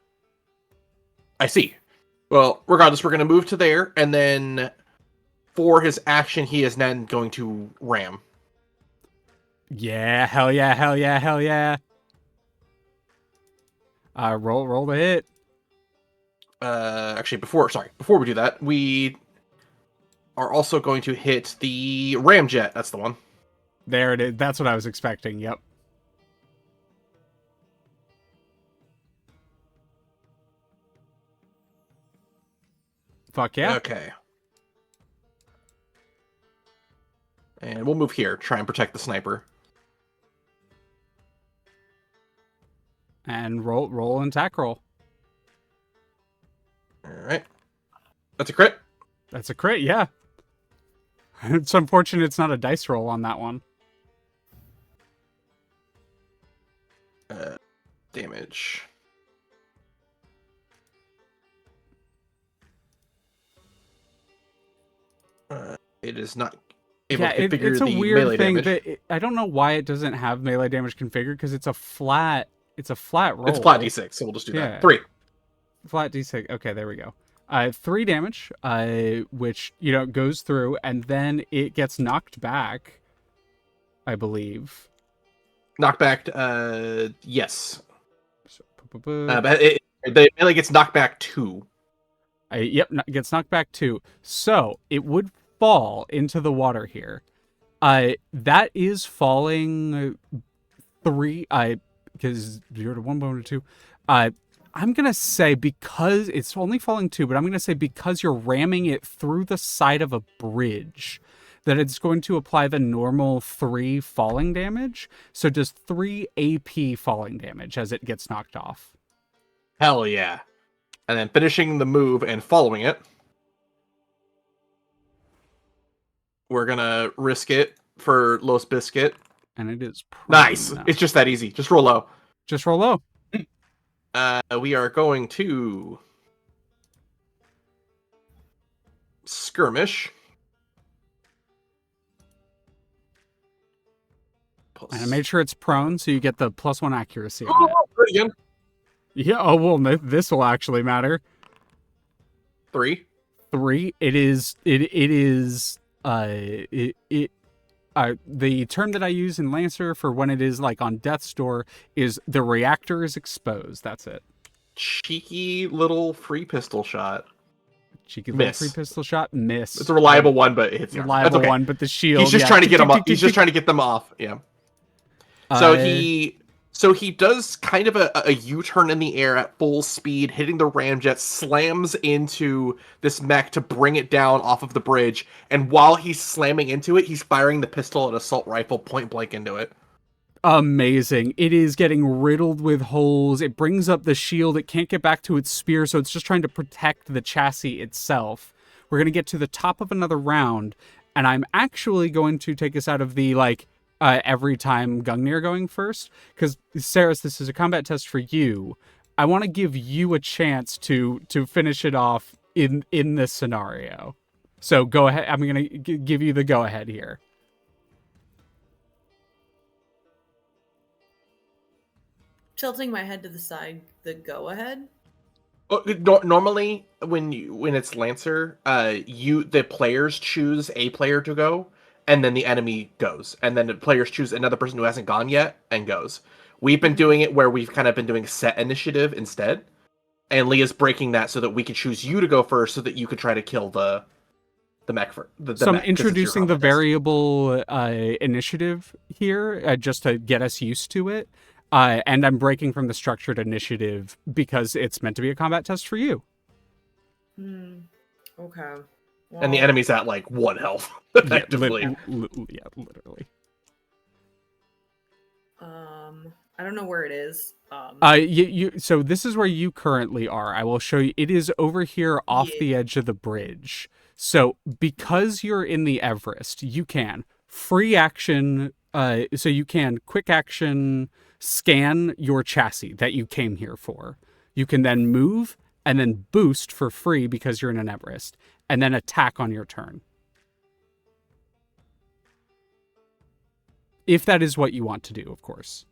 I see. Well, regardless, we're going to move to there, and then for his action, he is then going to ram. Yeah, hell yeah, hell yeah, hell yeah. Roll the hit. Actually, before we do that, we are also going to hit the ramjet. That's the one. There it is. That's what I was expecting. Yep. Fuck yeah. Okay. And we'll move here. Try and protect the sniper. And roll and attack roll. Alright. That's a crit. That's a crit, yeah. It's unfortunate it's not a dice roll on that one. Damage. It is not able to configure it's a the weird melee thing damage. that I don't know why it doesn't have melee damage configured because it's a flat roll. It's flat d6, so we'll just do Yeah. that. 3. Flat d6. Okay, there we go. 3 damage, which goes through, and then it gets knocked back. I believe. Knocked back. Yes. But But the melee gets knocked back 2. Yep, gets knocked back 2. So it would fall into the water here. That is falling 3. Because 0 to 1, 1 to 2. I'm gonna say because it's only falling 2, but I'm gonna say because you're ramming it through the side of a bridge, that it's going to apply the normal 3 falling damage. So does 3 AP falling damage as it gets knocked off. Hell yeah. And then finishing the move and following it, we're gonna risk it for Los Biscuit. And it is Nice. now. It's just that easy. Just roll low. Just roll low. We are going to skirmish. And I made sure it's prone, so you get the +1 accuracy on Oh, it. good again. Yeah, oh, well, this will actually matter. 3. 3. It is, the term that I use in Lancer for when it is, like, on Death's Door is the reactor is exposed. That's it. Cheeky little free pistol shot. Cheeky little Miss. free pistol shot. Miss. It's a reliable one, but it hits the arm. Reliable That's okay. one, but the shield. He's just yeah. trying to get them off. He's just trying to get them off. Yeah. So he does kind of a U-turn in the air at full speed, hitting the ramjet, slams into this mech to bring it down off of the bridge. And while he's slamming into it, he's firing the pistol and assault rifle point blank into it. Amazing. It is getting riddled with holes. It brings up the shield. It can't get back to its spear, so it's just trying to protect the chassis itself. We're going to get to the top of another round, and I'm actually going to take us out of the, every time Gungnir going first, because, Seris, this is a combat test for you. I want to give you a chance to finish it off in this scenario. So go ahead. I'm going to give you the go-ahead here. Tilting my head to the side, the go ahead. Normally, when it's Lancer, the players choose a player to go, and then the enemy goes, and then the players choose another person who hasn't gone yet and goes. We've been doing it where we've kind of been doing set initiative instead, and Leah's breaking that so that we can choose you to go first, so that you could try to kill the mech for the So I'm mech, 'cause it's your introducing the combat test. variable initiative here just to get us used to it. And I'm breaking from the structured initiative because it's meant to be a combat test for you. Okay. And the Well, enemy's at like 1 health, Yeah, effectively. literally. I don't know where it is. So this is where you currently are. I will show you. It is over here off Yeah. the edge of the bridge. So because you're in the Everest, you can free action. So you can quick action scan your chassis that you came here for. You can then move and then boost for free because you're in an Everest, and then attack on your turn. If that is what you want to do, of course.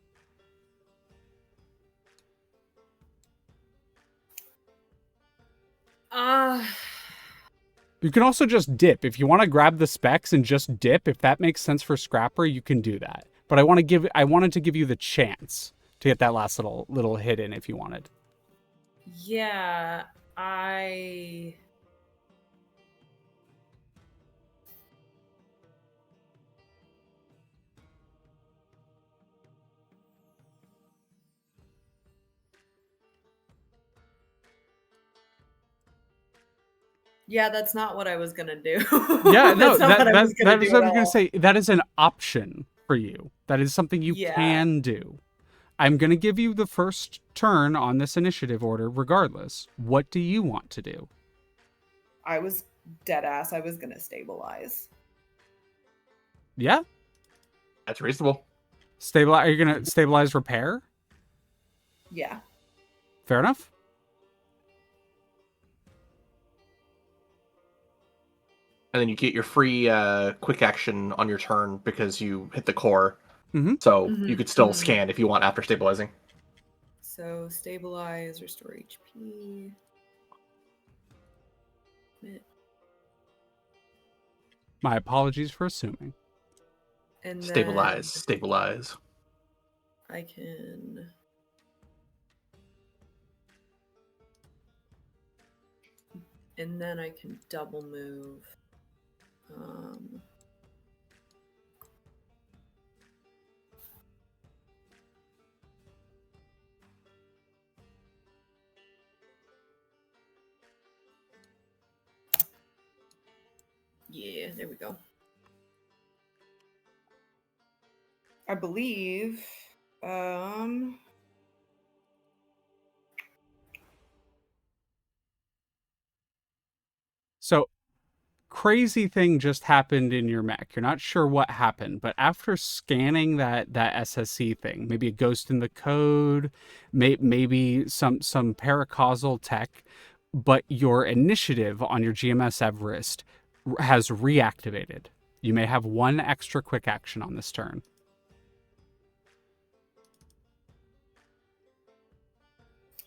You can also just dip. If you want to grab the specs and just dip, if that makes sense for Scrapper, you can do that. But I wanted to give you the chance to get that last little hit in if you wanted. Yeah, I Yeah, that's not what I was gonna do. Yeah, no, That's not what I was gonna that is do what at I was gonna all. say. That is an option for you. That is something you Yeah. can do. I'm gonna give you the first turn on this initiative order, regardless. What do you want to do? I was dead ass. I was gonna stabilize. Yeah, That's reasonable. stabilize. Are you gonna stabilize repair? Yeah. Fair enough. And then you get your free quick action on your turn because you hit the core. Mhm. So Mhm, you could still mhm. scan if you want after stabilizing. So stabilize, restore HP. My apologies for assuming. And Stabilize, then stabilize. I can double move. Yeah, there we go. I believe So, crazy thing just happened in your mech. You're not sure what happened, but after scanning that SSC thing, maybe a ghost in the code, maybe some paracausal tech, but your initiative on your GMS Everest has reactivated. You may have one extra quick action on this turn.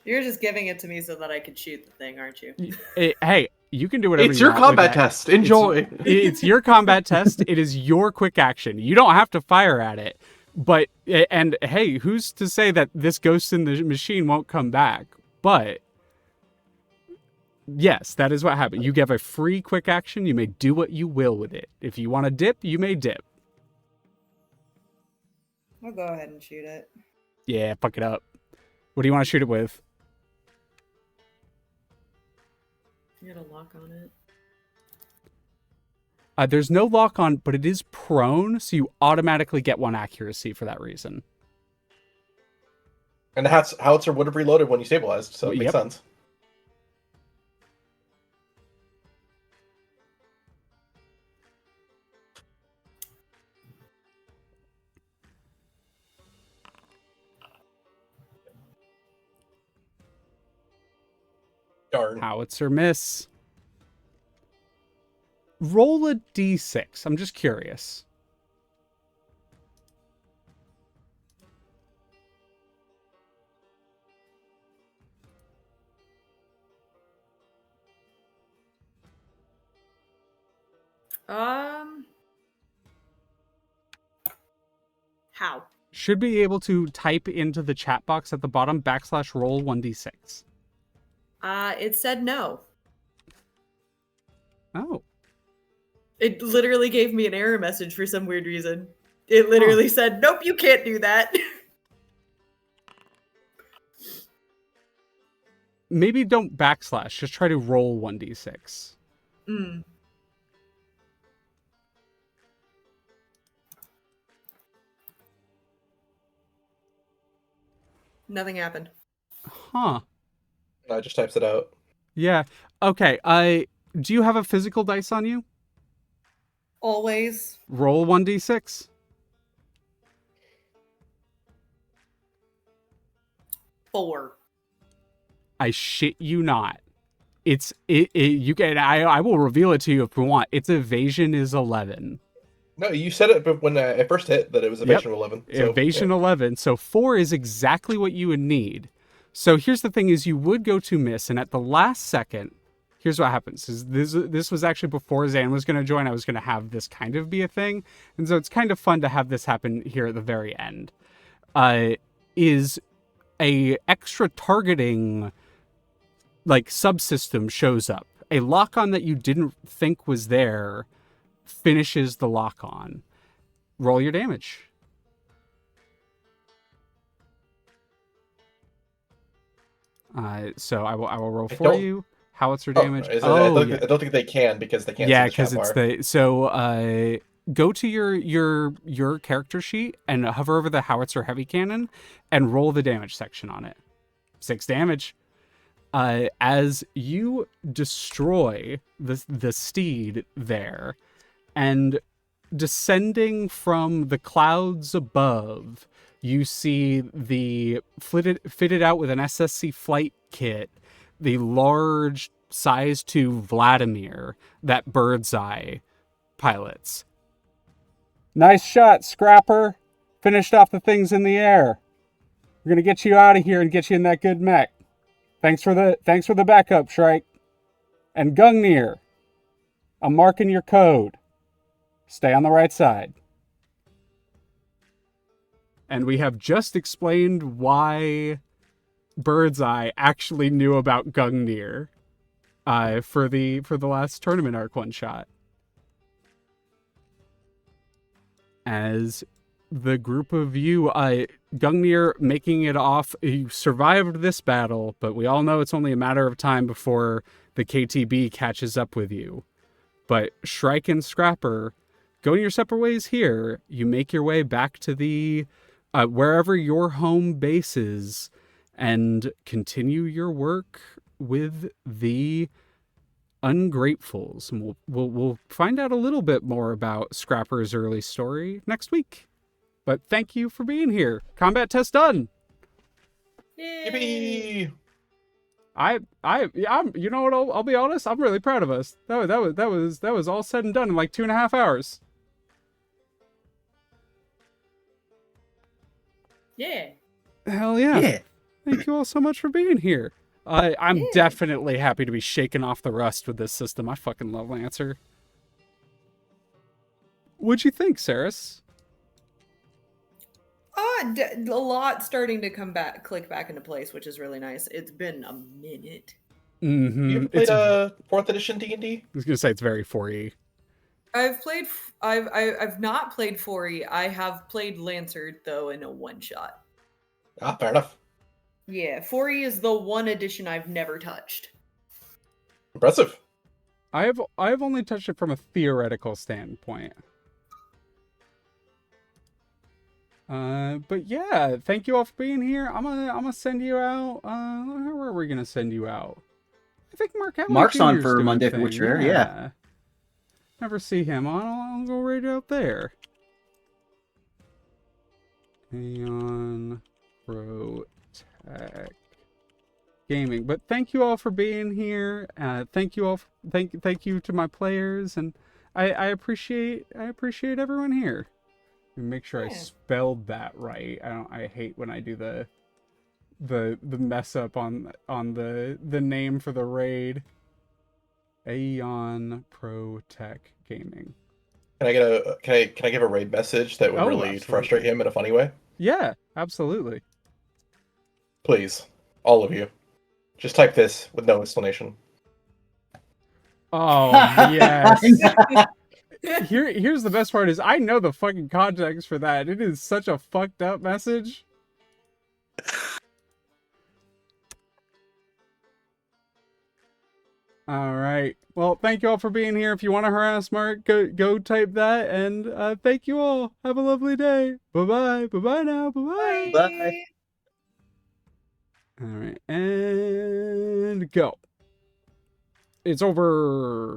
you're just giving it to me so that I could shoot the thing, aren't you? Hey, you can do whatever It's you your want with combat that. test. Enjoy. It's your combat test. It is your quick action. You don't have to fire at it. But, and hey, who's to say that this ghost in the machine won't come back? But, yes, that is what happened. You get a free quick action. You may do what you will with it. If you want to dip, you may dip. I'll go ahead and shoot it. Yeah, fuck it up. What do you want to shoot it with? You got a lock on it. There's no lock on, but it is prone, so you automatically get one accuracy for that reason. And the howitzer would have reloaded when you stabilized, so it makes Yep. sense. Darn. Howitzer miss. Roll a d6. I'm just curious. How? should be able to type into the chat box at the bottom /roll 1d6. It said no. Oh. It literally gave me an error message for some weird reason. It literally said, nope, you can't do that. Maybe don't /, just try to roll 1d6. Mm. Nothing happened. Huh. No, it just types it out. Yeah. Okay. Do you have a physical dice on you? Always. Roll 1d6. 4. I shit you not. You can I will reveal it to you if we want. Its evasion is 11. No, you said it when I first hit that it was evasion 11. So, Evasion 11. So 4 is exactly what you would need. So here's the thing: is you would go to miss, and at the last second, here's what happens: is this was actually before Zan was going to join. I was going to have this kind of be a thing, and so it's kind of fun to have this happen here at the very end. Is a extra targeting like subsystem shows up. A lock-on that you didn't think was there finishes the lock-on. Roll your damage. So I will roll for you. Howitzer damage. I don't think they can because they can't. Yeah, see the because chat it's bar. so. Go to your character sheet and hover over the howitzer heavy cannon and roll the damage section on it. 6 damage. As you destroy the steed there, and descending from the clouds above, you see the fitted out with an SSC flight kit, the large size 2 Vladimir that Birdseye pilots. Nice shot, Scrapper. Finished off the things in the air. We're gonna get you out of here and get you in that good mech. Thanks for the backup, Shrike. And Gungnir, I'm marking your code. Stay on the right side. And we have just explained why Birdseye actually knew about Gungnir for the last tournament arc one shot. As the group of you, Gungnir making it off, you survived this battle, but we all know it's only a matter of time before the KTB catches up with you. But Shrike and Scrapper, going your separate ways here, you make your way back to the wherever your home base is and continue your work with the Ungratefuls. And we'll find out a little bit more about Scrapper's early story next week. But thank you for being here. Combat test done. Yippee! I'm you know what? I'll be honest. I'm really proud of us. That was all said and done in like 2.5 hours. Yeah. Hell yeah. Yeah. Thank you all so much for being here. I'm definitely happy to be shaking off the rust with this system. I fucking love Lancer. What'd you think, Seris? A lot starting to click back into place, which is really nice. It's been a minute. Mm-hmm. You ever played 4th edition D&D? I was gonna say it's very 4E. I've not played 4E. I have played Lancer though in a one shot. Ah, fair enough. Yeah, 4E is the one edition I've never touched. Impressive. I have only touched it from a theoretical standpoint. But yeah, thank you all for being here. I'm gonna send you out. Where are we gonna send you out? I think Mark's on Jr.'s for doing Monday thing. for Witcher, yeah. Never see him. I'll go right out there. Aeon Pro Tech Gaming. But thank you all for being here. Thank you all. Thank you to my players, and I appreciate everyone here. Make sure I spelled that right. I hate when I do the mess up on the name for the raid. Aeon Pro Tech Gaming. Can I give a raid message that would really absolutely. frustrate him in a funny way? Yeah, absolutely. Please, all of you, just type this with no explanation. Oh yes. Here's the best part is I know the fucking context for that. It is such a fucked up message. All right. Well, thank you all for being here. If you want to harass Mark, go type that. And thank you all. Have a lovely day. Bye bye. Bye bye now. Bye bye. Bye. All right, and go. It's over.